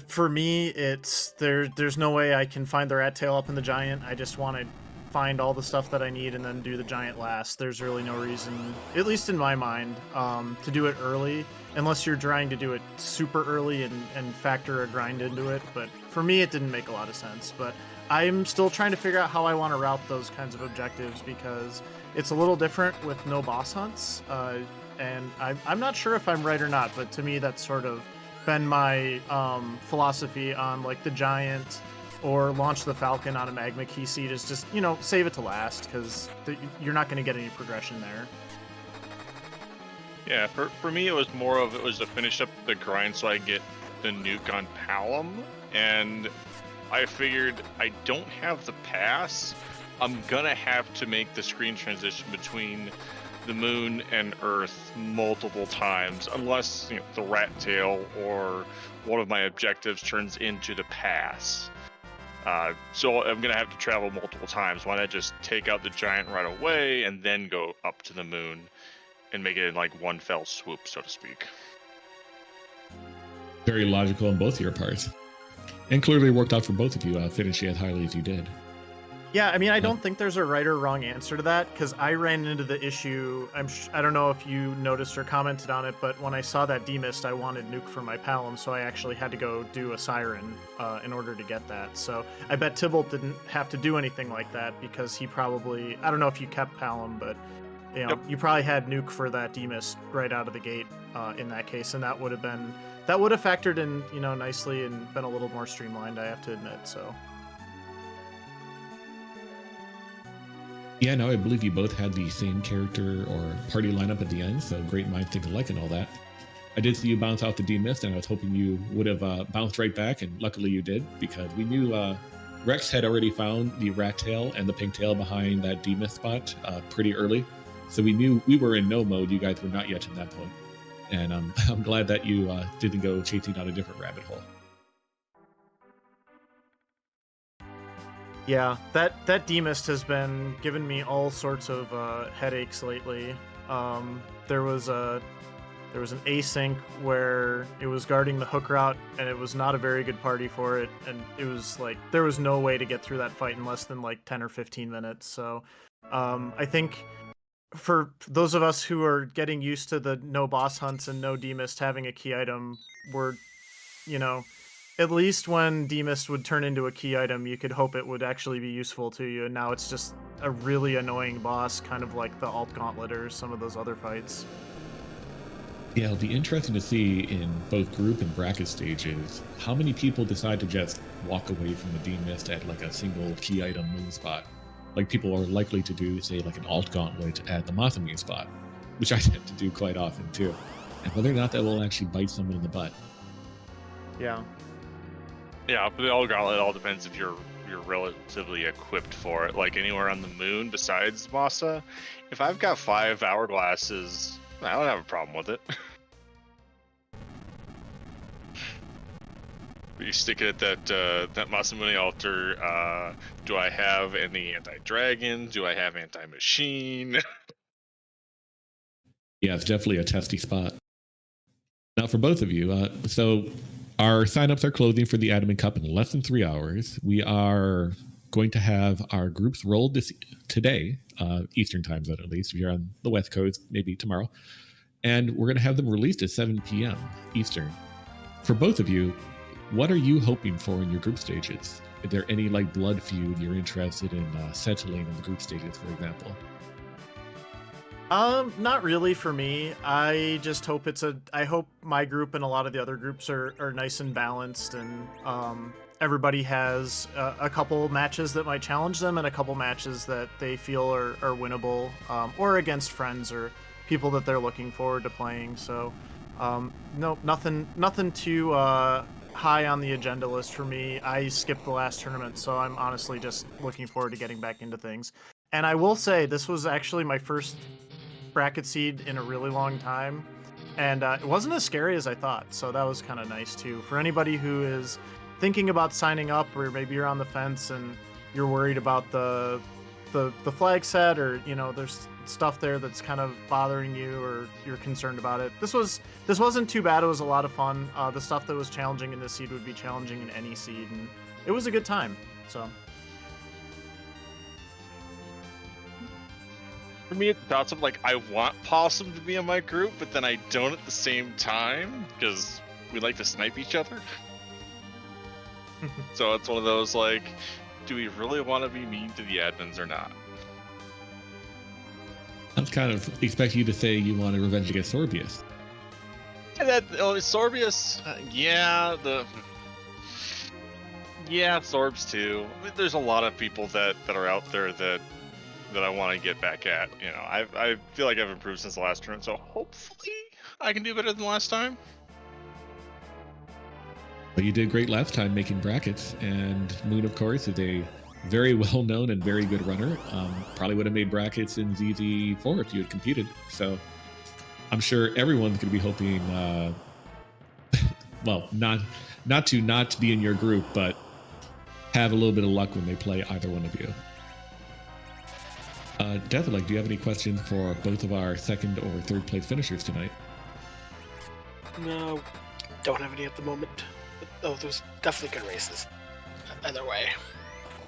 For me, it's there's no way I can find the rat tail up in the Giant. I just want to find all the stuff that I need and then do the Giant last. There's really no reason, at least in my mind, to do it early, unless you're trying to do it super early and factor a grind into it. But for me, it didn't make a lot of sense. But I'm still trying to figure out how I want to route those kinds of objectives, because it's a little different with no boss hunts. And I'm not sure if I'm right or not, but to me, that's sort of been my philosophy on like the Giant or launch the Falcon on a magma key seed, is just, save it to last, because you're not going to get any progression there. Yeah, for me, it was to finish up the grind so I get the nuke on Palom, and I figured I don't have the pass. I'm gonna have to make the screen transition between the Moon and Earth multiple times, unless the rat tail or one of my objectives turns into the pass. So I'm gonna have to travel multiple times. Why not just take out the Giant right away and then go up to the Moon and make it in like one fell swoop, so to speak? Very logical on both of your parts. And clearly worked out for both of you, finishing as highly as you did. Yeah, I mean, I don't think there's a right or wrong answer to that, because I ran into the issue. I don't know if you noticed or commented on it, but when I saw that demist, I wanted nuke for my Palom, so I actually had to go do a Siren in order to get that. So I bet Tybalt didn't have to do anything like that, because he probably, I don't know if you kept Palom, but you probably had nuke for that demist right out of the gate in that case, and that would have factored in nicely and been a little more streamlined, I have to admit. So. Yeah, no, I believe you both had the same character or party lineup at the end, so great minds think alike and all that. I did see you bounce out the demist, and I was hoping you would have bounced right back, and luckily you did, because we knew Rex had already found the rat tail and the pink tail behind that demist spot pretty early, so we knew we were in no mode. You guys were not yet in that point, and I'm glad that you didn't go chasing down a different rabbit hole. Yeah, that demist has been giving me all sorts of headaches lately. There was an async where it was guarding the hook route, and it was not a very good party for it, and it was like there was no way to get through that fight in less than like 10 or 15 minutes. So I think for those of us who are getting used to the no boss hunts and no demist having a key item, we're, you know, at least when demist would turn into a key item, you could hope it would actually be useful to you. And now it's just a really annoying boss, kind of like the alt gauntlet or some of those other fights. Yeah, it'll be interesting to see in both group and bracket stages how many people decide to just walk away from the demist at like a single key item moon spot. Like people are likely to do, say, like an alt gauntlet at the Masamune spot, which I tend to do quite often too. And whether or not that will actually bite someone in the butt. Yeah. Yeah, but it all depends if you're relatively equipped for it. Like anywhere on the moon besides Masa, if I've got 5 hourglasses, I don't have a problem with it. You stick it at that Masamune altar. Do I have any anti-dragon? Do I have anti-machine? Yeah, it's definitely a testy spot. Now, for both of you, so our signups are closing for the Adamant Cup in less than 3 hours. We are going to have our groups rolled today, Eastern time zone at least. If you're on the West Coast, maybe tomorrow. And we're going to have them released at 7 p.m. Eastern. For both of you, what are you hoping for in your group stages? Is there any like blood feud you're interested in settling in the group stages, for example? Not really for me. I just hope I hope my group and a lot of the other groups are nice and balanced, and everybody has a couple matches that might challenge them and a couple matches that they feel are winnable, or against friends or people that they're looking forward to playing. So, no, nothing too high on the agenda list for me. I skipped the last tournament, so I'm honestly just looking forward to getting back into things. And I will say, this was actually my first bracket seed in a really long time, and it wasn't as scary as I thought, so that was kind of nice too. For anybody who is thinking about signing up, or maybe you're on the fence and you're worried about the flag set, or there's stuff there that's kind of bothering you, or you're concerned about it, this wasn't too bad. It was a lot of fun. The stuff that was challenging in this seed would be challenging in any seed, and it was a good time. So For me, it's thoughts of like, I want Possum to be in my group, but then I don't at the same time because we like to snipe each other. So it's one of those like, do we really want to be mean to the admins or not? I was kind of expecting you to say you want a revenge against Sorbius. And Sorbius, yeah, Sorbs too. I mean, there's a lot of people that are out there that I want to get back at. I feel like I've improved since the last turn, so hopefully I can do better than last time. Well, you did great last time making brackets, and Moon, of course, is a very well-known and very good runner. Probably would have made brackets in ZZ4 if you had competed. So I'm sure everyone's going to be hoping, well, not to be in your group, but have a little bit of luck when they play either one of you. Deathlike, do you have any questions for both of our second or third place finishers tonight? No, don't have any at the moment. But, those definitely good races. Either way.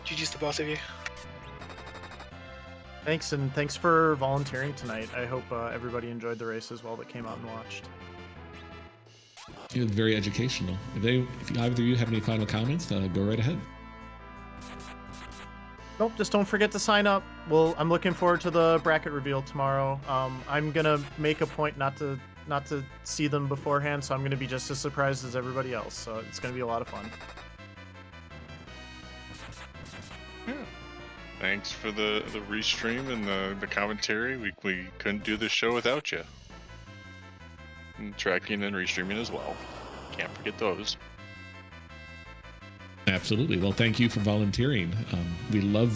GG's to both of you. thanks, and thanks for volunteering tonight. I hope everybody enjoyed the race as well that came out and watched. It was very educational. If either of you have any final comments, go right ahead. Nope, just don't forget to sign up. Well, I'm looking forward to the bracket reveal tomorrow. I'm gonna make a point not to see them beforehand, so I'm gonna be just as surprised as everybody else. So it's gonna be a lot of fun. Yeah. Thanks for the restream and the commentary. We couldn't do this show without you. And tracking and restreaming as well. Can't forget those. Absolutely. Well, thank you for volunteering. We love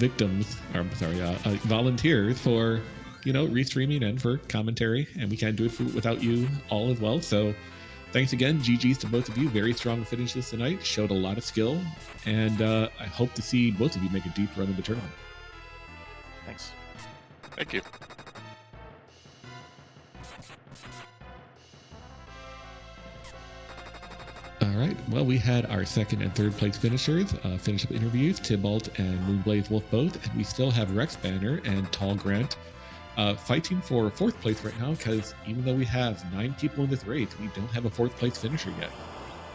volunteers for, restreaming and for commentary, and we can't do it without you all as well. So thanks again. GG's to both of you. Very strong finishes tonight. Showed a lot of skill, and I hope to see both of you make a deep run in the tournament. Thanks. Thank you. All right. Well, we had our second and third place finishers finish up interviews. Tybalt and Moonblaze Wolf both, and we still have Rex Banner and Tall Grant fighting for 4th place right now, because even though we have 9 people in this race, we don't have a 4th place finisher yet.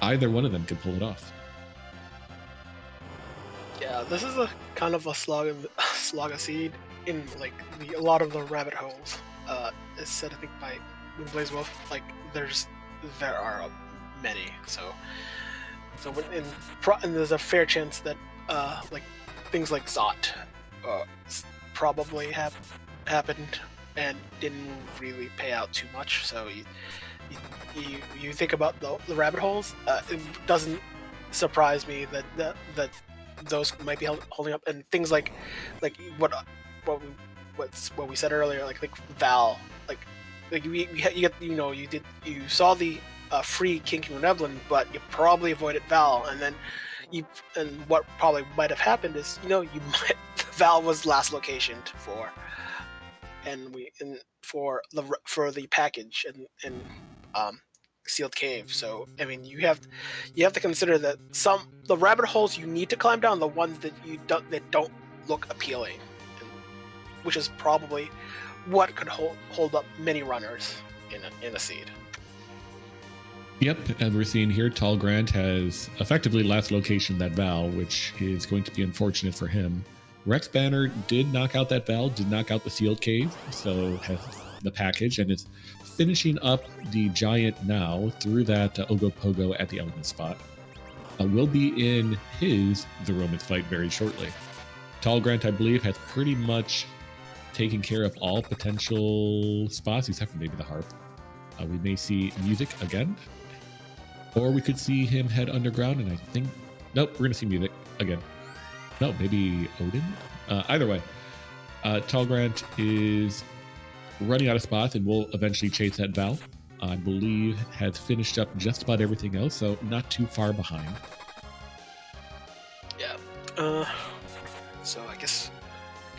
Either one of them could pull it off. Yeah, this is a kind of a slog of seed in like a lot of the rabbit holes. It's said, I think, by Windblaze Wolf. Like there are many, so and there's a fair chance that like things like Zot probably have happened and didn't really pay out too much. So you think about the rabbit holes. It doesn't surprise me that those might be holding up, and things like what we said earlier, like Val, like you saw the free King Neblin, but you probably avoided Val, and then what probably might have happened is Val was last locationed for the package and sealed cave. So I mean, you have to consider that the rabbit holes you need to climb down, the ones that don't look appealing, which is probably what could hold up many runners in a seed. Yep, as we're seeing here, Tall Grant has effectively last location that Val, which is going to be unfortunate for him. Rex Banner did knock out that Val, did knock out the sealed cave, so has the package, and is finishing up the giant now through that Ogopogo at the element spot. Will be in the Romance fight very shortly. Tall Grant, I believe, has pretty much taken care of all potential spots, except for maybe the harp. We may see music again, or we could see him head underground, and I think... Nope, we're going to see music again. No, maybe Odin? Either way, Tall Grant is running out of spots and will eventually chase that Val. I believe has finished up just about everything else, so not too far behind. Yeah. So I guess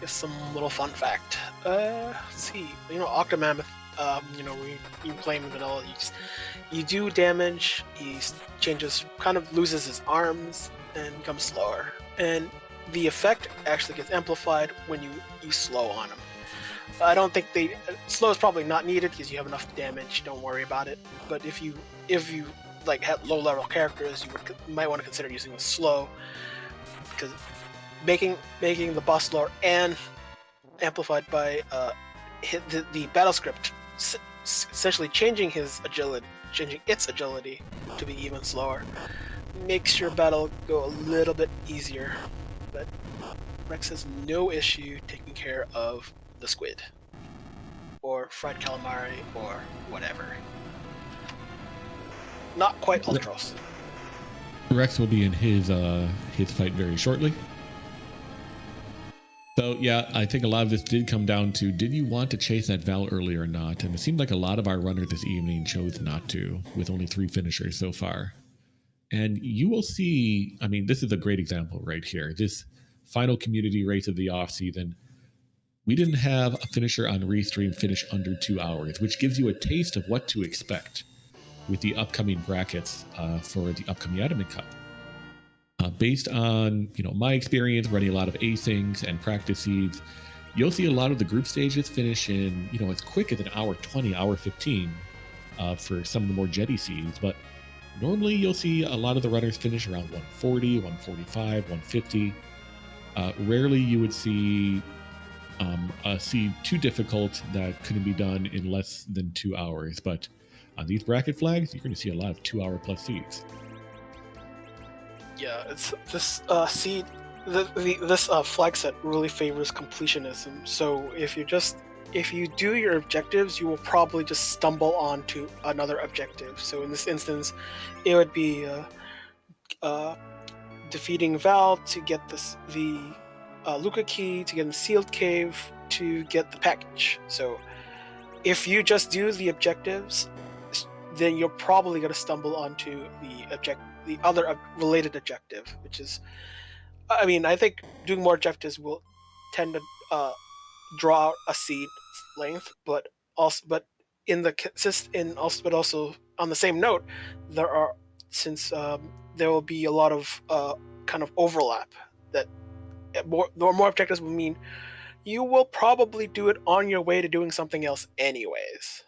some little fun fact. Let's see. Octomammoth. We play him in vanilla. You do damage. He loses his arms and becomes slower. And the effect actually gets amplified when you slow on him. I don't think slow is probably not needed because you have enough damage. Don't worry about it. But if you like have low level characters, you might want to consider using a slow, because making the boss slower and amplified by the battle script, essentially changing its agility to be even slower, makes your battle go a little bit easier. But Rex has no issue taking care of the squid or fried calamari or whatever. Not quite Ultros. Rex will be in his fight very shortly. So yeah, I think a lot of this did come down to, did you want to chase that Val early or not? And it seemed like a lot of our runners this evening chose not to, with only 3 finishers so far. And you will see, I mean, this is a great example right here. This final community race of the off season, we didn't have a finisher on Restream finish under 2 hours, which gives you a taste of what to expect with the upcoming brackets for the upcoming Adamant Cup. Based on my experience running a lot of acings and practice seeds, you'll see a lot of the group stages finish in as quick as an hour 20, hour 15 for some of the more jetty seeds. But normally you'll see a lot of the runners finish around 140, 145, 150. Rarely you would see a seed too difficult that couldn't be done in less than 2 hours. But on these bracket flags, you're going to see a lot of 2-hour plus seeds. Yeah, it's this seed. This flag set really favors completionism. So if you do your objectives, you will probably just stumble onto another objective. So in this instance, it would be defeating Val to get the Luca key, to get in the sealed cave, to get the package. So if you just do the objectives, then you're probably going to stumble onto the other related objective, which is, I mean, I think doing more objectives will tend to draw out a seed length, but also on the same note, there will be a lot of kind of overlap. That more objectives will mean you will probably do it on your way to doing something else anyways.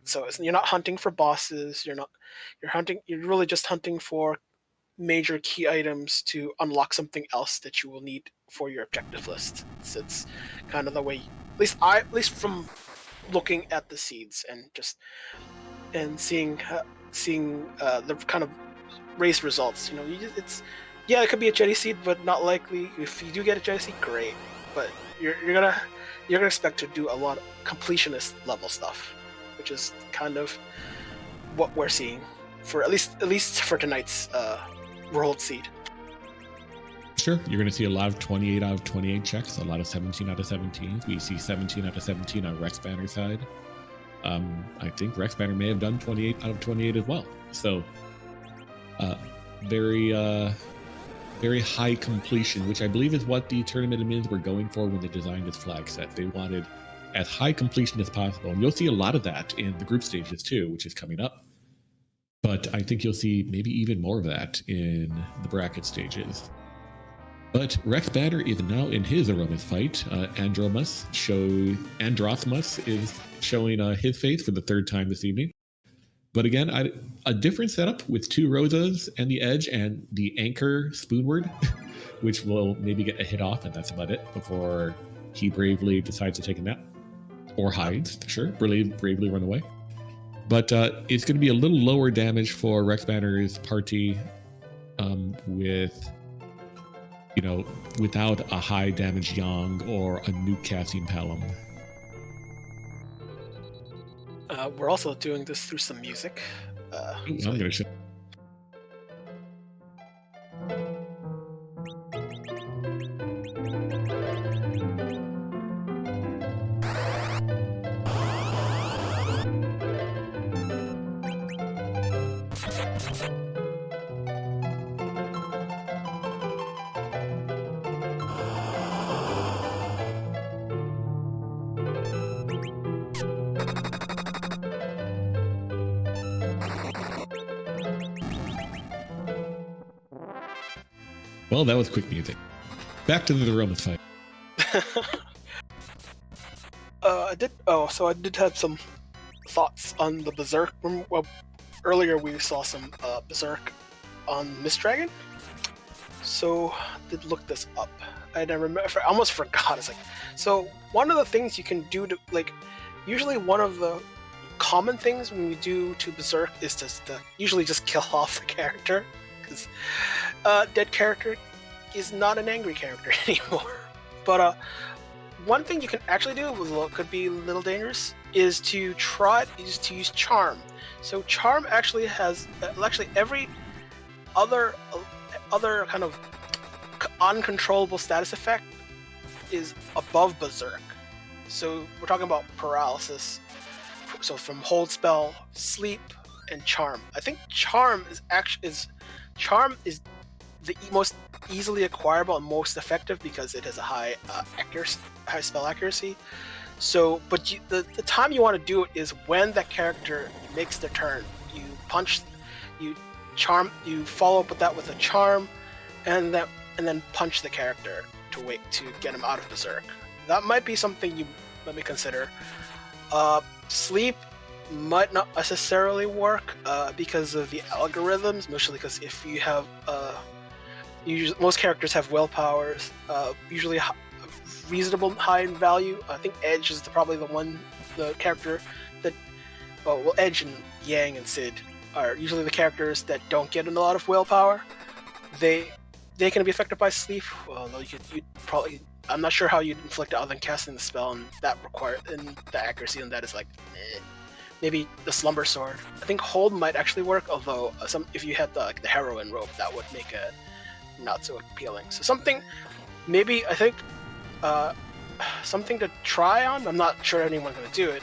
So you're not hunting for bosses. You're really just hunting for major key items to unlock something else that you will need for your objective list. It's kind of the way, at least from looking at the seeds and seeing the kind of race results. It could be a jetty seed, but not likely. If you do get a jetty seed, great. But you're gonna expect to do a lot of completionist level stuff, which is kind of what we're seeing for at least for tonight's World Seed. Sure, you're going to see a lot of 28 out of 28 checks, a lot of 17 out of 17s. We see 17 out of 17 on Rex Banner's side. I think Rex Banner may have done 28 out of 28 as well. So, very high completion, which I believe is what the tournament admins were going for when they designed this flag set. They wanted as high completion as possible. And you'll see a lot of that in the group stages too, which is coming up. But I think you'll see maybe even more of that in the bracket stages. But Rex Banner is now in his Aromas fight. Androthmus is showing his face for the third time this evening. But again, a different setup with 2 Rosas and the Edge and the Anchor Spoonward, which will maybe get a hit off, and that's about it before he bravely decides to take a nap. Or hides, sure, bravely run away. But it's going to be a little lower damage for Rex Banner's party without a high damage Yang or a nuke casting Palom. We're also doing this through some music. I'm going to show. Well, that was quick music. Back to the Aromas fight. I did have some thoughts on the Berserk. Well, earlier we saw some Berserk on Mist Dragon. So I did look this up. I almost forgot. It's so one of the things you can do to usually one of the common things when we do to Berserk is to usually just kill off the character, because dead character is not an angry character anymore. But one thing you can actually do, could be a little dangerous, is to use Charm. So Charm actually has every other kind of uncontrollable status effect is above Berserk. So we're talking about paralysis. So from hold spell, sleep, and charm. I think charm is the most easily acquirable and most effective because it has a high spell accuracy. So, but the time you want to do it is when that character makes their turn. You punch, you follow up with that with a charm, and then punch the character to get him out of Berserk. That might be something you let me consider. Sleep might not necessarily work because of the algorithms, mostly because if you have most characters have willpowers, usually reasonable high in value. I think Edge is probably the character that Edge and Yang and Sid are usually the characters that don't get a lot of willpower. They can be affected by sleep, although you'd probably, I'm not sure how you'd inflict it other than casting the spell, and the accuracy on that is maybe the Slumber Sword. I think Hold might actually work, although if you had the Heroine rope, that would make it not so appealing. So something to try on. I'm not sure anyone's going to do it.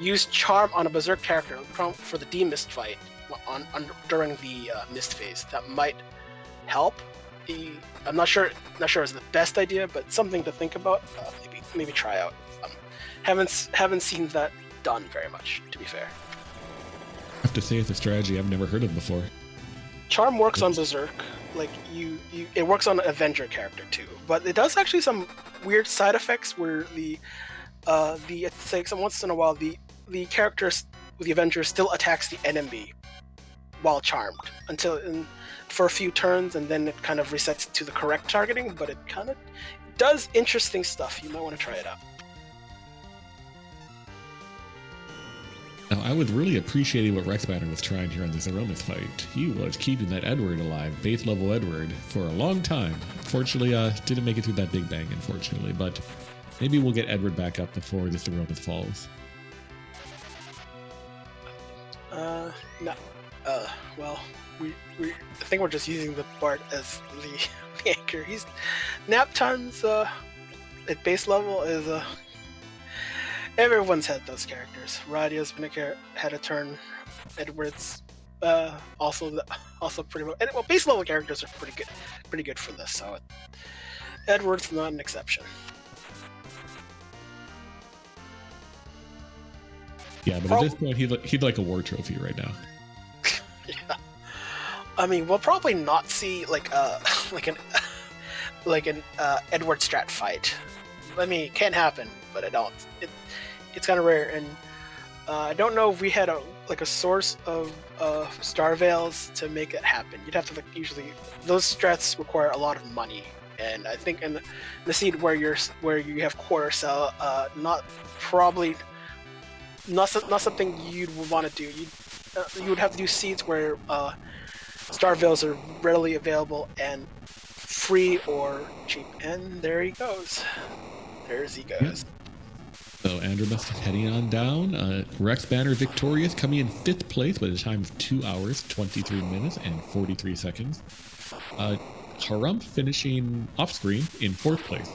Use Charm on a Berserk character for the D-Mist fight during the Mist phase. That might help. I'm not sure it's the best idea, but something to think about. Maybe try out. Haven't seen that done very much, to be fair. I have to say it's a strategy I've never heard of before. Charm works on Berserk. like it works on an Avenger character too, but it does actually some weird side effects where it's like once in a while the character with the Avenger still attacks the enemy while charmed for a few turns, and then it kind of resets to the correct targeting, but it kind of does interesting stuff. You might want to try it out. Now, I was really appreciating what Rex Banner was trying here on this Aromas fight. He was keeping that Edward alive, base level Edward, for a long time. Fortunately, didn't make it through that big bang, unfortunately, but maybe we'll get Edward back up before this Aromas falls. No. Well, I think we're just using the Bard as the anchor. He's nap times at base level is everyone's had those characters. Radio's had a turn. Edward's also pretty much. Well, base level characters are pretty good for this. So Edward's not an exception. Yeah, but at this point, he'd like a war trophy right now. Yeah. I mean, we'll probably not see like an Edward Strat fight. I mean, it can happen, but I don't. It's kind of rare, and I don't know if we had a source of Star Veils to make it happen. You'd have to usually those strats require a lot of money, and I think in the seed where you have quarter cell, not something you'd want to do. You would have to do seeds where Star Veils are readily available and free or cheap. And there he goes. There's he goes. So Andromus heading on down. Rex Banner victorious, coming in 5th place with a time of 2 hours, 23 minutes, and 43 seconds. Harumph finishing off screen in 4th place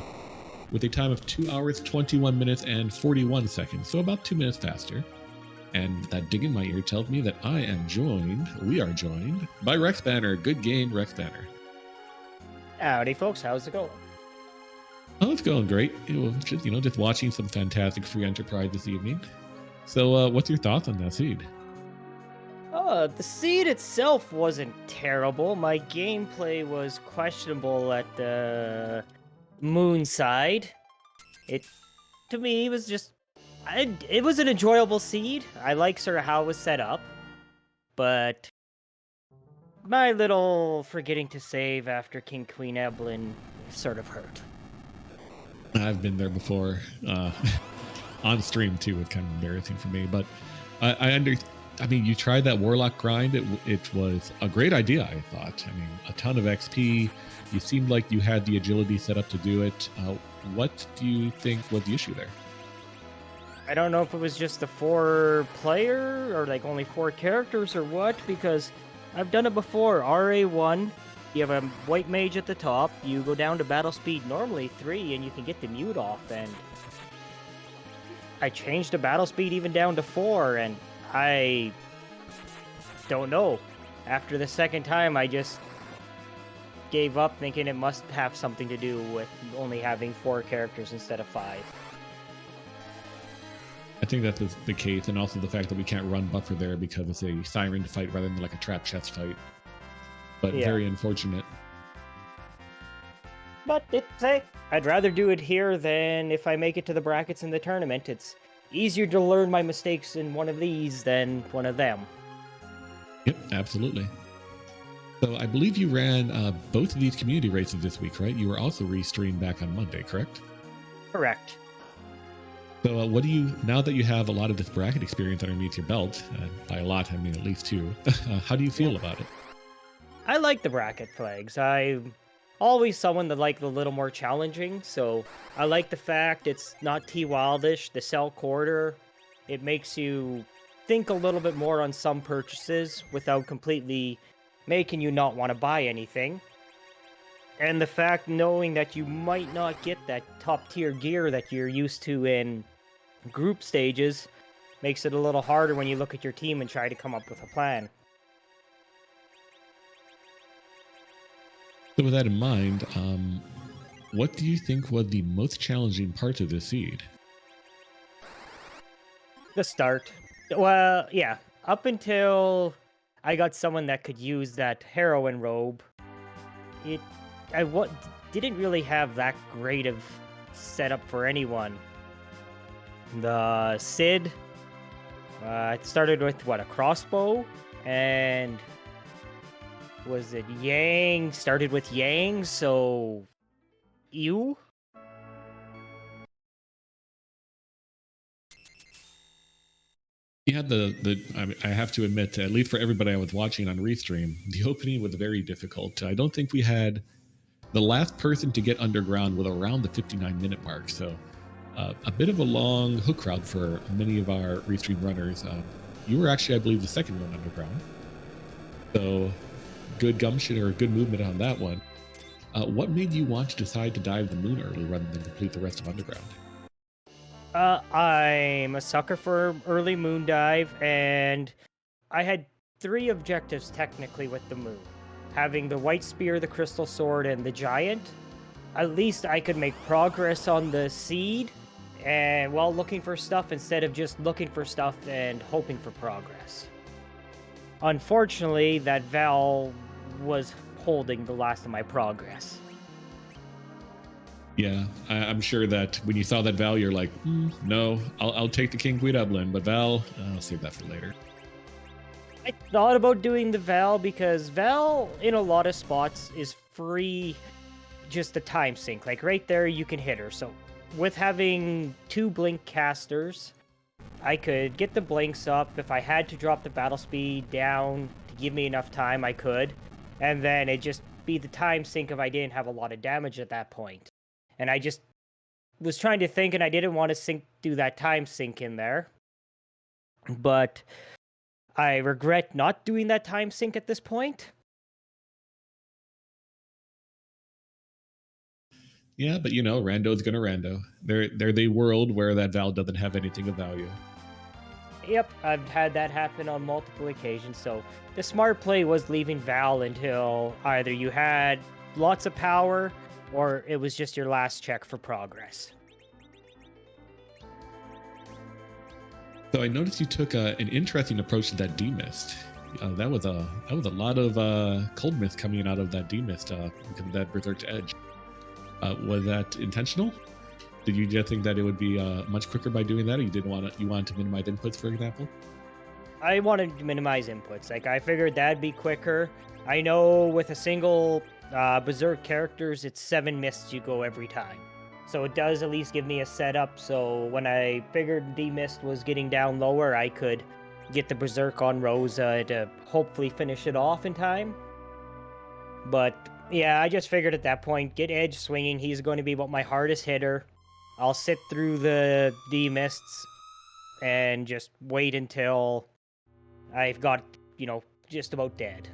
with a time of 2 hours, 21 minutes, and 41 seconds. So about 2 minutes faster. And that dig in my ear tells me that we are joined by Rex Banner. Good game, Rex Banner. Howdy, folks. How's it going? Oh, it's going great. Just watching some fantastic free enterprise this evening. So, what's your thoughts on that seed? The seed itself wasn't terrible. My gameplay was questionable at the moon side. To me, it was just... it was an enjoyable seed. I like sort of how it was set up. But my little forgetting to save after King Queen Evelyn sort of hurt. I've been there before. On stream, too. It's kind of embarrassing for me. But I mean, you tried that Warlock grind. It was a great idea, I thought. I mean, a ton of XP. You seemed like you had the agility set up to do it. What do you think was the issue there? I don't know if it was just the 4-player or like only 4 characters or what, because I've done it before. RA1, you have a white mage at the top, you go down to battle speed normally 3 and you can get the mute off, and I changed the battle speed even down to 4, and I don't know. After the second time, I just gave up thinking it must have something to do with only having 4 characters instead of 5. I think that's the case, and also the fact that we can't run buffer there because it's a siren fight rather than like a trap chest fight. But yeah. Very unfortunate. But I'd rather do it here than if I make it to the brackets in the tournament. It's easier to learn my mistakes in one of these than one of them. Yep, absolutely. So I believe you ran both of these community races this week, right? You were also restreamed back on Monday, correct? Correct. So now that you have a lot of this bracket experience underneath your belt, by a lot I mean at least 2, how do you feel about it? I like the bracket flags. I'm always someone that like a little more challenging, so I like the fact it's not T-Wildish, the cell quarter. It makes you think a little bit more on some purchases without completely making you not want to buy anything. And the fact knowing that you might not get that top tier gear that you're used to in group stages makes it a little harder when you look at your team and try to come up with a plan. So with that in mind, what do you think was the most challenging part of this seed? The start. Well, yeah. Up until I got someone that could use that heroine robe, didn't really have that great of setup for anyone. The Sid it started with what, a crossbow, and was it Yang? Started with Yang, so you. You had I have to admit, at least for everybody I was watching on Restream, the opening was very difficult. I don't think we had the last person to get underground was around the 59-minute mark, so a bit of a long hook route for many of our Restream runners. You were actually, I believe, the second one underground, so good gumption or good movement on that one. What made you want to decide to dive the moon early rather than complete the rest of underground? I'm a sucker for early moon dive, and I had 3 objectives technically with the moon. Having the white spear, the crystal sword, and the giant. At least I could make progress on the seed, and while looking for stuff instead of just looking for stuff and hoping for progress. Unfortunately, that Val was holding the last of my progress. Yeah, I'm sure that when you saw that Val, you're like, no, I'll take the King Queen Evelyn, but Val, I'll save that for later. I thought about doing the Val because Val, in a lot of spots, is free, just the time sync. Like right there, you can hit her. So with having 2 blink casters, I could get the blinks up. If I had to drop the battle speed down to give me enough time, I could. And then it'd just be the time sync if I didn't have a lot of damage at that point. And I just was trying to think, and I didn't want to do that time sync in there. But I regret not doing that time sync at this point. Yeah, but you know, rando's gonna rando. They're the world where that Val doesn't have anything of value. Yep, I've had that happen on multiple occasions, so the smart play was leaving Val until either you had lots of power or it was just your last check for progress. So I noticed you took an interesting approach to that D-Mist. That was a lot of cold mist coming out of that D-Mist because of that Berserk's Edge. Was that intentional? Did you just think that it would be much quicker by doing that, or you wanted to minimize inputs, for example? I wanted to minimize inputs. Like, I figured that'd be quicker. I know with a single Berserk characters, it's 7 mists you go every time. So it does at least give me a setup, so when I figured D-Mist was getting down lower, I could get the Berserk on Rosa to hopefully finish it off in time. But yeah, I just figured at that point, get Edge swinging, he's going to be about my hardest hitter. I'll sit through the D-Mists and just wait until I've got, just about dead.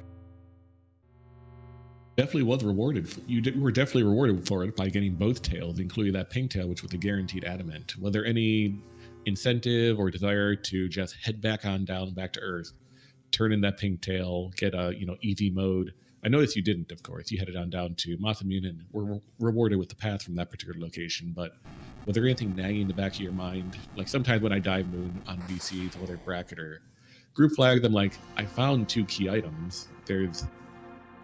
Definitely was rewarded. You were definitely rewarded for it by getting both tails, including that pink tail, which was a guaranteed adamant. Was there any incentive or desire to just head back on down, back to Earth, turn in that pink tail, get a easy mode? I noticed you didn't, of course. You headed on down to Mothamune and were rewarded with the path from that particular location. But was there anything nagging in the back of your mind? Like sometimes when I dive moon on VCs, whether bracket or group flag, I'm like, I found 2 key items.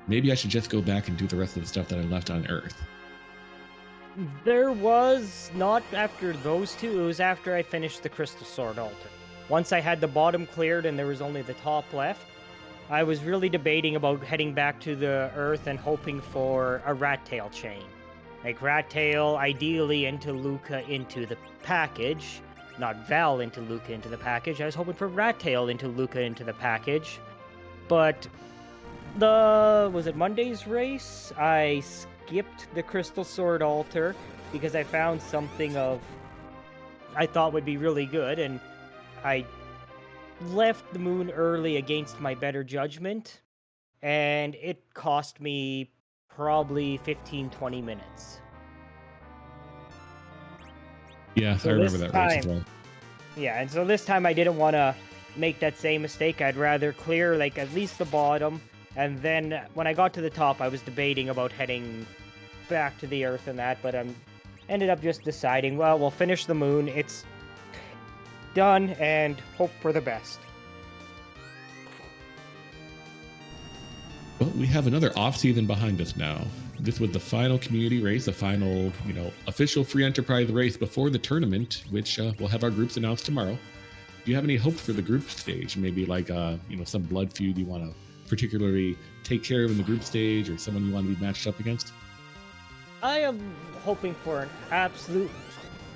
Maybe I should just go back and do the rest of the stuff that I left on Earth. There was not after those 2, it was after I finished the Crystal Sword Altar. Once I had the bottom cleared and there was only the top left, I was really debating about heading back to the Earth and hoping for a Rat Tail chain. Like Rat Tail, ideally into Luca into the package, not Val into Luca into the package. I was hoping for Rat Tail into Luca into the package, but was it Monday's race? I skipped the Crystal Sword Altar because I found something I thought would be really good, and I left the moon early against my better judgment, and it cost me probably 15-20 minutes. Yeah, so I remember that race as well. Yeah, and so this time I didn't want to make that same mistake. I'd rather clear at least the bottom, and then when I got to the top, I was debating about heading back to the Earth and that, but I ended up just deciding, well, we'll finish the moon. It's done, and hope for the best. Well, we have another off season behind us now. This was the final community race, the final, official free enterprise race before the tournament, which we'll have our groups announced tomorrow. Do you have any hopes for the group stage? Maybe like, some blood feud you want to particularly take care of in the group stage, or someone you want to be matched up against? I am hoping for an absolute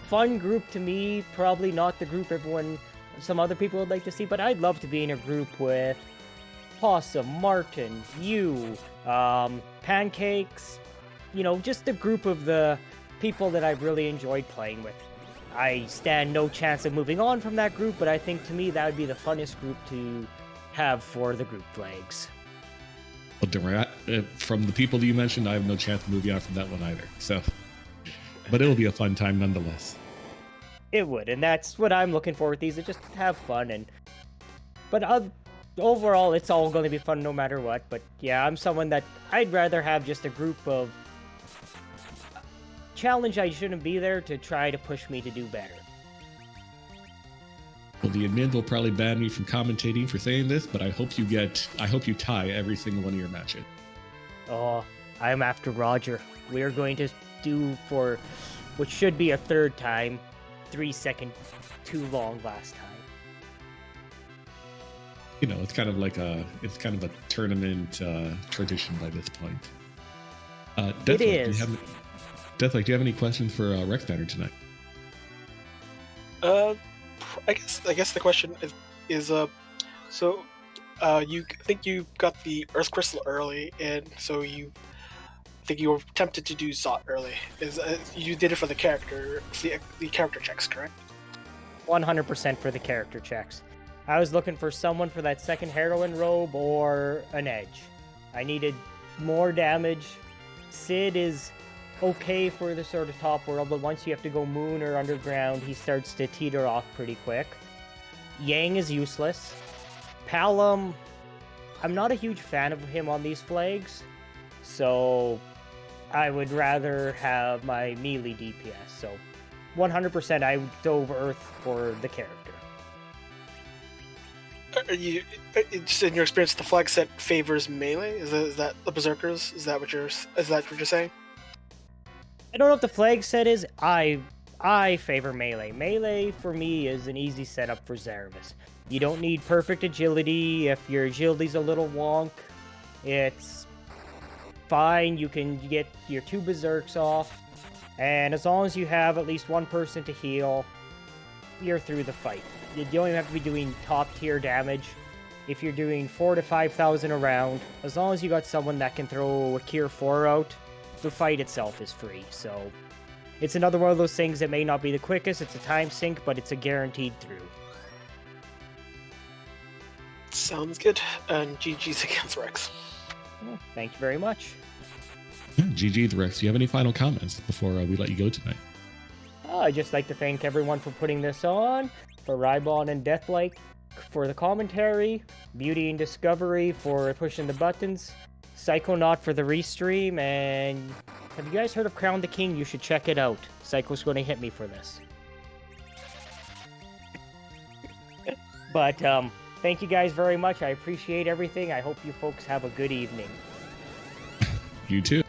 fun group to me. Probably not the group some other people would like to see, but I'd love to be in a group with Possum, Martin, you, Pancakes, just a group of the people that I've really enjoyed playing with. I stand no chance of moving on from that group, but I think to me that would be the funnest group to have for the group flags. Well, from the people that you mentioned, I have no chance of moving on from that one either. So, but it'll be a fun time nonetheless. It would, and that's what I'm looking for with these, is just have fun. Overall, it's all going to be fun no matter what. But yeah, I'm someone that I'd rather have just a group of challenge I shouldn't be there to try to push me to do better. Well, the admin will probably ban me from commentating for saying this, but I hope you tie every single one of your matches. Oh, I'm after Roger. We're going to do for what should be a third time, 3 seconds too long last time. It's kind of a tournament tradition by this point. It is. Deathlight, do you have any questions for Rex Banner tonight? I guess the question is you think you got the Earth Crystal early, and so you think you were tempted to do Zot early. You did it for the character checks, correct? 100% for the character checks. I was looking for someone for that second heroine robe or an edge. I needed more damage. Sid is okay for the sort of top world, but once you have to go moon or underground, he starts to teeter off pretty quick. Yang is useless. Palom, I'm not a huge fan of him on these flags, so I would rather have my melee DPS. So 100% I dove Earth for the character. Are you just in your experience, the flag set favors melee? Is that the Berserkers? Is that what you're saying? I don't know if the flag set is. I favor melee. Melee for me is an easy setup for Zaravis. You don't need perfect agility. If your agility's a little wonk, it's fine. You can get your 2 berserks off, and as long as you have at least one person to heal, you're through the fight. You don't even have to be doing top tier damage. If you're doing 4,000 to 5,000 a round, as long as you got someone that can throw a Cure 4 out, the fight itself is free. So it's another one of those things that may not be the quickest, it's a time sink, but it's a guaranteed through. Sounds good. And GG's against Rex. Well, thank you very much. Yeah, GG's Rex. Do you have any final comments before we let you go tonight? I'd just like to thank everyone for putting this on, for Rybon and Deathlight for the commentary, Beauty and Discovery for pushing the buttons, Psychonaut for the restream, and have you guys heard of Crown the King? You should check it out. Psycho's going to hit me for this. But thank you guys very much. I appreciate everything. I hope you folks have a good evening. You too.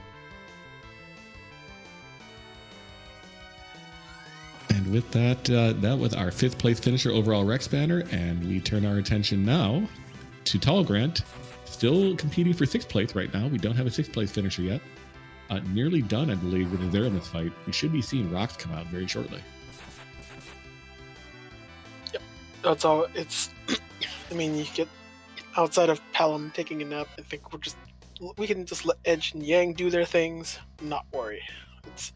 And with that, that was our 5th place finisher overall, Rex Banner, and we turn our attention now to Tall Grant, still competing for 6th place right now. We don't have a 6th place finisher yet. Nearly done, I believe, with the Zeramis fight. We should be seeing rocks come out very shortly. Yep, that's all. It's, I mean, you get outside of Palom taking a nap. I think we can just let Edge and Yang do their things, not worry. It's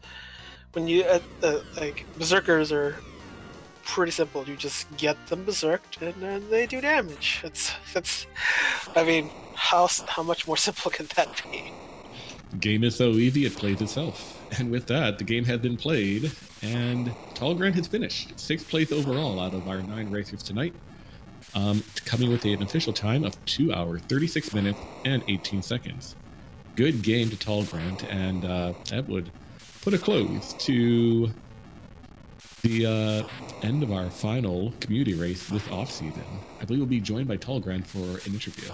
when you like Berserkers are pretty simple. You just get them berserked and then they do damage. That's I mean, how much more simple can that be? The game is so easy it plays itself. And with that, the game has been played, and Tall Grant has finished 6th place overall out of our 9 racers tonight, coming with an official time of 2 hours, 36 minutes, and 18 seconds. Good game to Tall Grant, and that would put a close to the end of our final community race this off-season. I believe we'll be joined by Tall Grant for an interview.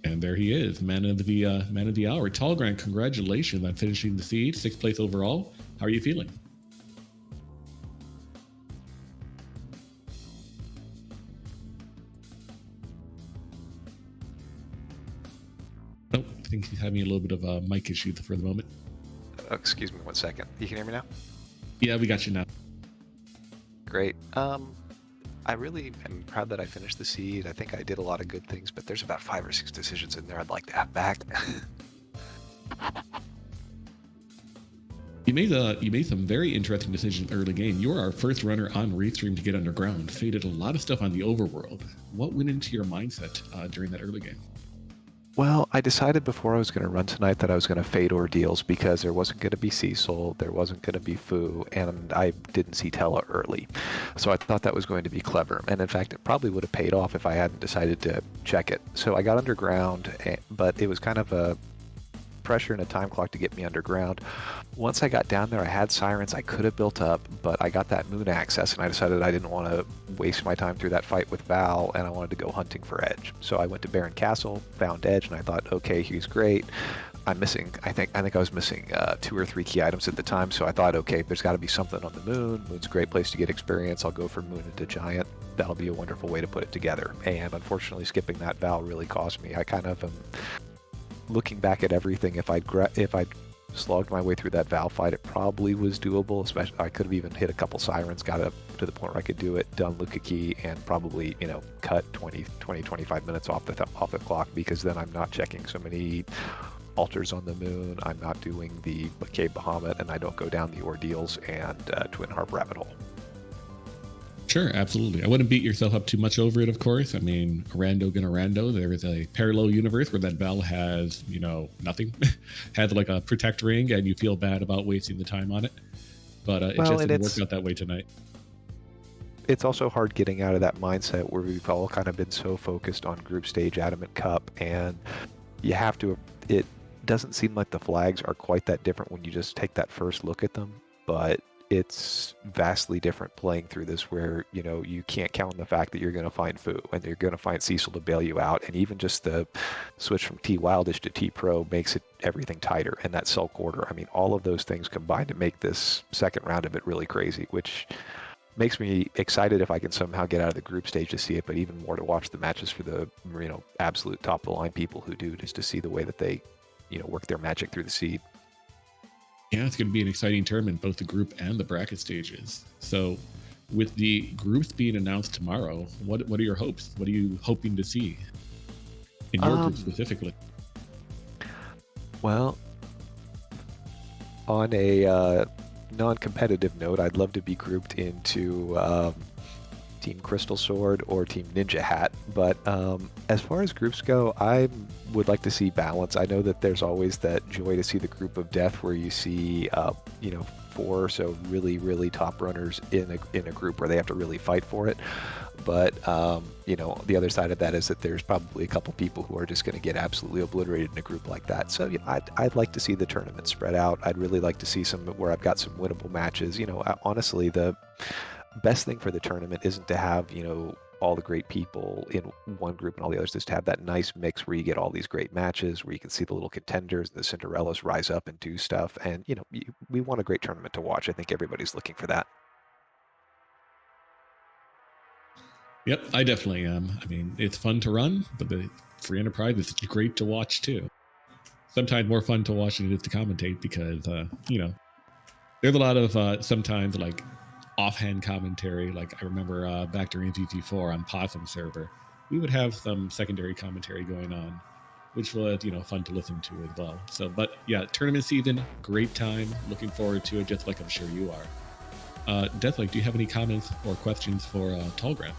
And there he is, man of the hour. Talgrant, congratulations on finishing the seed, 6th place overall. How are you feeling? Oh, I think he's having a little bit of a mic issue for the moment. Oh, excuse me 1 second. You can hear me now? Yeah, we got you now. Great. I really am proud that I finished the seed. I think I did a lot of good things, but there's about 5 or 6 decisions in there I'd like to have back. You made some very interesting decisions early game. You were our first runner on Restream to get underground. Faded a lot of stuff on the overworld. What went into your mindset during that early game? Well, I decided before I was going to run tonight that I was going to fade ordeals because there wasn't going to be Cecil, there wasn't going to be Fu, and I didn't see Tella early. So I thought that was going to be clever. And in fact, it probably would have paid off if I hadn't decided to check it. So I got underground, but it was kind of a pressure and a time clock to get me underground. Once I got down there, I had sirens I could have built up, but I got that moon access, and I decided I didn't want to waste my time through that fight with Val, and I wanted to go hunting for Edge. So I went to Baron Castle, found Edge, and I thought, okay, he's great. I'm missing, I think I was missing 2 or 3 key items at the time, so I thought, okay, there's got to be something on the moon. Moon's a great place to get experience. I'll go from moon into giant. That'll be a wonderful way to put it together. And unfortunately, skipping that Val really cost me. I kind of am looking back at everything. If I'd slogged my way through that Val fight, it probably was doable. Especially, I could have even hit a couple sirens, got up to the point where I could do it, done Luca Key, and probably, cut 25 minutes off the clock, because then I'm not checking so many altars on the moon, I'm not doing the Cave Bahamut, and I don't go down the ordeals and Twin Harp rabbit hole. Sure, absolutely. I wouldn't beat yourself up too much over it, of course. I mean, rando gonna rando. There is a parallel universe where that Val has, nothing. Had like a protect ring, and you feel bad about wasting the time on it. But it just didn't work out that way tonight. It's also hard getting out of that mindset where we've all kind of been so focused on group stage Adamant Cup, and you have to, it doesn't seem like the flags are quite that different when you just take that first look at them, but it's vastly different playing through this where, you can't count on the fact that you're going to find Fu and you're going to find Cecil to bail you out. And even just the switch from T Wildish to T Pro makes it everything tighter. And that Sulk order, I mean, all of those things combined to make this second round of it really crazy, which makes me excited if I can somehow get out of the group stage to see it, but even more to watch the matches for the, absolute top of the line people who do, just to see the way that they, work their magic through the seed. Yeah, it's going to be an exciting tournament, both the group and the bracket stages. So with the groups being announced tomorrow, what are your hopes? What are you hoping to see in your group specifically? Well, on a non-competitive note, I'd love to be grouped into Team Crystal Sword or Team Ninja Hat. But as far as groups go, I would like to see balance. I know that there's always that joy to see the group of death where you see, 4 or so really, really top runners in a group where they have to really fight for it. But, the other side of that is that there's probably a couple people who are just going to get absolutely obliterated in a group like that. So I'd like to see the tournament spread out. I'd really like to see some where I've got some winnable matches. Honestly, the best thing for the tournament isn't to have, all the great people in one group and all the others, just to have that nice mix where you get all these great matches, where you can see the little contenders, the Cinderellas rise up and do stuff. And, we want a great tournament to watch. I think everybody's looking for that. Yep, I definitely am. I mean, it's fun to run, but the free enterprise is great to watch too. Sometimes more fun to watch than it is to commentate because, there's a lot of sometimes like offhand commentary. Like I remember back during GT4 on Possum server, we would have some secondary commentary going on, which was, fun to listen to as well. So, but yeah, tournament season, great time. Looking forward to it, just like I'm sure you are. Deathlike, do you have any comments or questions for Talgrant?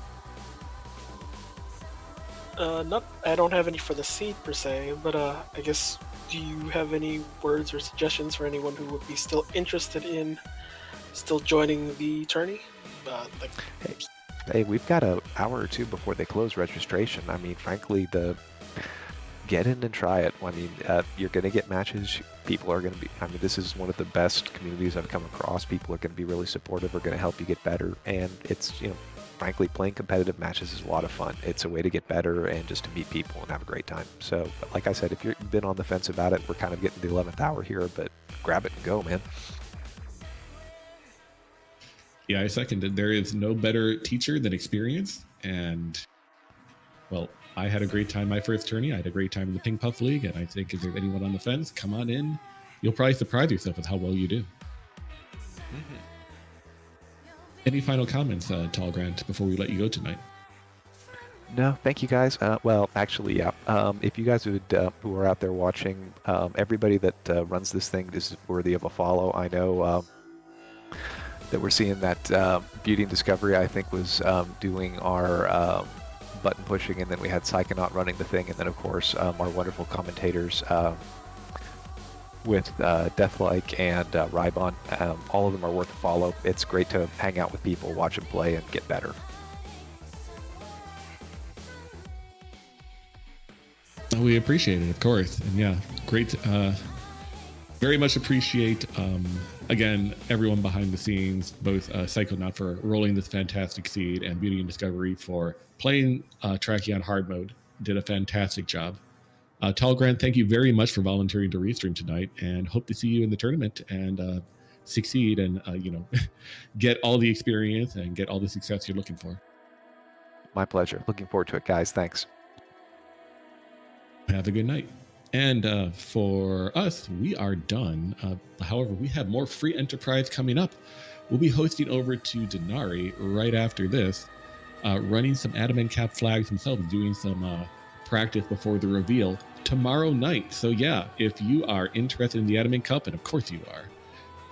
I don't have any for the seed per se, but I guess, do you have any words or suggestions for anyone who would be still interested in still joining the tourney? Hey, we've got an hour or two before they close registration. I mean, frankly, get in and try it. I mean, you're going to get matches. People are going to be, this is one of the best communities I've come across. People are going to be really supportive, are going to help you get better. And it's, frankly, playing competitive matches is a lot of fun. It's a way to get better and just to meet people and have a great time. So, like I said, if you've been on the fence about it, we're kind of getting the 11th hour here, but grab it and go, man. Yeah, I seconded. There is no better teacher than experience. And, well, I had a great time my first tourney. I had a great time in the Ping Puff League. And I think if there's anyone on the fence, come on in. You'll probably surprise yourself with how well you do. Mm-hmm. Any final comments, Tall Grant, before we let you go tonight? No, thank you guys. Well, actually, yeah. If you guys would, who are out there watching, everybody that runs this thing is worthy of a follow. I know that we're seeing that Beauty and Discovery, I think, was doing our button pushing, and then we had Psychonaut running the thing, and then, of course, our wonderful commentators with Deathlike and Rybon. All of them are worth a follow. It's great to hang out with people, watch them play, and get better. We appreciate it, of course. And yeah, great. Very much appreciate, again, everyone behind the scenes, both Psychonaut for rolling this fantastic seed and Beauty and Discovery for playing Trachyon hard mode. Did a fantastic job. Tall Grant, thank you very much for volunteering to restream tonight, and hope to see you in the tournament and succeed and, get all the experience and get all the success you're looking for. My pleasure. Looking forward to it, guys. Thanks. Have a good night. And for us, we are done. However, we have more free enterprise coming up. We'll be hosting over to Denari right after this, running some Adamant cap flags themselves, doing some practice before the reveal tomorrow night. So yeah, if you are interested in the Adamant Cup, and of course you are,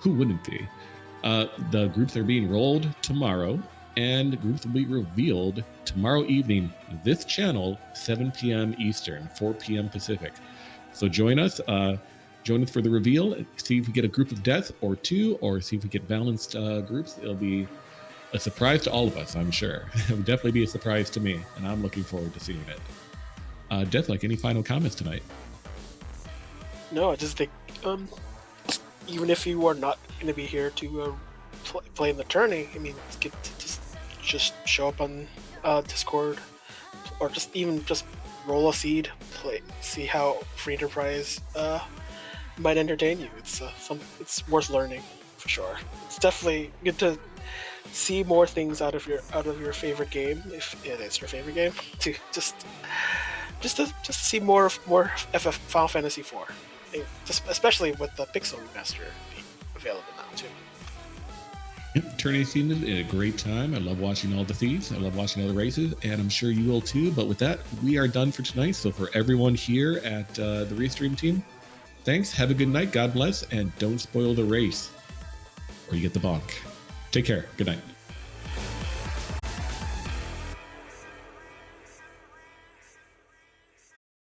who wouldn't be? The groups are being rolled tomorrow, and groups will be revealed tomorrow evening, this channel, 7 p.m. Eastern, 4 p.m. Pacific. So join us for the reveal. See if we get a group of death or two, or see if we get balanced groups. It'll be a surprise to all of us, I'm sure. It will definitely be a surprise to me, and I'm looking forward to seeing it. Deathlike, any final comments tonight? No, I just think even if you are not going to be here to play in the tourney, I mean, it's good to just show up on Discord, or just roll a seed, see how free enterprise might entertain you. It's worth learning for sure. It's definitely good to see more things out of your favorite game, if it is your favorite game, to just to see more FF Final Fantasy 4, especially with the Pixel remaster being available now too. Yep, tourney season is a great time. I love watching all the thieves. I love watching all the races, and I'm sure you will too. But with that, we are done for tonight. So for everyone here at the Restream team, thanks. Have a good night. God bless, and don't spoil the race, or you get the bonk. Take care. Good night.